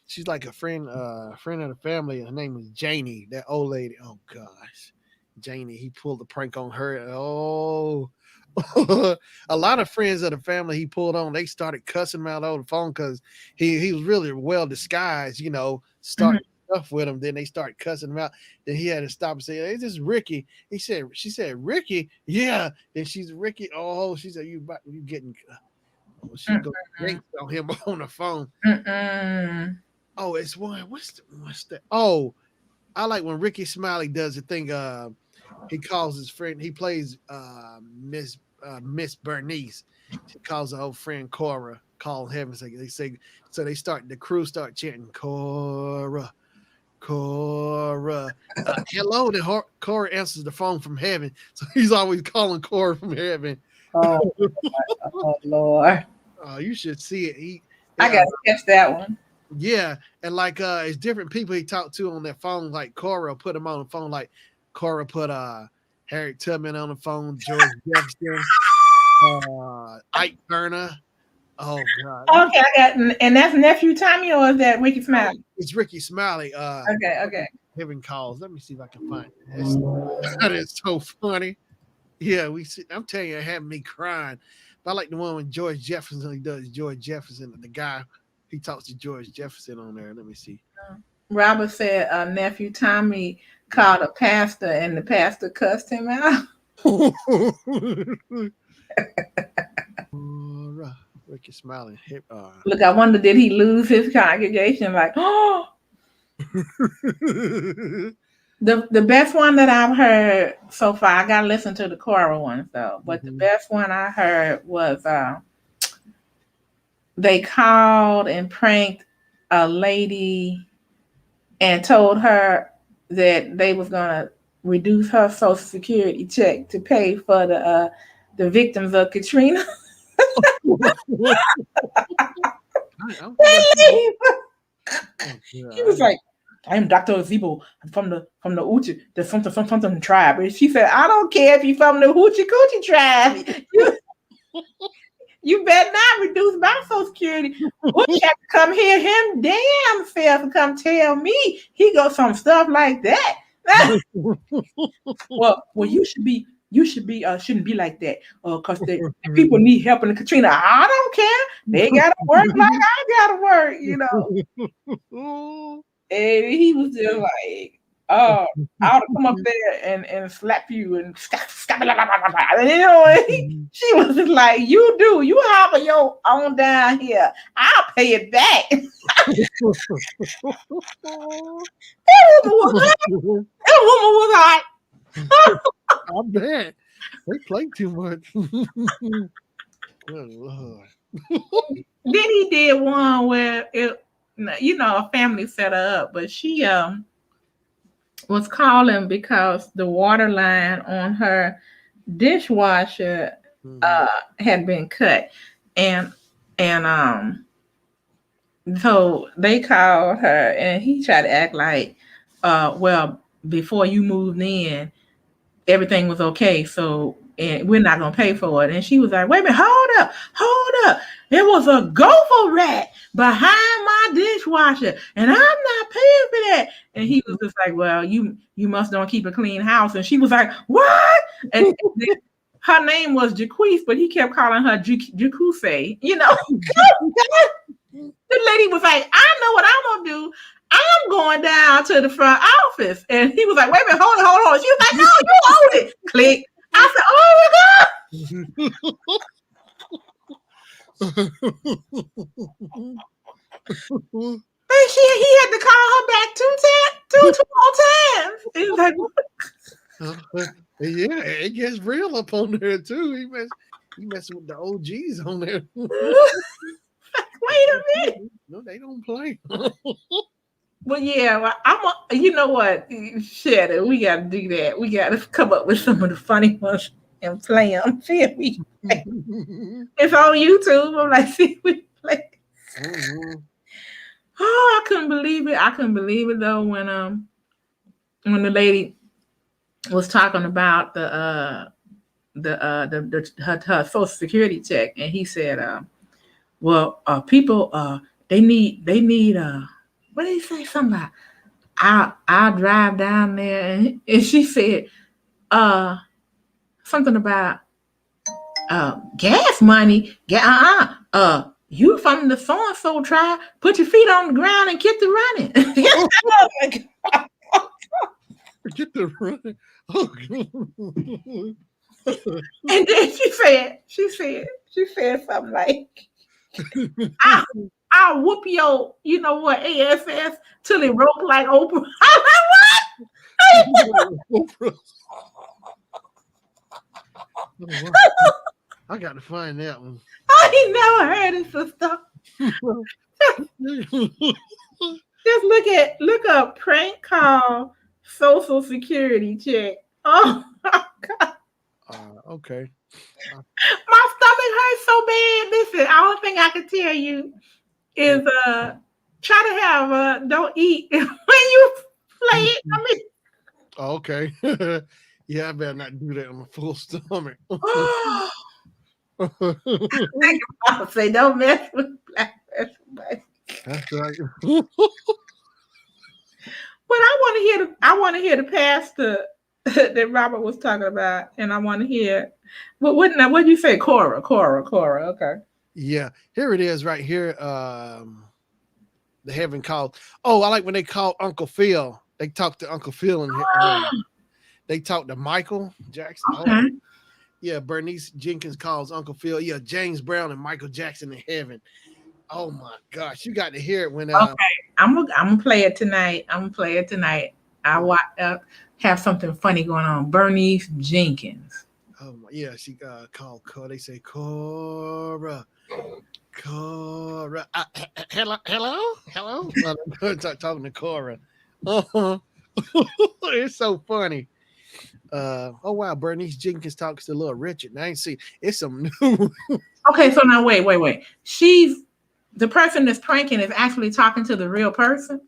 she's like a friend of the family. Her name was Janie, that old lady. Oh gosh. Janie, he pulled the prank on her. Oh, a lot of friends of the family he pulled on, they started cussing him out over the phone because he was really well disguised, starting stuff with him. Then they started cussing him out. Then he had to stop and say, "Hey, this is Ricky." She said, "Ricky, yeah." Then she's Ricky. Oh, she said, "You getting?" Oh, she go yank on him on the phone. Oh, it's one. What's that? Oh, I like when Ricky Smiley does the thing. He calls his friend. He plays Miss Bernice. She calls her old friend Cora. Call him and say. So the crew start chanting Cora, Cora. Hello. Then Cora answers the phone from heaven. So he's always calling Cora from heaven. Oh, Lord. You should see it. I gotta catch that one. Yeah, and like it's different people he talked to on their phone. Like Cora put him on the phone. Like Cora put Harriet Tubman on the phone, George Jefferson, Ike Turner. Oh God. Okay, I got, and that's Nephew Tommy, or is that Ricky Smiley? It's Ricky Smiley. Okay. Heaven calls. Let me see if I can find it. That is so funny. Yeah, I'm telling you, it had me crying. But I like the one when George Jefferson, he does George Jefferson, the guy, he talks to George Jefferson on there. Let me see. Robert said Nephew Tommy called a pastor and the pastor cussed him out. Ricky smiling. Look, I wonder, did he lose his congregation? Like, oh. The best one that I've heard so far, I gotta listen to the choral ones though, but the best one I heard was they called and pranked a lady and told her that they was gonna reduce her Social Security check to pay for the victims of Katrina. He was like, "I'm Dr. Azibo. I'm from the Uchi, the something tribe." And she said, "I don't care if you're from the Hoochie Coochie tribe. You better not reduce my Social Security. Butch had to come hear him damn self and come tell me he got some stuff like that." well, you should be shouldn't be like that. Because the people need help in Katrina. I don't care. They gotta work like I gotta work, And he was just like, "Oh, I ought to come up there and slap you and she was just like, you hop your own down here. I'll pay it back." That woman was hot. I bet they play too much. Good Lord. Then he did one where a family set her up, but she was calling because the water line on her dishwasher had been cut, and so they called her, and he tried to act like, well, before you moved in, everything was okay, so and we're not gonna pay for it. And she was like, "Wait a minute, hold up. There was a gopher rat behind my dishwasher, and I'm not paying for that." And he was just like, "Well, you must don't keep a clean house." And she was like, "What?" And her name was Jaquise, but he kept calling her Jacuse. The lady was like, "I know what I'm gonna do. I'm going down to the front office. And he was like, wait a minute, hold it, hold on. She was like, no, you hold it. Click. I said, oh my God. And he had to call her back two more times. He was like, Yeah, it gets real up on there too. He messing with the OGs on there. wait a minute. No, they don't play. Well, yeah, well, you know what, Shannon, we got to do that. We got to come up with some of the funny ones and play them. Feel me? It's on YouTube. I'm like, see, we play. Oh, I couldn't believe it. I couldn't believe it though when the lady was talking about her social security check, and he said, well, people they need what did he say? Something about I'll drive down there, and she said something about gas money. You from the so and so tribe, put your feet on the ground and get to running. Oh my God. Get the running. And then she said something like, I'll whoop your, you know what, ASS till it broke like Oprah. I was like, what? I got to find that one. I ain't never heard it, sister. Just look up prank call social security check. Oh my God. Okay. My stomach hurts so bad. Listen, the only thing I can tell you is try to have don't eat when you play it. I mean, okay. Yeah, I better not do that on a full stomach. I say don't mess with black everybody. That's right. But I want to hear the pastor that Robert was talking about, and I want to hear what did you say? Cora. Okay. Yeah, here it is right here. They haven't called. Oh, I like when they call Uncle Phil. They talk to Uncle Phil and they talk to Michael Jackson. Okay. Oh, yeah, Bernice Jenkins calls Uncle Phil. Yeah, James Brown and Michael Jackson in heaven. Oh my gosh, you got to hear it when. Okay, I'm gonna play it tonight. I have something funny going on. Bernice Jenkins. Oh my, yeah, she called. They say Cora. Hello. Talking to Cora. It's so funny. Oh wow, Bernice Jenkins talks to little Richard. And I ain't see it's some new. Okay, so now wait. She's the person that's pranking is actually talking to the real person.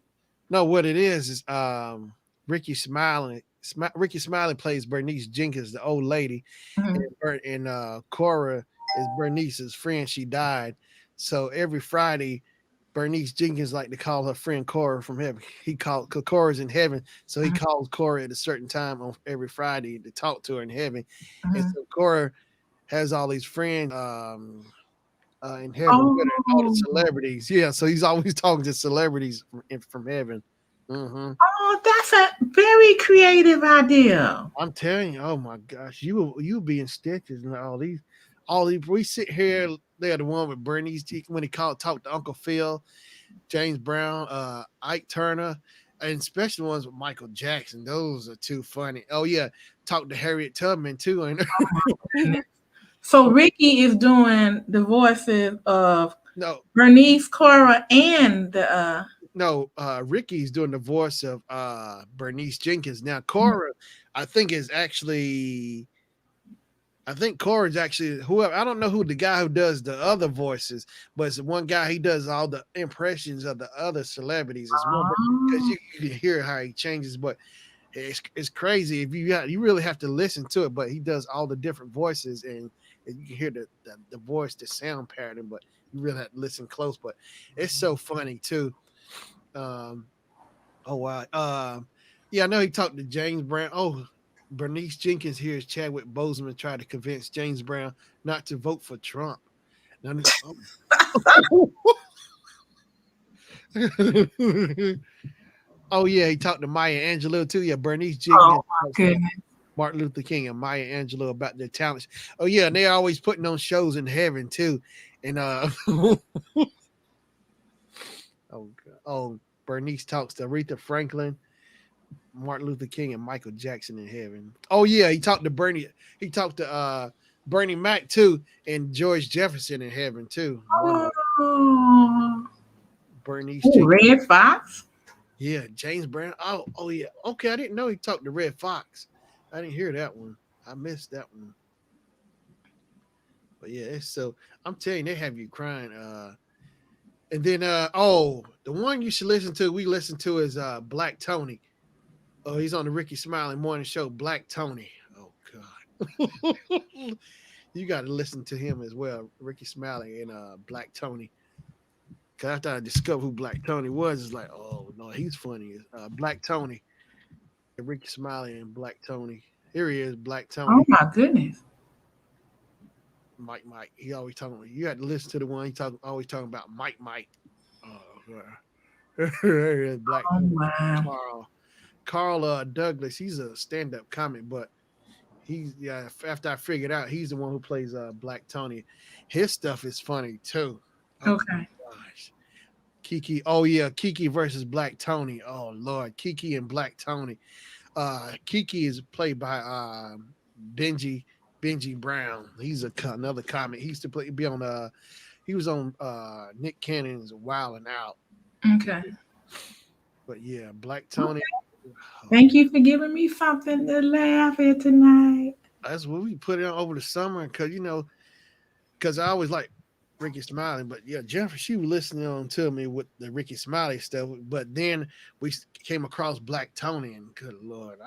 No, what it is Ricky Smiley. Ricky Smiley plays Bernice Jenkins, the old lady, and Cora is Bernice's friend. She died, so every Friday, Bernice Jenkins like to call her friend Cora from heaven. He called Cora's in heaven, so he calls Cora at a certain time on every Friday to talk to her in heaven. And so Cora has all these friends in heaven with her, all the celebrities. Yeah, so he's always talking to celebrities from heaven. Mm-hmm. Oh, that's a very creative idea. I'm telling you, oh my gosh, you be in stitches and all these. We sit here. They're the one with Bernice when he talked to Uncle Phil, James Brown, Ike Turner, and especially ones with Michael Jackson. Those are too funny. Oh yeah, talk to Harriet Tubman too. And so Ricky is doing the voices of no Bernice, Cora, and the Ricky's doing the voice of Bernice Jenkins. Now Cora, I think Cora's actually whoever. I don't know who the guy who does the other voices, but it's the one guy. He does all the impressions of the other celebrities as well, because you can hear how he changes. But it's crazy if you really have to listen to it. But he does all the different voices, and you can hear the voice, the sound pattern. But you really have to listen close. But it's so funny too. Oh wow. Yeah, I know he talked to James Brown. Oh. Bernice Jenkins hears Chadwick Boseman try to convince James Brown not to vote for Trump. Now, Oh yeah, he talked to Maya Angelou too. Yeah, Bernice Oh Jenkins my talks to goodness. Martin Luther King and Maya Angelou about their talents. Oh yeah, and they're always putting on shows in heaven too. And Bernice talks to Aretha Franklin, Martin Luther King, and Michael Jackson in heaven. Oh yeah, he talked to Bernie. He talked to Bernie Mac too, and George Jefferson in heaven too. One of Oh, Bernice ooh, Jenkins. Red Fox. Yeah, James Brown. Oh yeah. Okay, I didn't know he talked to Red Fox. I didn't hear that one. I missed that one. But yeah, it's so I'm telling you, they have you crying. And then the one you should listen to, we listen to is Black Tony. Oh, he's on the Ricky Smiley Morning Show. Black Tony. Oh God. You got to listen to him as well, Ricky Smiley and Black Tony. Cause after I discovered who Black Tony was, it's like, oh no, he's funny. Black Tony, Ricky Smiley and Black Tony. Here he is, Black Oh Tony. my goodness. Mike. He always talking. You had to listen to the one always talking about Mike. Oh, here is Black Oh Tony. my. Carl Douglas. He's a stand-up comic, but he's yeah. After I figured out, he's the one who plays Black Tony. His stuff is funny too. Oh Okay. gosh, Kiki. Oh yeah, Kiki versus Black Tony. Oh Lord, Kiki and Black Tony. Kiki is played by Benji Benji Brown. He's another comic. He used to be on he was on Nick Cannon's Wild and Out. Okay. But yeah, Black Tony. Oh, Thank you for giving me something to laugh at tonight. that's what we put it on over the summer because because I always like Ricky Smiley, but yeah, Jennifer, she was listening on to me with the Ricky Smiley stuff. But then we came across Black Tony, and good lord,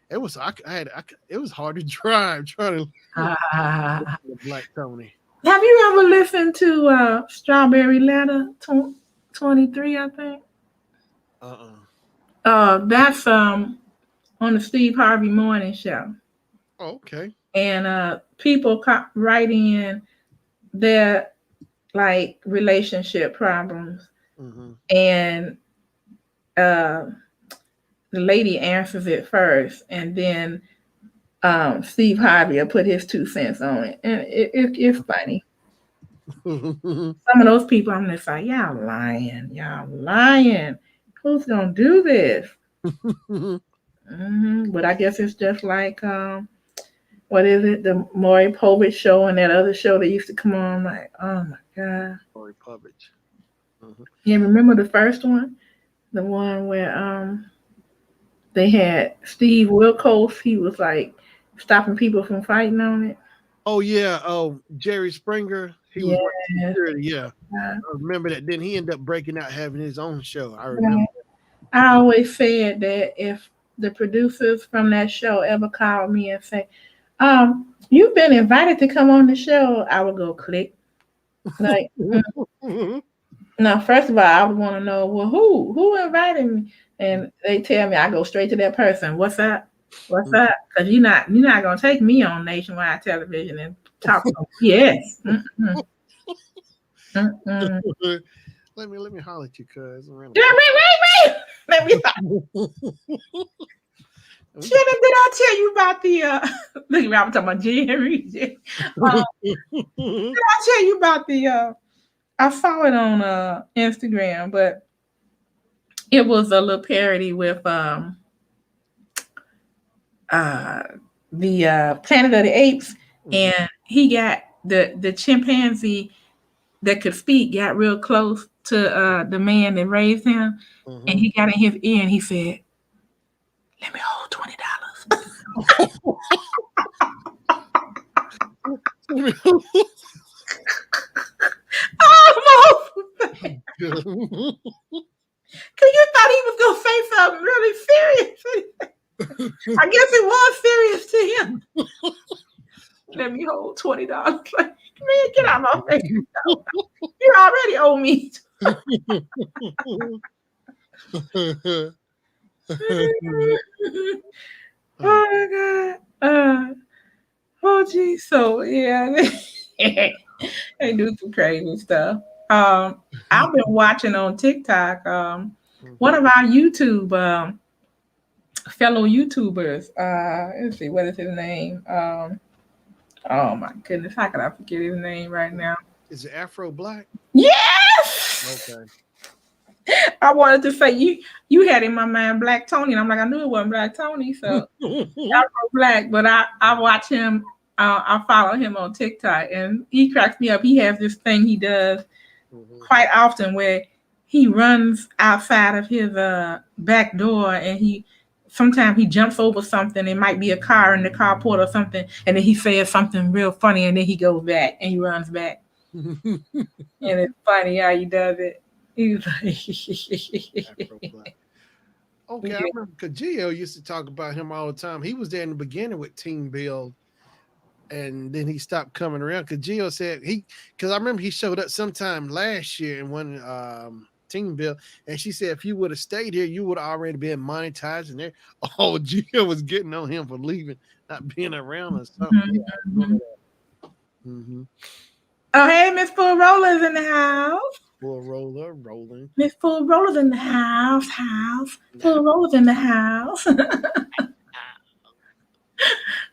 it was I had it was hard to drive trying to Uh, listen to Black Tony. have you ever listened to Strawberry Letter 23, I think? Uh-uh. That's on the Steve Harvey Morning Show. Oh, okay. And people write in their like relationship problems, Mm-hmm. and uh, the lady answers it first, and then Steve Harvey will put his 2 cents on it, and it's funny. Some of those people, I'm just like, y'all lying, y'all lying. Who's gonna do this? But I guess it's just like what is it? The Maury Povich show and that other show that used to come on. Like, oh my god. Corey Povich. Mm-hmm. Yeah, remember the first one? The one where they had Steve Wilkos. He was like stopping people from fighting on it. Oh yeah. Oh, Jerry Springer. He was like Yes. security. Yeah, Uh, I remember that. Then he ended up breaking out, having his own show. I remember. right. I always said that if the producers from that show ever called me and say, you've been invited to come on the show, I would go click. Like, now, first of all, I would want to know, well, who invited me? And they tell me, I go straight to that person. What's up? What's up? Because you're not gonna take me on nationwide television and talk to me. Yes. Mm-mm. Mm-mm. let me holler at you, cuz. Wait. Let me. Shannon, did I tell you about the? Look at me, I'm talking about Jerry. Did I tell you about the? I saw it on Instagram, but it was a little parody with uh the Planet of the Apes, and he got the chimpanzee that could speak got real close to the man that raised him, and he got in his ear and he said, "Let me hold $20." Almost, because you thought he was gonna say something really serious. I guess it was serious to him. Let me hold $20. Like, man, get out of my face. You already owe me. Oh my god. Oh geez. So yeah, they do some crazy stuff. I've been watching on TikTok. One Mhm. of our YouTube fellow YouTubers. Let's see, what is his name? Oh my goodness, how could I forget his name right now? Is it Afro Black? Yes, Okay. I wanted to say you had in my mind Black Tony, and I'm like I knew it wasn't Black Tony, so Afro Black. But I watch him. I follow him on TikTok, and he cracks me up. He has this thing he does Mhm. quite often where he runs outside of his back door and he sometimes he jumps over something. It might be a car in the carport or something, and then he says something real funny, and then he goes back and he runs back, and it's funny how he does it. He's like, Afro Black. Okay, I yeah. remember Kajio used to talk about him all the time. He was there in the beginning with Team Build, and then he stopped coming around. Kajio said because I remember he showed up sometime last year in one Team Build, and she said if you would have stayed here, you would have already been monetized. And there, oh, Gio was getting on him for leaving, not being around or something. Yeah, I remember Mhm. that. Mm-hmm. Oh, hey, Miss Full Roller's in the house. Full roller rolling. Miss Full Roller's in the house. Full Roller's in the house.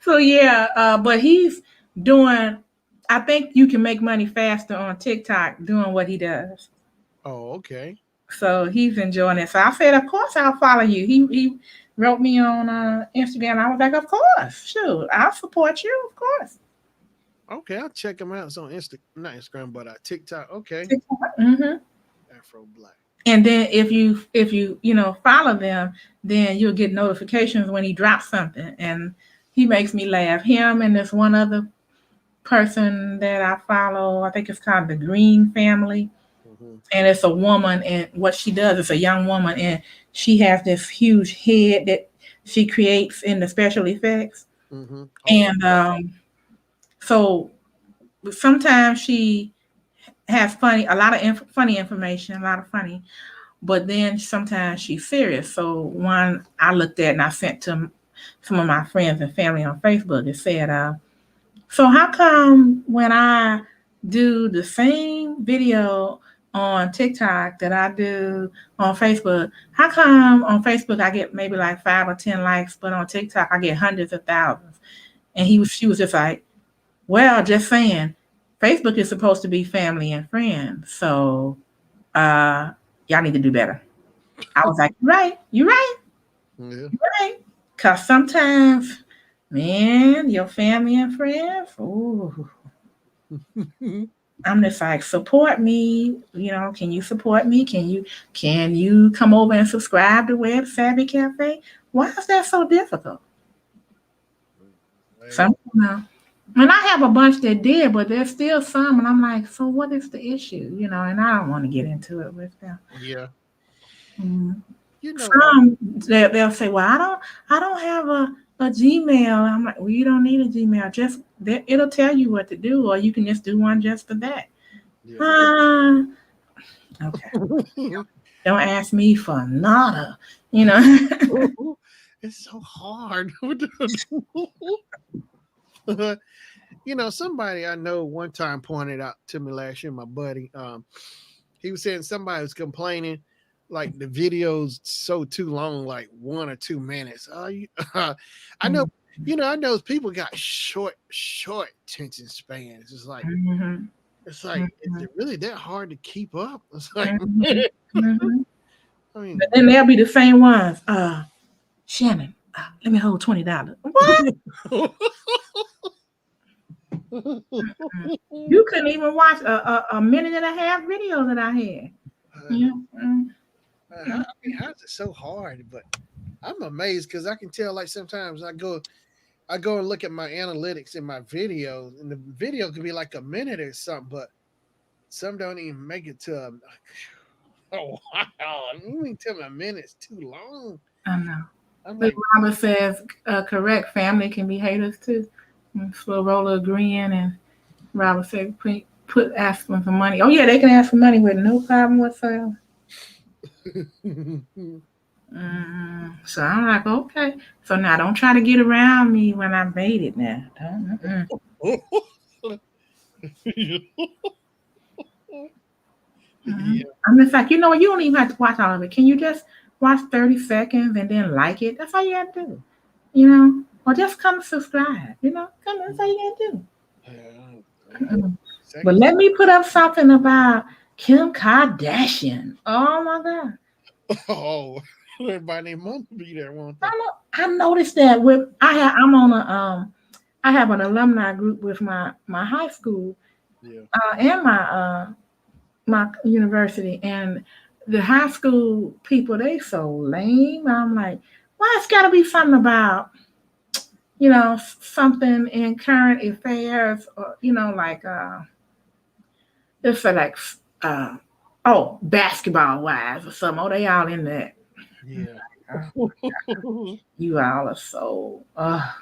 So yeah, but he's doing. I think you can make money faster on TikTok doing what he does. Oh, okay. So he's enjoying it. So I said, of course I'll follow you. He wrote me on Instagram. I was like, of course, shoot, I'll support you, of course. Okay, I'll check him out. It's on not Instagram, but TikTok. Okay, TikTok. Hmm. Afro Black. And then if you follow them, then you'll get notifications when he drops something. And he makes me laugh. Him and this one other person that I follow. I think it's called the Green Family, Mm-hmm. and it's a woman. And what she does is a young woman, and she has this huge head that she creates in the special effects. Mm-hmm. Okay. And so sometimes she has a lot of funny information, a lot of funny. But then sometimes she's serious. So one I looked at and I sent to some of my friends and family on Facebook. It said, so how come when I do the same video on TikTok that I do on Facebook, how come on Facebook I get maybe like 5 or 10 likes, but on TikTok I get hundreds of thousands? And she was just like, well, just saying, Facebook is supposed to be family and friends, so uh, y'all need to do better. I was like, you're right, Yeah. you're right, cause sometimes, man, your family and friends, ooh. I'm just like, support me. Can you support me? Can you come over and subscribe to Web Savvy Cafe? Why is that so difficult? Well, Some and I have a bunch that did, but there's still some, and I'm like, so what is the issue? And I don't want to get into it with them. yeah. Mm. You know, Some they'll say, well, I don't have a Gmail. I'm like, well, you don't need a Gmail. Just it'll tell you what to do, or you can just do one just for that. yeah. Uh, okay. Don't ask me for nada. You know. It's so hard. Somebody I know one time pointed out to me last year, my buddy. He was saying somebody was complaining like the videos so too long, like 1 or 2 minutes. I know, I know people got short attention spans. Mhm, Is mhm, it really that hard to keep up? It's like, mhm, mhm. I But mean, then they'll be the same ones. Shannon, let me hold $20. What? You couldn't even watch a minute and a half video that I had. uh, Yeah. Mm, mm, how's it so hard? But I'm amazed because I can tell. Like sometimes I go and look at my analytics in my videos, and the video could be like a minute or something, but some don't even make it to. Oh wow! You mean tell me a minute's too long? I know. I'm But like, Robert says, correct. Family can be haters too. Slow roller agreeing, and Robert said, put ask them for money. Oh yeah, they can ask for money with no problem whatsoever. So I'm like, okay. So now don't try to get around me when I made it now. Don't. Yeah. I'm in fact, you know what? You don't even have to watch all of it. Can you just watch 30 seconds and then like it? That's all you have to do. You know? Or just come subscribe. You know? Come on, that's all you got to do. Yeah. But Seconds. let me put up something about Kim Kardashian. Oh my God. Oh, everybody named Mama be there, won't they? I noticed that with I'm on a I have an alumni group with my high school Yeah. and my university, and the high school people, they so lame. I'm like, why it's got to be something about something in current affairs, or like just for like uh oh, basketball wise or something. Oh, they all in that. Yeah. Uh, you all are so I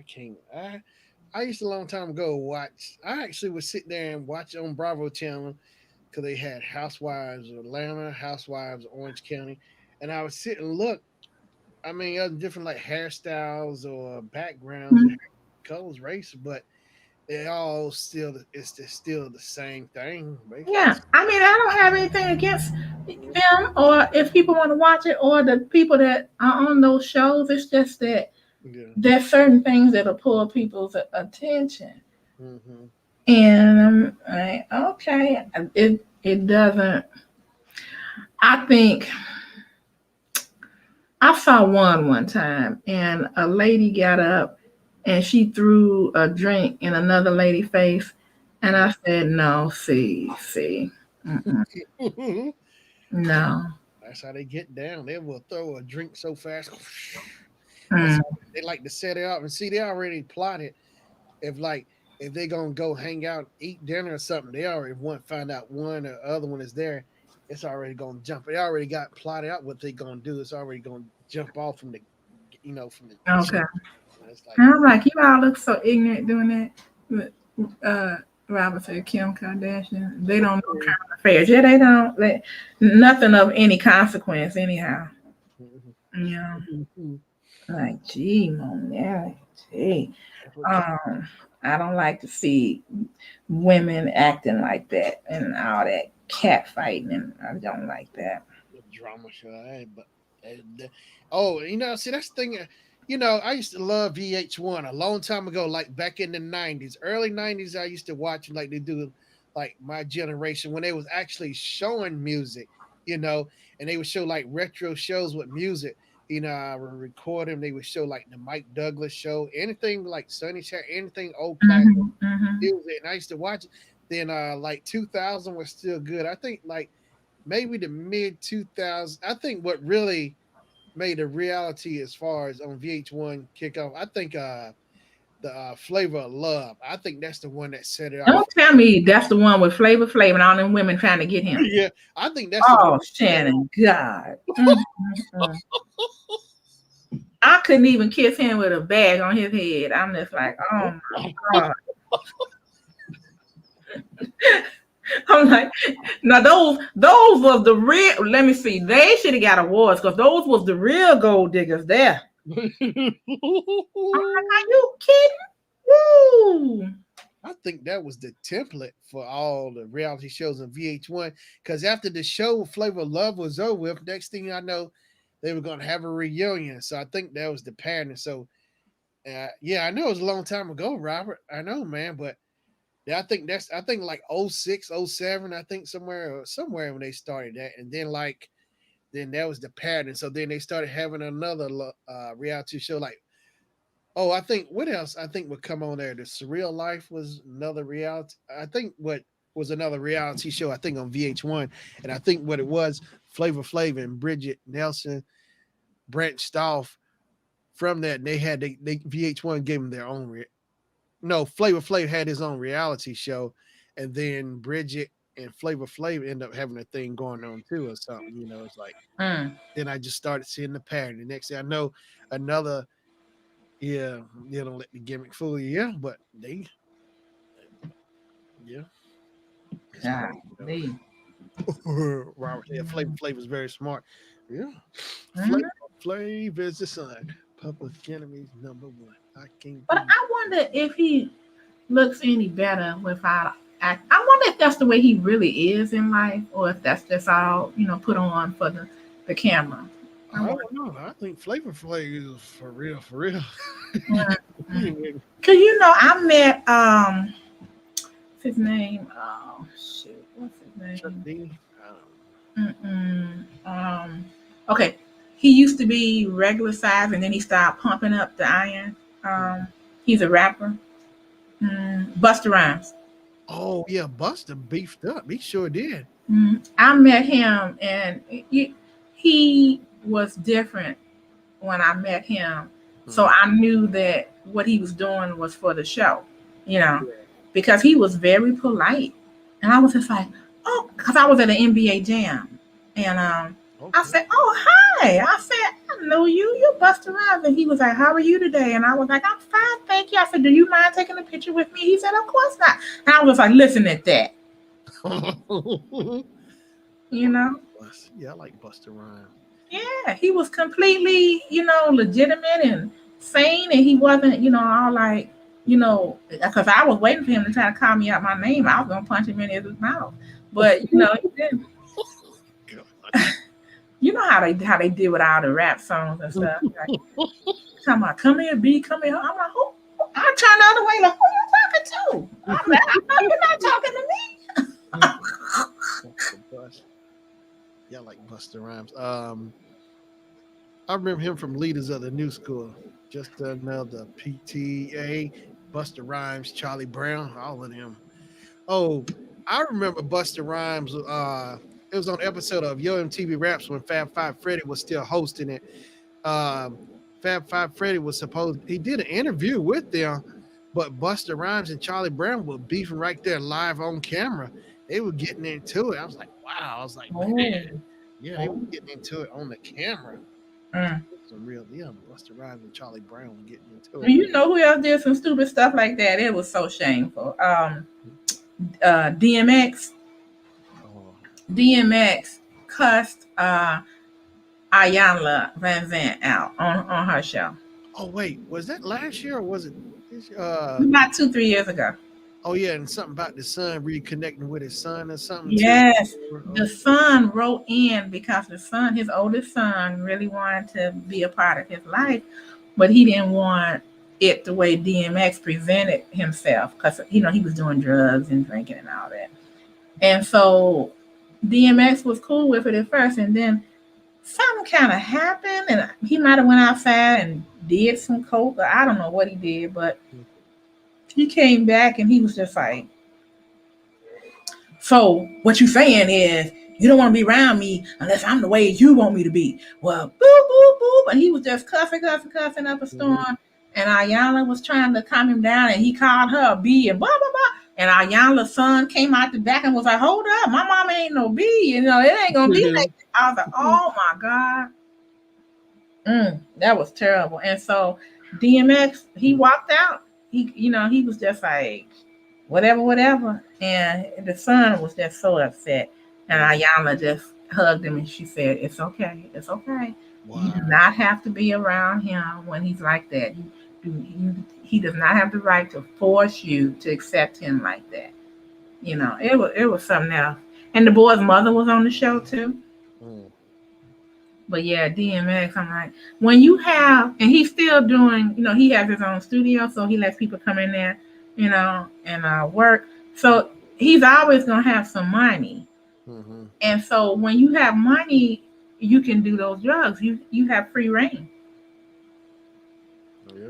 can't. I used to a long time ago watch. I actually would sit there and watch on Bravo Channel because they had Housewives of Atlanta, Housewives of Orange County, and I would sit and look. I mean, other different like hairstyles or backgrounds and colors, race, but they all still still the same thing, basically. yeah. I mean, I don't have anything against them, or if people want to watch it, or the people that are on those shows. It's just that Yeah. there's certain things that'll pull people's attention. Hmm. And I'm like, okay, it doesn't. I think I saw one time, and a lady got up and she threw a drink in another lady's face, and I said, no, see, mm-mm, no. That's how they get down. They will throw a drink so fast. That's Mm, how they like to set it up. And see, they already plotted if like if they gonna go hang out, eat dinner or something, they already want find out one or other one is there. It's already gonna jump. They already got plotted out what they gonna do. It's already gonna jump off from from the okay. jump. It's like And I'm like, you all look so ignorant doing that. But, Robert said Kim Kardashian. They don't know current affairs. Yeah, they don't. Nothing of any consequence, anyhow. Yeah. Like, gee, Monet, gee. Um, I don't like to see women acting like that and all that cat fighting, and I don't like that. the drama show. But oh, see that's the thing. I used to love VH1 a long time ago, like back in the '90s, early '90s. I used to watch like they do, like my generation when they was actually showing music, you know, and they would show like retro shows with music. I would record them. They would show like the Mike Douglas show, anything like Sunny Chair, anything old classic Hmm. Hmm. music, and I used to watch it. Then like 2000 was still good. I think like maybe the mid 2000s. I think what really made a reality as far as on VH1 kickoff. I think the Flavor of Love. I think that's the one that set it Don't off. tell me that's the one with Flavor and all them women trying to get him. Yeah, I think that's the one Oh, that set it Shannon, God. Mm. I couldn't even kiss him with a bag on his head. I'm just like, oh off. my God. I'm like, now those was the real. Let me see. They should have got awards because those was the real gold diggers there. I'm like, are you kidding? Woo! I think that was the template for all the reality shows on VH1. Because after the show Flavor of Love was over with, next thing I know, they were going to have a reunion. So I think that was the pattern. So yeah, I know it was a long time ago, Robert. I know, man, but yeah, I think like '06, '07. I think somewhere when they started that, and then that was the pattern. So then they started having another reality show like, oh, I think what else I think would come on there. The Surreal Life was another reality. I think what was another reality show. I think on VH1, and I think what it was Flavor Flav and Bridget Nelson branched off from that. And they VH1 gave them their own no, Flavor Flav had his own reality show, and then Bridget and Flavor Flav end up having a thing going on too, or something. It's like Mm. then I just started seeing the pattern. The next thing I know, another yeah, don't let the gimmick fool you. Yeah, but they yeah, it's God, crazy though. me. Robert, yeah, Flavor Flav is very smart. Yeah, Mhm. Flavor Flav is the son. Public Enemy's number one. I can't But be. I wonder if he looks any better without act. I wonder if that's the way he really is in life, or if that's just all put on for the camera. I I wonder. don't know. I think Flavor Flav is for real, for real. He Mm-hmm. ain't Cause I met what's his name? Oh shoot, what's his Chuck name? D. I don't Mm-mm. Okay, he used to be regular size, and then he started pumping up the iron. know. He's a rapper. Busta Rhymes. Oh yeah, Buster beefed up. He sure did. I met him, and he was different when I met him. So Mm. I knew that what he was doing was for the show, you know, Yeah. because he was very polite. And I was just like, oh, because I was at an NBA jam. And I Okay. said, oh, hi. I said, I know you. You're Buster Rhymes. And he was like, how are you today? And I was like, I'm fine, thank you. I said, do you mind taking a picture with me? He said, of course not. And I was like, listen at that, you Wow, know? yeah, I like Buster Rhymes. Yeah, he was completely, legitimate and sane, and he wasn't, all like, because I was waiting for him to try to call me out my name. I was gonna punch him in his mouth, but he didn't. You know how they did with all the rap songs and stuff. Like, come here, B, come here. I'm like, who? I turned the other way, like, who you talking to? I'm like, I know you're not talking to God. me. Buster Bust. Yeah, I like Buster Rhymes. I remember him from Leaders of the New School. Just another PTA. Buster Rhymes, Charlie Brown, all of them. Oh, I remember Buster Rhymes. It was on an episode of Yo MTV Raps when Fab Five Freddy was still hosting it. Um, Fab Five Freddy was supposed he did an interview with them, but Buster Rhymes and Charlie Brown were beefing right there live on camera. They were getting into it. I was like, wow. I was like, man, Oh, yeah, they oh. were getting into it on the camera. Mm. Some real, yeah. Buster Rhymes and Charlie Brown were getting into it. You know who else did some stupid stuff like that? It was so shameful. DMX. Oh, DMX cussed Ayanla Van Zant out on her show oh, wait, was that last year or was it this? about 2-3 years ago. Oh yeah, and something about the son reconnecting with his son or something too. Yes, the Oh, son wrote in because the son, his oldest son, really wanted to be a part of his life, but he didn't want it the way DMX presented himself because he was doing drugs and drinking and all that. And so DMX was cool with it at first, and then something kind of happened, and he might have went outside and did some coke, or I don't know what he did, but he came back and he was just like, so what you saying is you don't want to be around me unless I'm the way you want me to be. Well, boop, boop, boop. And he was just cussing up a mhm. storm. And Ayala was trying to calm him down, and he called her a B and blah, blah, blah. And Ayala's son came out the back and was like, hold up, my mama ain't no B. It ain't going to be like that. I was like, oh my God. That was terrible. And so DMX, he walked out. He was just like, whatever, whatever. And the son was just so upset. And Ayala just hugged him and she said, it's okay. It's okay. You do Wow. not have to be around him when he's like that. He does not have the right to force you to accept him like that. It was something else. And the boy's mother was on the show too. Mm. But yeah, DMX, I'm like, when you have, and he's still doing, he has his own studio, so he lets people come in there, and work. So he's always going to have some money. Mm-hmm. And so when you have money, you can do those drugs. You have free reign. Oh, yeah.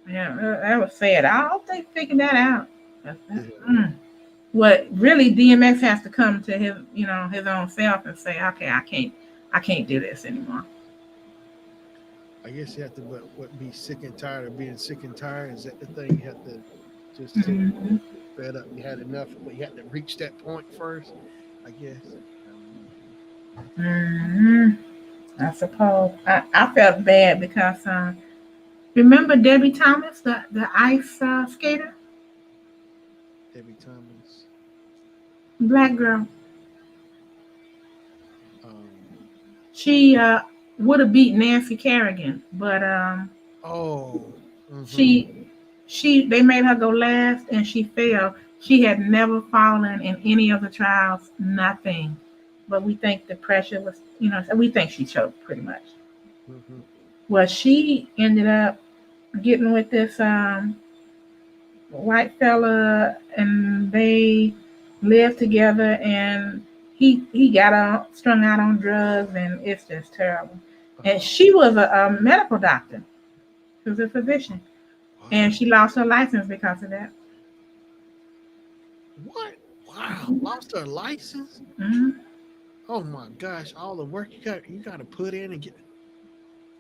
Yeah, that was sad. I hope they figured that out. Yeah. What really DMX has to come to his own self and say, okay, I can't do this anymore. I guess you have to what be sick and tired of being sick and tired. Is that the thing? You have to just say Mm-hmm. you're fed up. You had enough, but you had to reach that point first. I guess. I don't know. Mm-hmm. I suppose I felt bad because remember Debbie Thomas, the ice skater, Debbie Thomas. black girl. Um. She would have beat Nancy Kerrigan, but Oh. Mm-hmm. she they made her go last and she fell. She had never fallen in any of the trials, nothing. But we think the pressure was, we think she choked pretty much. Mm-hmm. Well, she ended up getting with this white fella, and they lived together, and he got strung out on drugs, and it's just terrible. And Oh, she was a medical doctor. She was a physician, what? and she lost her license because of that. What? Wow! Lost her license. Mm-hmm. Oh my gosh! All the work you got to put in and get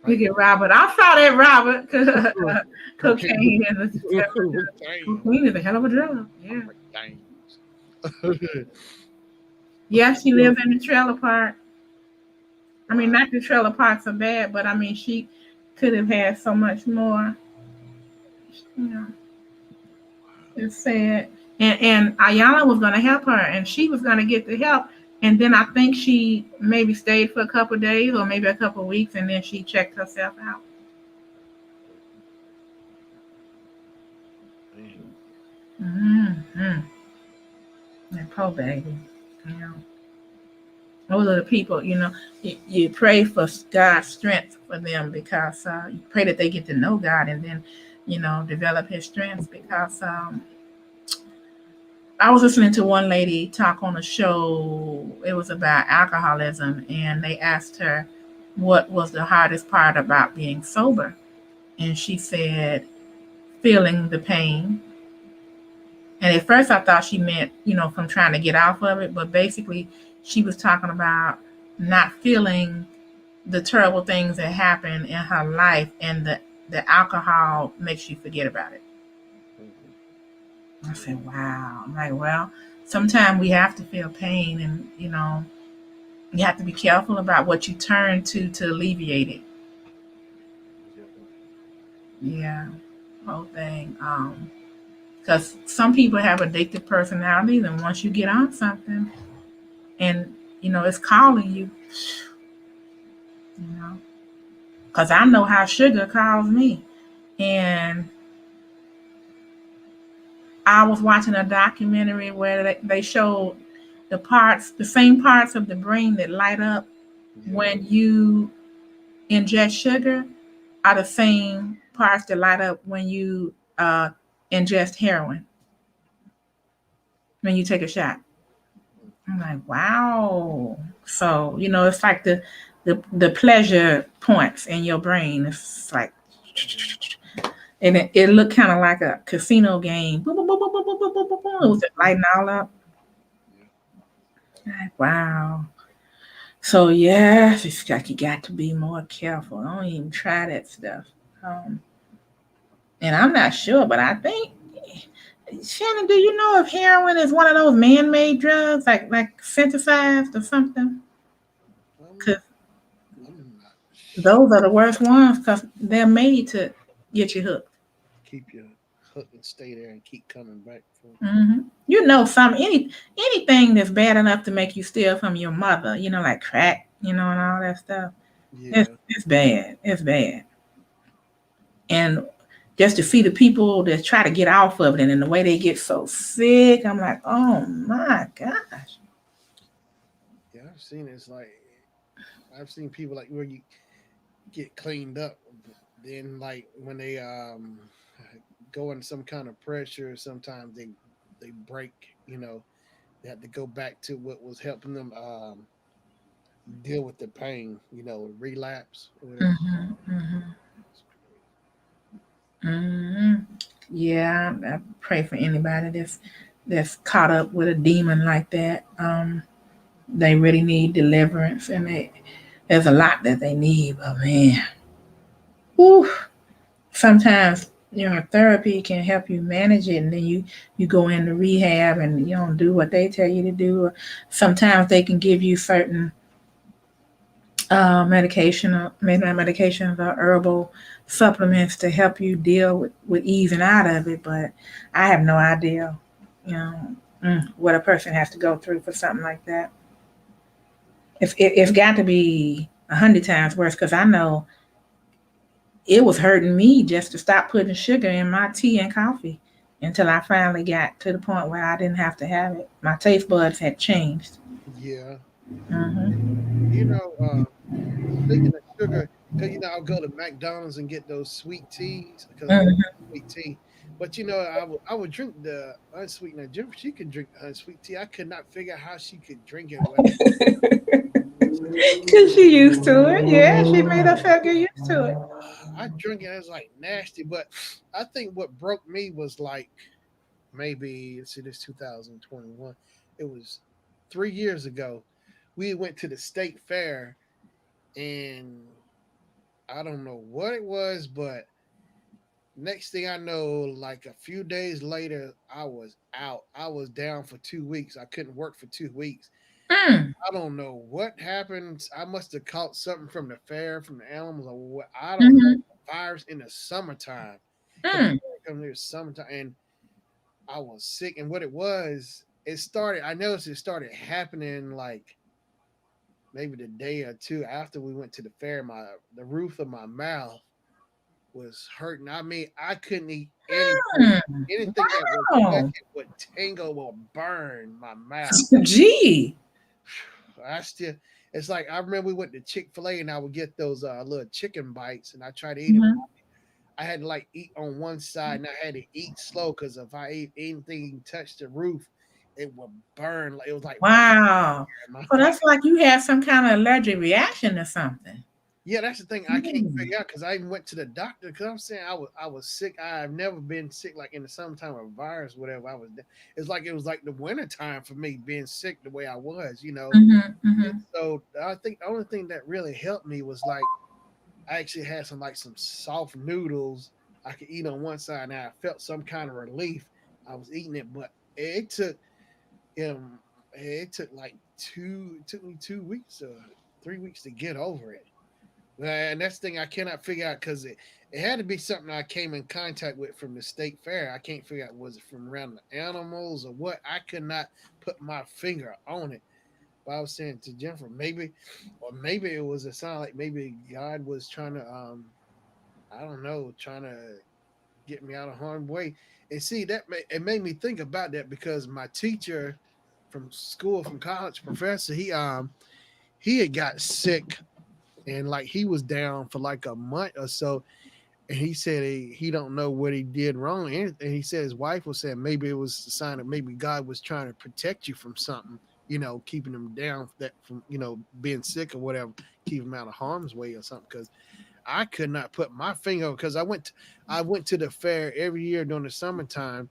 Look right. at Robert. I saw that Robert. Cocaine. Cocaine is a Damn. cocaine is a hell of a drug. I'm Yeah. like, dang. Yeah, she lived in the trailer park. I mean, Wow. not the trailer parks are bad, but I mean, she could have had so much more. You know, it's sad. And Ayana was going to help her, and she was going to get the help. And then I think she maybe stayed for a couple of days or maybe a couple of weeks, and then she checked herself out. Man. Mm-hmm. That poor baby. You know, those are the people. You pray for God's strength for them, because you pray that they get to know God, and then develop His strength, because I was listening to one lady talk on a show. It was about alcoholism, and they asked her what was the hardest part about being sober. And she said, feeling the pain. And at first, I thought she meant, from trying to get off of it. But basically, she was talking about not feeling the terrible things that happen in her life, and the alcohol makes you forget about it. Mhm. I Yeah. said, wow. I'm like, well, sometimes we have to feel pain, and you have to be careful about what you turn to alleviate it. Yeah. Yeah, whole thing. Because some people have addictive personalities, and once you get on something, and it's calling you, you know. Because I know how sugar calls me, and I was watching a documentary where they showed the same parts of the brain that light up Yeah. when you ingest sugar are the same parts that light up when you ingest heroin, when you take a shot. I'm like, wow. So, it's like the pleasure points in your brain. It's like, and it looked kind of like a casino game. Boom, boom, boom, boom, boom, boom, boom, boom, boom, boom. It was just Mhm. lighting all up. Yeah. Like, wow. So yeah, it's like you got to be more careful. Don't even try that stuff. Um, and I'm not sure, but I think, Shannon, do you know if heroin is one of those man-made drugs, like synthesized or something? Um, Because I'm not sure. those are the worst ones, because they're made to get you hooked. Keep your hook and stay there and keep coming back for. Anything that's bad enough to make you steal from your mother, like crack, and all that stuff. It's Yeah. it's bad. It's bad. And just to see the people that try to get off of it, and the way they get so sick, I'm like, oh my gosh. Yeah. I've seen it's like I've seen people like where you get cleaned up, but then like when they go in some kind of pressure, sometimes they break. You know, they have to go back to what was helping them deal with the pain. You know, relapse or whatever. Hmm. Hmm. It's crazy. Hmm. Yeah, I pray for anybody that's caught up with a demon like that. They really need deliverance, and there's a lot that they need. But man, whew, sometimes therapy can help you manage it, and then you go into rehab and you don't do what they tell you to do. Sometimes they can give you certain medications or herbal supplements to help you deal with easing out of it. But I have no idea, you know, what a person has to go through for something like that. It's got to be 100 times worse, because I know it was hurting me just to stop putting sugar in my tea and coffee. until I finally got to the point where I didn't have to have it. My taste buds had changed. Yeah. Hmm. You know, speaking of sugar, because I'll go to McDonald's and get those sweet teas because I love Hmm. sweet tea. But I would drink the unsweetened. Jennifer, she could drink the unsweet tea. I could not figure out how she could drink it without. Cause she used to it. Yeah, she made herself get used to it. I drink it. It's like nasty. But I think what broke me was like maybe let's see, this 2021. It was 3 years ago. We went to the state fair and I don't know what it was, but next thing I know, like a few days later, I was out. I was down for 2 weeks. I couldn't work for 2 weeks. Mm, I don't know what happened. I must have caught something from the fair, from the animals, or what. I don't know. mm-hmm, Virus in the summertime, because the mm, fair comes near summertime, and I was sick. And what it was, it started. I noticed it started happening like maybe the day or two after we went to the fair. The roof of my mouth was hurting. I mean, I couldn't eat anything. mm. Anything that would touch Wow. it would tingle or burn my mouth. Gee. I still, it's like I remember we went to Chick-fil-A and I would get those little chicken bites and I tried to eat them. Mhm. I had to like eat on one side and I had to eat slow because if I ate anything touched the roof, it would burn. Like it was like burn Wow. in my So mouth. that's like you have some kind of allergic reaction or something. Yeah, that's the thing I can't Mm. figure out because I even went to the doctor because I'm saying I was sick. I've never been sick like in the summertime or virus, whatever. It's like it was like the winter time for me being sick the way I was. Mhm, And mhm. so I think the only thing that really helped me was like I actually had some soft noodles I could eat on one side, and I felt some kind of relief. I was eating it, but it took like it took me 2 weeks or 3 weeks to get over it. And that's the thing I cannot figure out because it had to be something I came in contact with from the state fair. I can't figure out was it from around the animals or what. I could not put my finger on it. But I was saying to Jennifer, maybe it was a sign like maybe God was trying to, I don't know, trying to get me out of harm's way. And see it made me think about that because my teacher from school, from college, professor, he had got sick and like he was down for like a month or so and he said he don't know what he did wrong and he said his wife was saying maybe it was a sign that maybe God was trying to protect you from something, keeping him down that from being sick or whatever, keep him out of harm's way or something because I could not put my finger because I went to the fair every year during the summertime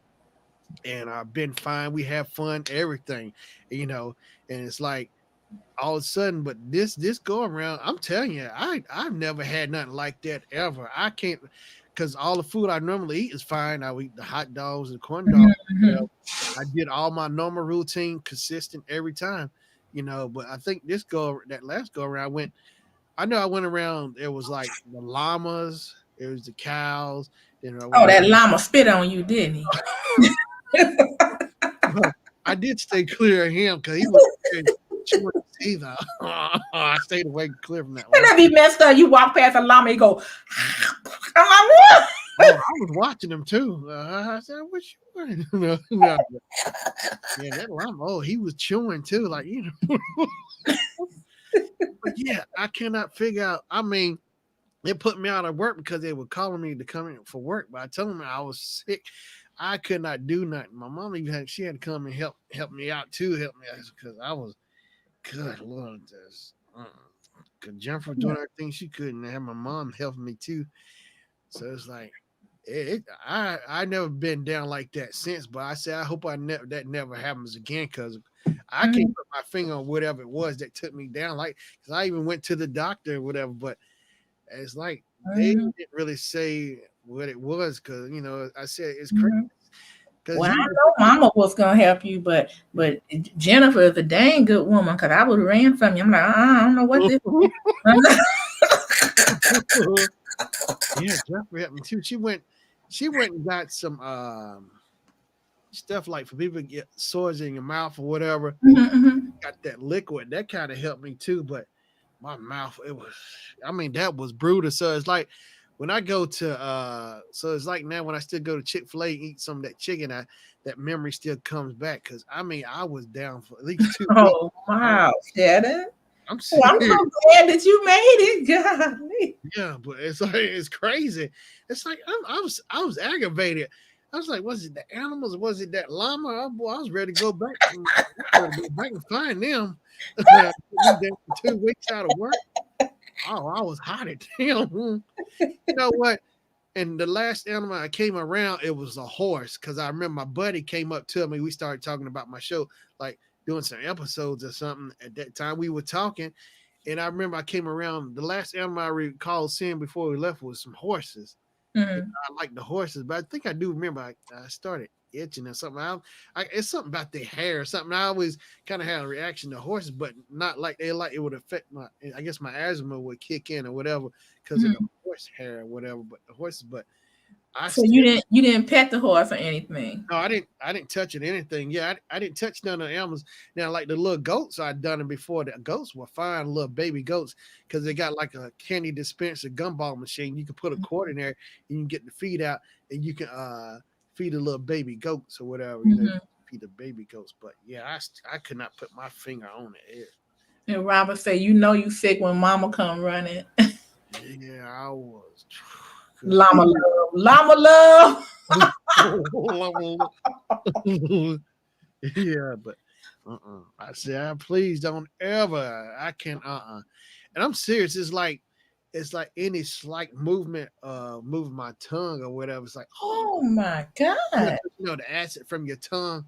and I've been fine, we have fun, everything, you know and it's like all of a sudden, but this go around, I'm telling you, I've never had nothing like that ever. I can't because all the food I normally eat is fine. I eat the hot dogs and corn Mhm, dogs, whatever. mhm. I did all my normal routine, consistent every time, But I think that last go around, I know I went around. It was like the llamas, it was the cows. I went Oh, around. that llama spit on you, didn't he? Well, I did stay clear of him because he was chewing his teeth out. I stayed away clear from that And one. that be messed up. You walk past a llama, you go, I'm like, what? Oh, I was watching him too. I said, "What you doing?" No, no. Yeah, that llama. Oh, he was chewing too, like But yeah, I cannot figure out. I mean, it put me out of work because they were calling me to come in for work, but I told them I was sick. I could not do nothing. My mom even she had to come and help me out too, help me out because I was good Lord. Cause Jennifer doing everything she could, and have my mom helping me too. So it's like I never been down like that since. But I said I hope that never happens again because I can't Mhm, put my finger on whatever it was that took me down. Like because I even went to the doctor or whatever, but it's like they mhm, didn't really say what it was because I said it's crazy mhm. because Well, I you know Mama was gonna help you, but Jennifer is a dang good woman because I would have ran from you. I'm like, I don't know what this. yeah, Jennifer helped me too. She went and got some stuff like for people to get sores in your mouth or whatever. Mhm, mhm. Got that liquid that kind of helped me too, but my mouth, I mean, that was brutal. So it's like when I go to so it's like now when I still go to Chick-fil-A and eat some of that chicken, that memory still comes back because I mean I was down for at least 2 weeks. Oh I, wow, Shannon. I'm Well, I'm serious. so glad that you made it. Golly. Yeah, but it's like it's crazy. It's like I was aggravated. I was like, was it the animals? Was it that llama? Boy, I was ready to go back. I was ready to go back and find them. Me there for 2 weeks out of work. Oh, I was hot at them. You know what? And the last animal I came around, it was a horse. Cause I remember my buddy came up to me. We started talking about my show, like doing some episodes or something. At that time, we were talking, and I remember I came around. The last animal I recall seeing before we left was some horses. And Mm, I like the horses, but I think I do remember I started itching or something. It's something about their hair or something. I always kind of had a reaction to horses, but not like they like it would affect my. I guess my asthma would kick in or whatever because of the mm. horse hair or whatever. But the horses, but I So still you didn't pet the horse or anything. no, I didn't touch it anything. Yeah, I didn't touch none of the animals. Now, like the little goats, I'd done it before. The goats were fine, little baby goats, because they got like a candy dispenser gumball machine. You can put a cord in there, and you can get the feed out, and you can feed the little baby goats or whatever. Mm-hmm. Feed the baby goats. But yeah, I could not put my finger on it. And Robert said, "You know you sick when Mama come running." Yeah, I was. Llama love, llama love. Yeah, but I said, please don't ever. I can't. And I'm serious. It's like any slight movement, moving my tongue or whatever. It's like, Oh my yeah, God. the acid from your tongue.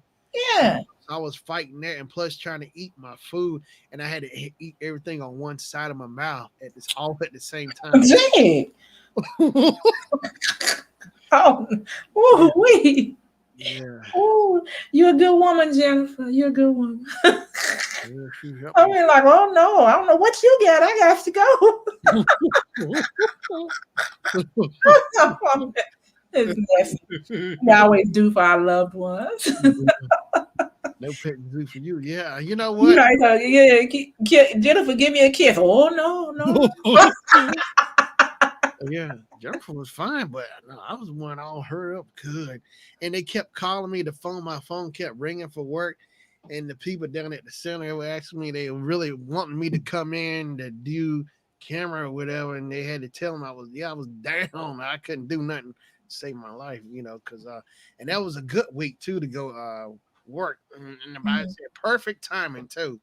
And Yeah. I was fighting that, and plus trying to eat my food, and I had to eat everything on one side of my mouth all at the same time. Jake. Oh, Yeah, ooh, wee. yeah, Ooh, you're a good woman, Jennifer. You're a good woman. yeah. She helped I me. mean, like, oh no, I don't know what you got. I got to go. It's messy. We always do for our loved ones. No pet zoo for you. Yeah, you know You what? know, it's like, yeah, Jennifer, give me a kiss. Oh no, no. Yeah, Jennifer was fine, but no, I was one all hurt up good. And they kept calling me. My phone kept ringing for work. And the people down at the center were asking me, they were really wanting me to come in to do camera or whatever. And they had to tell them I was down. I couldn't do nothing to save my life, because, and that was a good week too to go work. And I Mm. said perfect timing too.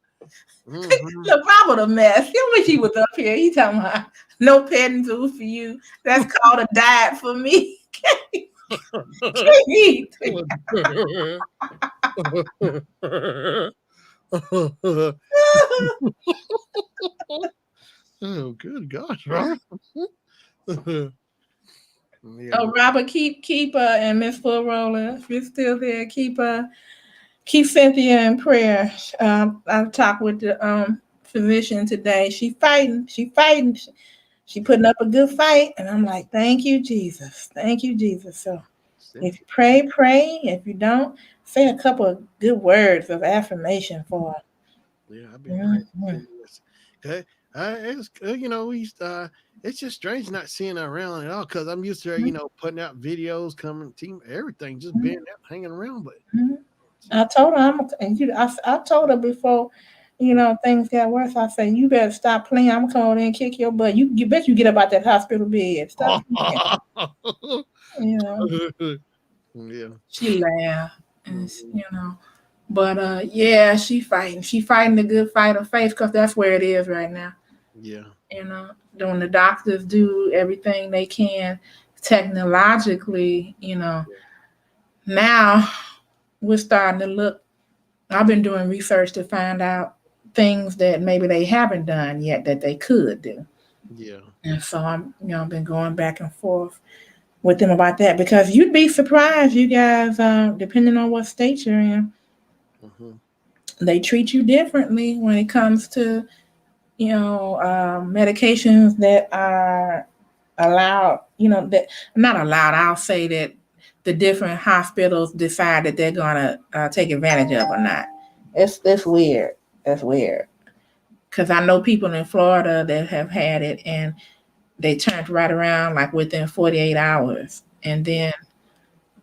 Hmm. Look, Robert a mess. He wish he was up here. He talking about no petting zoo for you. That's called a diet for me. Can't eat. Oh, good gosh, Robert. Yeah, Oh, Robert, keep and Miss Full Roller, if you're still there, keep Cynthia in prayer. I talked with the physician today. She fighting. She putting up a good fight, and I'm like, thank you, Jesus, thank you, Jesus. So if you Cynthia. pray, pray. If you don't, say a couple of good words of affirmation for Yeah, I've been her. praying for Mhm. this. Okay, it's it's just strange not seeing her around at all because I'm used to her, putting out videos, coming, team, everything, just being out, hanging around. But Mhm. I told her I told her before, things got worse. I said, you better stop playing. I'm gonna come over there and kick your butt. You bet you get up out that hospital bed. Stop playing. You know. yeah, She laughed and mhm, But yeah, she fighting. She fighting the good fight of faith because that's where it is right now. yeah, When the doctors do everything they can technologically, now we're starting to look. I've been doing research to find out things that maybe they haven't done yet that they could do. yeah. And so been going back and forth with them about that because you'd be surprised, you guys, depending on what state you're in, Hmm. they treat you differently when it comes to, medications that are allowed, that not allowed. I'll say that the different hospitals decide that they're gonna take advantage of or not. It's weird. That's weird because I know people in Florida that have had it, and they turned right around like within 48 hours. And then,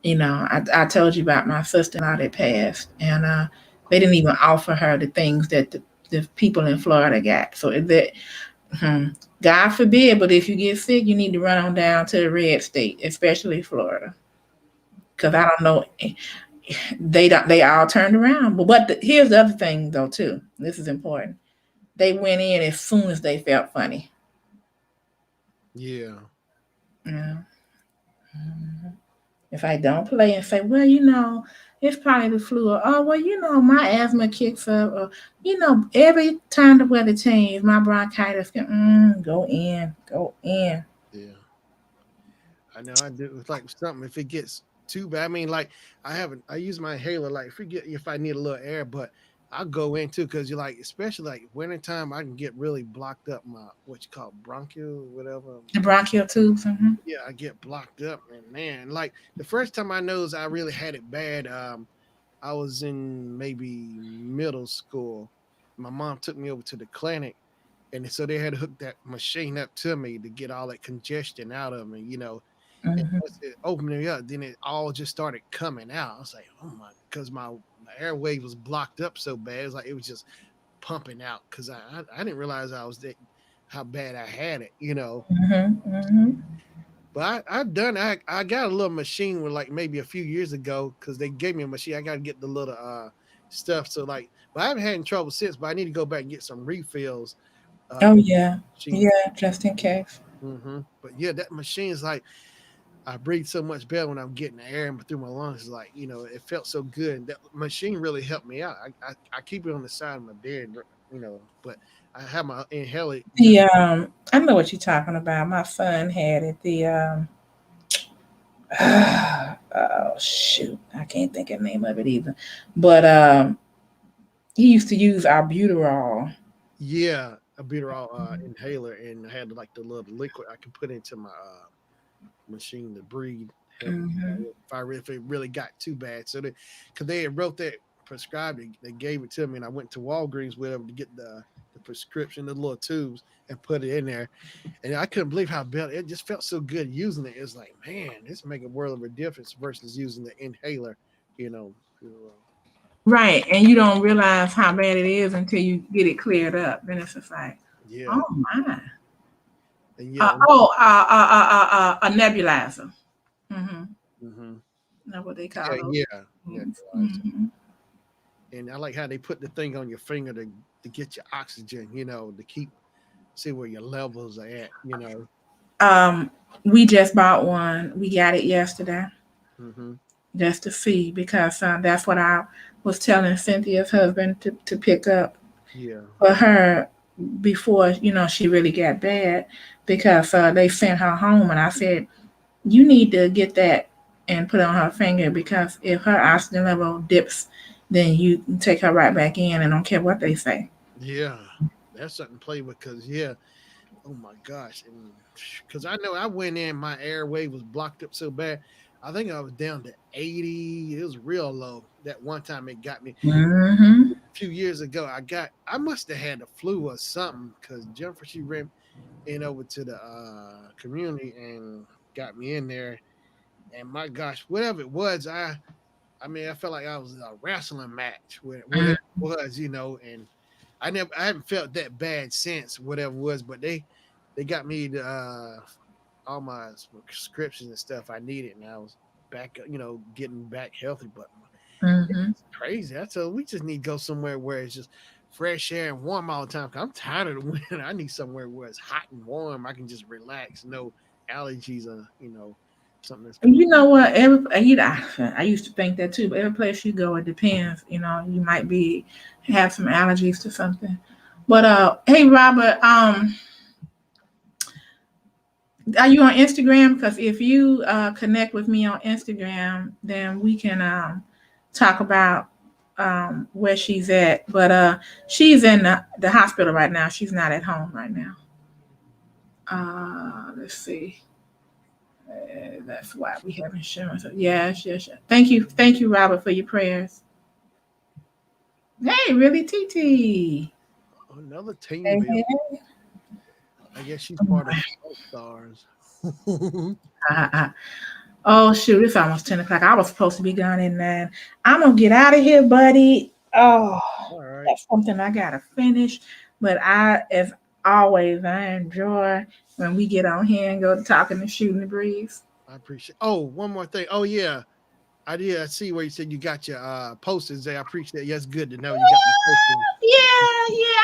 I told you about my sister-in-law that passed, and they didn't even offer her the things that the people in Florida got. So hmm, God forbid, but if you get sick, you need to run on down to the red state, especially Florida, because I don't know. They don't. They all turned around. But here's the other thing, though. Too. This is important. They went in as soon as they felt funny. Yeah. Yeah. Mhm. If I don't play and say, well, it's probably the flu, or oh, well, my asthma kicks up, or every time the weather changes, my bronchitis can go in, go in. Yeah. I know I do. It's like something if it gets too bad. I mean, like I use my inhaler like forget if I need a little air, but I'll go into because you're like, especially like wintertime, I can get really blocked up my what you call bronchial, whatever. The bronchial tubes. Yeah, I get blocked up, and man, like the first time I knows I really had it bad, I was in maybe middle school. My mom took me over to the clinic, and so they had to hook that machine up to me to get all that congestion out of me, and Hmm. once it opened me up, then it all just started coming out. I was like, oh my, because my airway was blocked up so bad. It was like it was just pumping out because I didn't realize I was that how bad I had it. Hmm. Hmm. But I done I got a little machine with like maybe a few years ago because they gave me a machine. I got to get the little stuff. So like, but I haven't had any trouble since. But I need to go back and get some refills. Oh For yeah, machine. yeah, just in case. But yeah, that machine is like I breathe so much better when I'm getting the air in through my lungs. It's like it felt so good. And that machine really helped me out. I keep it on the side of my bed, but I have my inhaler just I know what you're talking about. My son had it. Oh shoot, I can't think of the name of it either. But he used to use albuterol. yeah, a butyral inhaler, and I had like the little liquid I can put into my machine to breathe heavy. Hmm. If it really got too bad, so because they had wrote that prescribed it, they gave it to me, and I went to Walgreens with them to get the prescription, the little tubes, and put it in there. And I couldn't believe how better it just felt so good using it. It's like, man, this make a world of a difference versus using the inhaler, you know. Right, and you don't realize how bad it is until you get it cleared up. Then it's just like, Yeah, oh my. and yeah, A nebulizer. Mm-hmm. mm-hmm. That's what they Yeah, call those. yeah, nebulizer. Mm-hmm. And I like how they put the thing on your finger to get your oxygen, to keep see where your levels are at. Um, we just bought one. We got it yesterday, Hmm. just to see because that's what I was telling Cynthia's husband to pick up Yeah, for her before she really got bad because they sent her home and I said you need to get that and put it on her finger because if her oxygen level dips, then you can take her right back in and don't care what they say. yeah, that's something to play with. Cause yeah, oh my gosh, and because I know I went in, my airway was blocked up so bad. I think I was down to 80. It was real low. That one time it got me. Mm-hmm. A few years ago, I must have had the flu or something because Jennifer she ran in over to the community and got me in there. And my gosh, whatever it was, I mean, I felt like I was in a wrestling match, whatever it was. And I haven't felt that bad since whatever it was, but they got me all my prescriptions and stuff I needed, and I was back, getting back healthy. But Mm-hmm. it's crazy. I told we just need to go somewhere where it's just fresh air and warm all the time. Cause I'm tired of the winter. I need somewhere where it's hot and warm. I can just relax, no allergies, or something that's And going. you know what? I used to think that too. But every place you go, it depends. You might be have some allergies to something. But hey, Robert, are you on Instagram? Because if you connect with me on Instagram, then we can talk about where she's at. But she's in the hospital right now. She's not at home right now. Let's see. That's why we have insurance. Yes, yes, yes. Thank you, Robert, for your prayers. Hey, really, TT. Another team Hey, build. hey. I guess she's part of All Stars. Oh shoot, it's almost 10 o'clock. I was supposed to be gone at 9. I'm gonna get out of here, buddy. Oh, All right. that's something I gotta finish. But as always, I enjoy when we get on here and go talking and shooting the breeze. I appreciate. Oh, one more thing. Oh yeah, I did. I see where you said you got your posters there. I appreciate it. Yeah, it's good to know you got the posters. Yeah.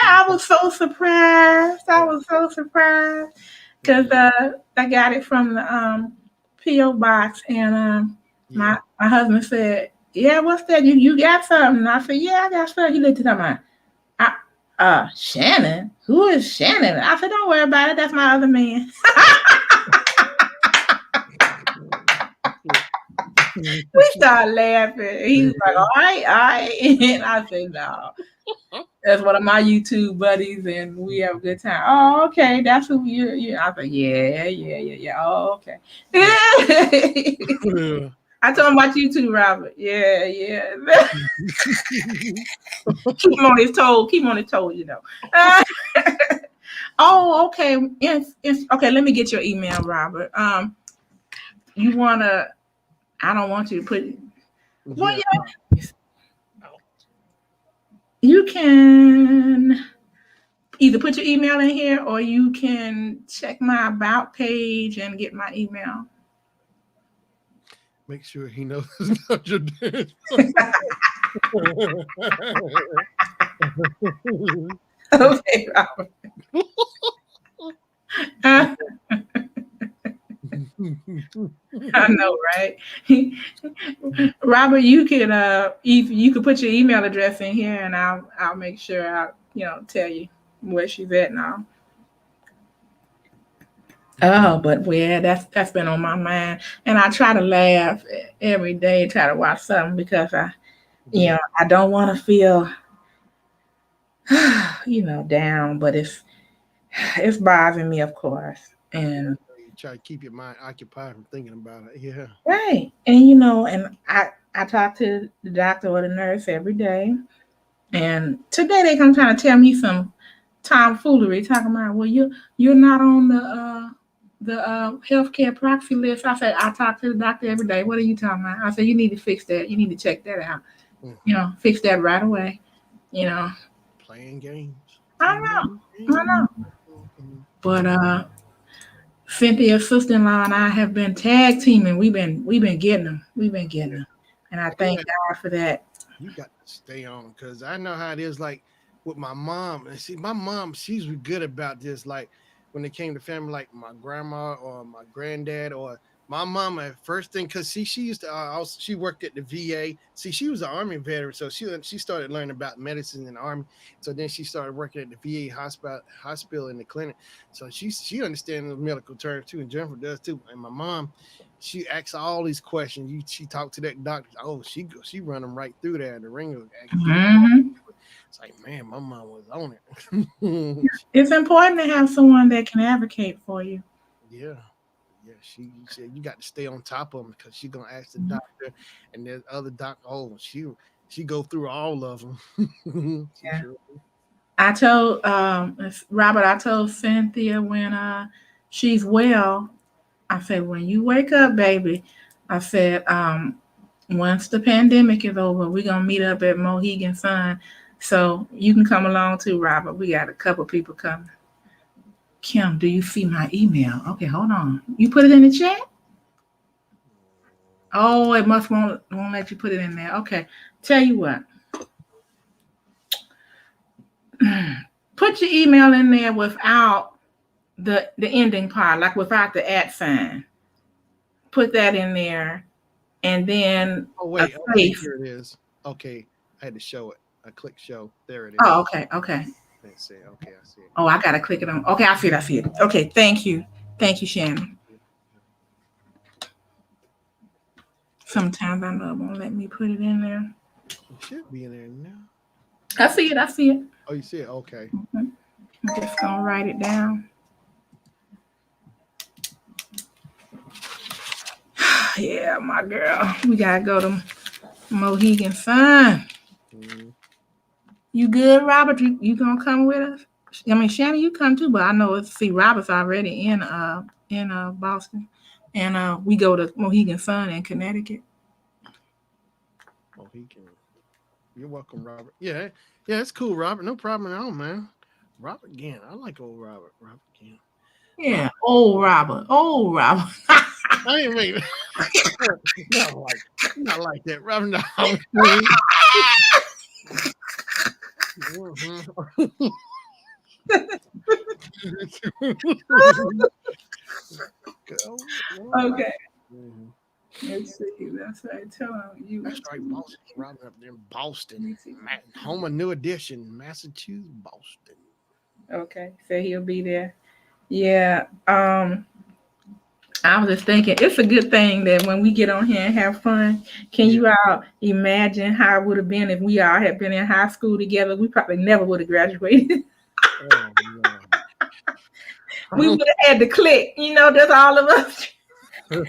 I was so surprised. I Yeah, was so surprised because yeah, I got it from the PO box, and yeah. my husband said, "Yeah, what's that? You got something?" And I said, "Yeah, I got something." He looked at me, I, Shannon? Who is Shannon? I said, "Don't worry about it. That's my other man." We started laughing. He was like, "All right, all right," and I said, "No." That's one of my YouTube buddies, and we have a good time. Oh, okay, that's who you. I said, yeah. Oh, okay. Yeah. I told him about you too, Robert. Yeah. Keep him on his toes. Keep him on his toes, you know. Oh, okay. Okay, let me get your email, Robert. You wanna? I don't want you to put. Well, Yeah. yeah, you can either put your email in here or you can check my about page and get my email. Make sure he knows about your dance. Okay, Robert. I know, right? Robert, you could if you could put your email address in here and I'll make sure I tell you where she's at now. Oh, but yeah, that's been on my mind, and I try to laugh every day, try to watch something because Yeah. I don't want to feel down, but it's bothering me, of course. Yeah. And You try to keep your mind occupied from thinking about it. Yeah. right, and I talk to the doctor or the nurse every day, and today they come trying to tell me some tomfoolery, talking about, well, you're not on the healthcare proxy list. I said I talk to the doctor every day. What are you talking about? I said you need to fix that. You need to check that out. Hmm. Fix that right away. You know, Playing games. I Playing know, I know. games. Mhm. But Cynthia's sister-in-law and I have been tag teaming. We've been getting them. We've been getting Yeah. them, and I thank Yeah. God for that. You got to stay on because I know how it is. Like with my mom, and see, my mom, she's good about this. Like when it came to family, like my grandma or my granddad or my mama, first thing, because see, she used to also she worked at the VA. See, she was an army veteran, so she started learning about medicine in the army. So then she started working at the VA hospital in the clinic. So she understands the medical terms too, and Jennifer does too. And my mom, she asks all these questions. She talked to that doctor. Oh, she run them right through there. The ringer get them all. Hmm. It's like, man, my mom was on it. It's important to have someone that can advocate for you. Yeah. Yeah, she said you got to stay on top of them because she gonna ask the doctor, and there's other doctor. Oh, she go through all of them. She Yeah. sure. I told Robert. I told Cynthia when she's well. I said when you wake up, baby. I said once the pandemic is over, we're gonna meet up at Mohegan Sun. So you can come along too, Robert. We got a couple people coming. Kim, do you see my email? Okay, hold on. You put it in the chat? Oh, it must won't let you put it in there. Okay. Tell you what. Put your email in there without the ending part, like without the at sign. Put that in there, and then Oh a wait, okay, space. here it is. Okay, I had to show it. I click show. There it Oh, is. okay. Let's see. Okay, I see it Oh, I gotta click it on. Okay, I see it. I see it. Okay, thank you, Shannon. now. Sometimes I know it won't let me put it in there. It should be in there now. I see it. I see it. Oh, you see it? Okay. Mhm. I'm just gonna write it down. Yeah, my girl. We gotta go to Mohegan Sun. Mhm. You good, Robert? You gonna come with us? I mean, Shannon, you come too, but I know it's see Robert's already in Boston, and we go to Mohegan Sun in Connecticut. Oh, he can. You're welcome, Robert. Yeah, yeah, it's cool, Robert. No problem at all, man. Robert again. I like old Robert. Robert again. Yeah, old Robert, old Robert. I ain't mean not like that, Robert. No. Okay. Mhm. Let's see. That's what I tell you. That's right, Boston. Robert up there in Let Boston, me see. home of New Edition, Massachusetts, Boston. Okay, so he'll be there. Yeah. I was just thinking, it's a good thing that when we get on here and have fun, can Yeah. you all imagine how it would have been if we all had been in high school together? We probably never would have graduated. Oh no. We would have had to click, that's all of us. Ain't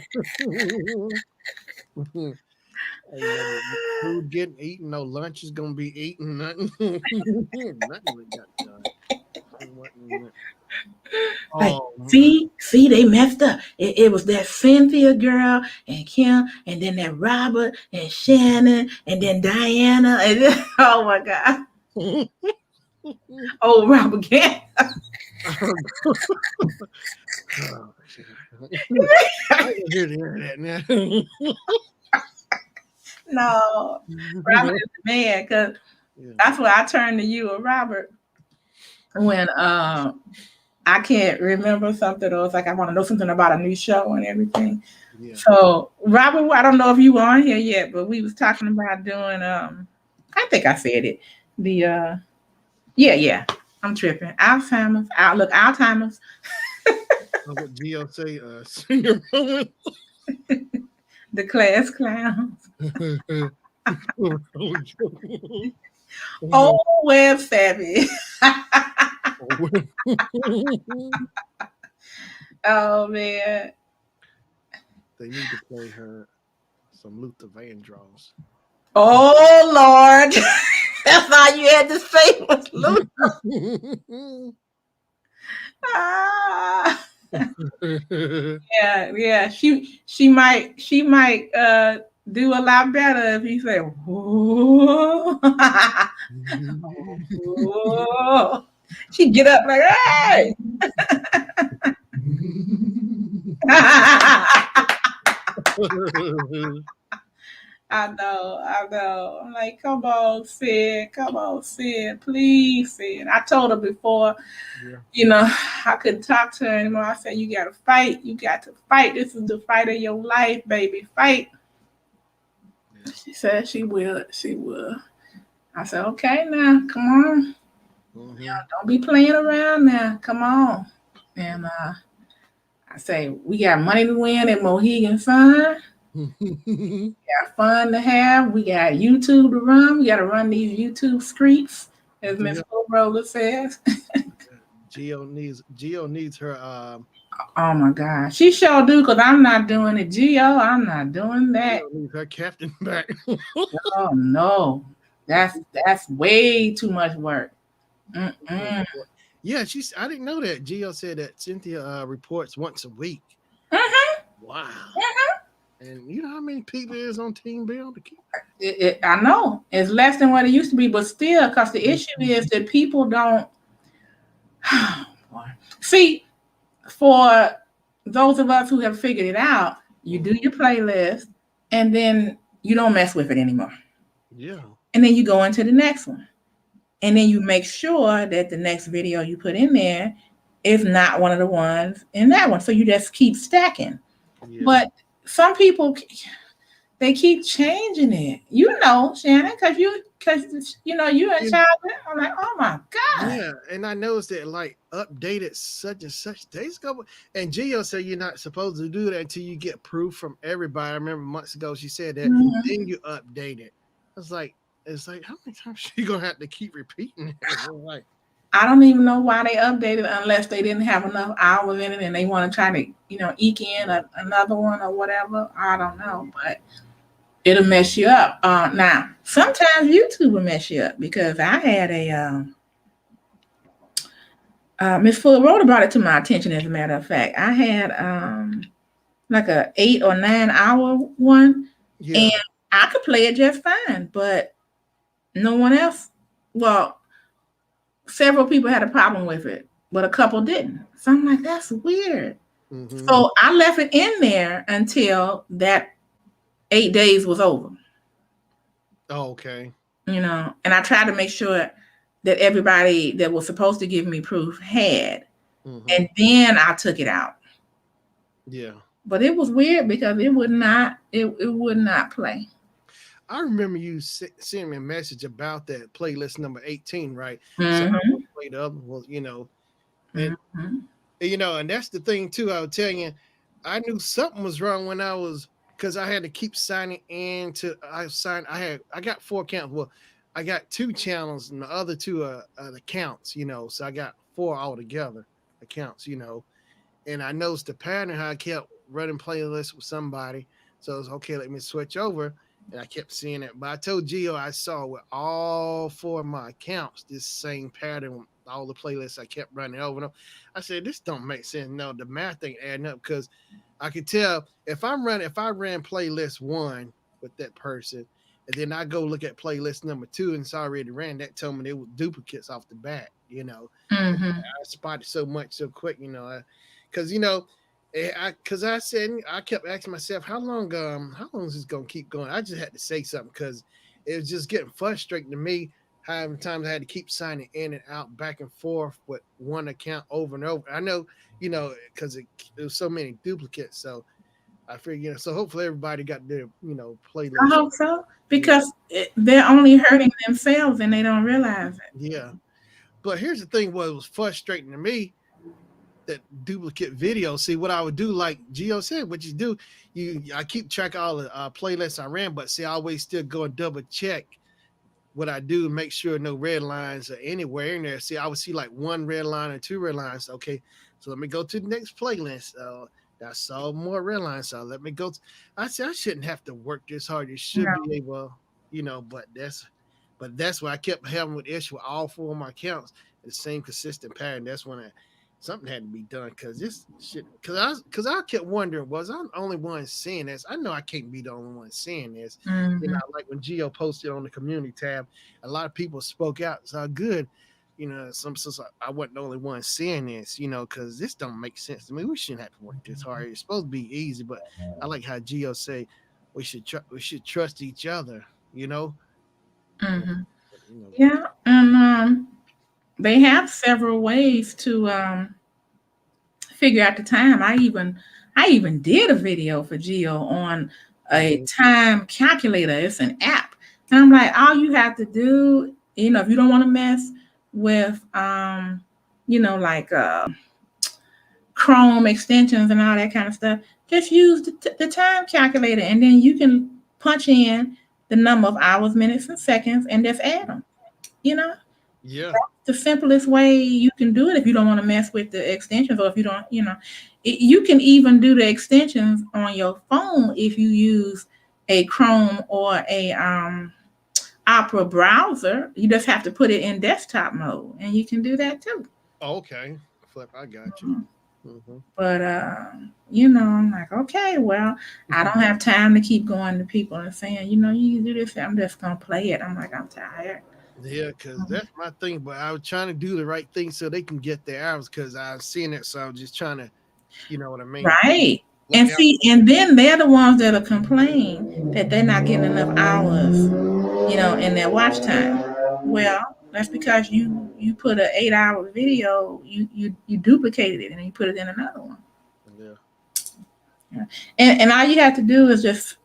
no food getting eaten, no lunch is gonna be eaten, nothing. Nothing we got done. Like, Oh, see, they messed up. It was that Cynthia girl and Kim, and then that Robert and Shannon, and then Diana, and then, oh my God, oh Robert again. oh, I can hear the internet now. No, Robert is the man, because Yeah. that's why I turned to you or Robert when I can't remember something, or it's like I want to know something about a new show and everything. Yeah. So Robert, I don't know if you were on here yet, but we was talking about doing I think I said it. The yeah. I'm tripping. Alzheimer's. Alzheimer's. What Gio say? Senior moment. The class clowns. Oh, web savvy. Oh man. They need to play her some Luther Vandross. Oh Lord. That's all you had to say was Luther. Ah. Yeah. She might do a lot better if he said, whoa. Whoa. She get up like, hey. I know. I'm like, come on, Sid, please, Sid. I told her before, Yeah. I couldn't talk to her anymore. I said, you got to fight. You got to fight. This is the fight of your life, baby. Fight. Yeah. She said she will. She will. I said, okay, now, come on. Don't be playing around now. Come on. And I say, we got money to win at Mohegan Sun. We got fun to have. We got YouTube to run. We got to run these YouTube streets, as Miss Roller says. Gio needs her Oh my God, she sure do, because I'm not doing it. Gio, I'm not doing that. Gio needs her captain back. Oh no, that's way too much work. Mm-mm. Yeah, I didn't know that. Gio said that Cynthia reports once a week. Mm-hmm. Wow. Mm-hmm. And you know how many people is on Team Bill to keep? I know it's less than what it used to be, but still, because the issue is that people don't see. For those of us who have figured it out, you do your playlist, and then you don't mess with it anymore. Yeah. And then you go into the next one. And then you make sure that the next video you put in there is not one of the ones in that one. So you just keep stacking. Yeah. But some people, they keep changing it. Shannon, because you're in charge. I'm like, oh my God. Yeah, and I noticed that like updated such and such days ago. And Gio said you're not supposed to do that until you get proof from everybody. I remember months ago she said that. Then you update it. It's like how many times she gonna have to keep repeating it? Like, I don't even know why they updated unless they didn't have enough hours in it and they want to try to, eke in another one or whatever. I don't know, but it'll mess you up. Now, sometimes YouTube will mess you up, because I had Miss Fuller Rhoda brought it to my attention. As a matter of fact, I had like a 8 or 9 hour one, and Yeah. I could play it just fine, but no one else. Well, several people had a problem with it, but a couple didn't. So I'm like, that's weird. Mm-hmm. So I left it in there until that 8 days was over, Oh, okay. and I tried to make sure that everybody that was supposed to give me proof had, Mm-hmm. and then I took it out. Yeah. But it was weird because it would not play. I remember you sending me a message about that playlist number 18, right? So I Mm-hmm. will play the other ones, and Mm-hmm. and that's the thing too. I was telling you, I knew something was wrong when I was because I had to keep signing in to. I got 4 accounts. Well, I got 2 channels, and the other two are accounts. So I got 4 altogether accounts. And I noticed the pattern how I kept running playlists with somebody. So it was okay. Let me switch over, and I kept seeing it. But I told Gio I saw with all 4 of my accounts this same pattern. All the playlists I kept running over and over. I said this don't make sense. No, the math ain't adding up because I could tell if I ran playlist one with that person, and then I go look at playlist number two and it's already ran, that told me they were duplicates off the bat. Mm-hmm. I spotted so much so quick, because I said I kept asking myself how long is this gonna keep going? I just had to say something because it was just getting frustrating to me. How many times I had to keep signing in and out, back and forth with one account over and over. I know, because it was so many duplicates. So I figured, so hopefully everybody got their, I playlist. hope so Yeah, because they're only hurting themselves and they don't realize it. yeah. But here's the thing: what was frustrating to me, that duplicate video. See what I would do, like Gio said, what you do, I keep track of all the playlists I ran, but see, I always still go and double check what I do, make sure no red lines are anywhere in there. See, I would see like one red line or 2 red lines. Okay, so let me go to the next playlist. I saw more red lines, so let me go. I said I shouldn't have to work this hard. You should be No. able, but that's why I kept having with issue with all 4 of my accounts. The same consistent pattern. That's when something had to be done because this shit. Because I kept wondering, was I the only one seeing this? I know I can't be the only one seeing this. Mm-hmm. Like when Geo posted on the community tab, a lot of people spoke out. It's all good. Some so I wasn't the only one seeing this. Because this don't make sense to me. We shouldn't have to work this hard. It's supposed to be easy, but I like how Geo say we should trust each other. You know, uh, Mm-hmm. you know. Yeah, and they have several ways to figure out the time. I even did a video for Geo on a Mm-hmm. time calculator. It's an app. And I'm like, all you have to do, if you don't want to mess with like Chrome extensions and all that kind of stuff, just use the time calculator and then you can punch in the number of hours, minutes, and seconds and just add them. You know, Yeah. the simplest way you can do it if you don't want to mess with the extensions or if you don't, you can even do the extensions on your phone if you use a Chrome or a Opera browser. You just have to put it in desktop mode and you can do that too. Okay. Flip. I got you. Mhm. Mm-hmm. But I'm like, okay, well, I don't have time to keep going to people and saying, you can do this. I'm just gonna play it. I'm like, I'm tired. Yeah, because that's my thing. But I was trying to do the right thing so they can get their hours because I've seen it. So I was just trying to, you know what I mean? Right. Look And out. see, and then they're the ones that'll complain that they're not getting enough hours, in their watch time. Well, that's because you put an 8 hour video, you duplicated it and you put it in another one. Yeah. Yeah. And all you have to do is just,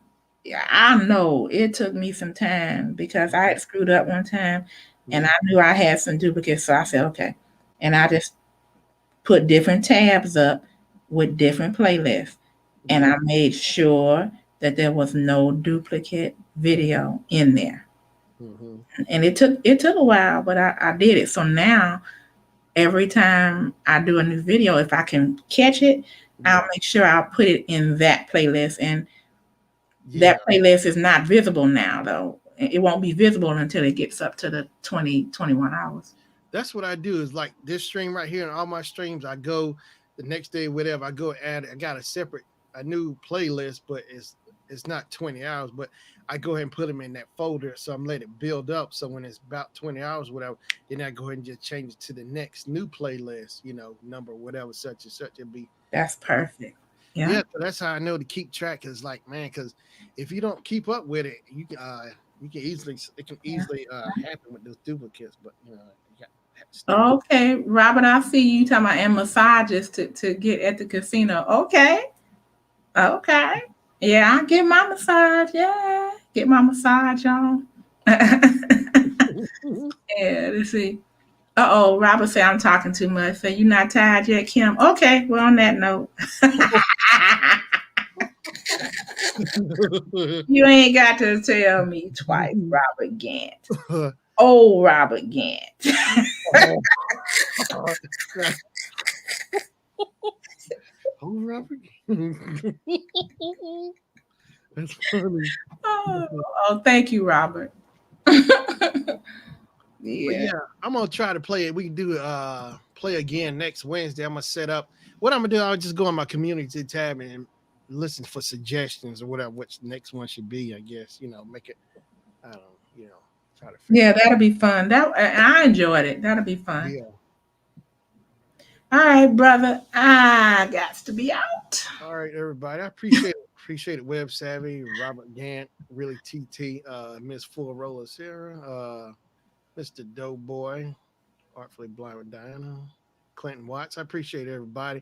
yeah, I know it took me some time because I had screwed up one time and Yeah. I knew I had some duplicates. So I said, okay. And I just put different tabs up with different playlists. And Yeah. I made sure that there was no duplicate video in there. Mm-hmm. And it took a while, but I did it. So now every time I do a new video, if I can catch it, I'll Yeah. make sure I'll put it in that playlist. And Yeah. that playlist is not visible now though. It won't be visible until it gets up to the 20, 21 hours. That's what I do. Is like this stream right here and all my streams. I go the next day, whatever. I go add. I got a new playlist, but it's not 20 hours. But I go ahead and put them in that folder, so I'm let it build up. So when it's about 20 hours, whatever, then I go ahead and just change it to the next new playlist. Number whatever, such and such. It'll be That's perfect. Yeah. yeah. So that's how I know to keep track. Is like man, because if you don't keep up with it, you can easily it can Yeah. easily happen with those duplicates. But you got to stay. Okay, Robert, I see you talking about and massages to get at the casino. Okay. Okay. Yeah, I get my massage. Yeah. Get my massage on. Yeah, let's see. Uh-oh, Robert said I'm talking too much. So you not tired yet, Kim? Okay, well on that note. You ain't got to tell me twice, Robert Gant. Oh, Robert Gant. Oh, Robert. That's funny. Oh, thank you, Robert. But Yeah. yeah, I'm gonna try to play it. We can do play again next Wednesday. I'm gonna set up what I'm gonna do. I'll just go on my community tab and listen for suggestions or whatever. Which next one should be, I guess. Make it. I don't. Try to figure. Yeah, that'll be fun. I enjoyed it. That'll be fun. Yeah. All right, brother. I got to be out. All right, everybody. I appreciate it. Web Savvy, Robert Gant, really TT, Miss Full Roller Sarah, Mr. Doughboy, Artfully Blind with Diana, Clinton Watts. I appreciate everybody.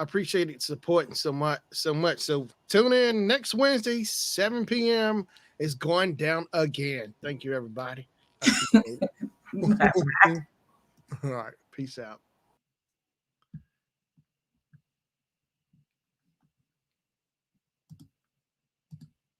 I appreciate it supporting so much. So tune in next Wednesday, 7 p.m. It's going down again. Thank you, everybody. I appreciate it. All right. Peace out.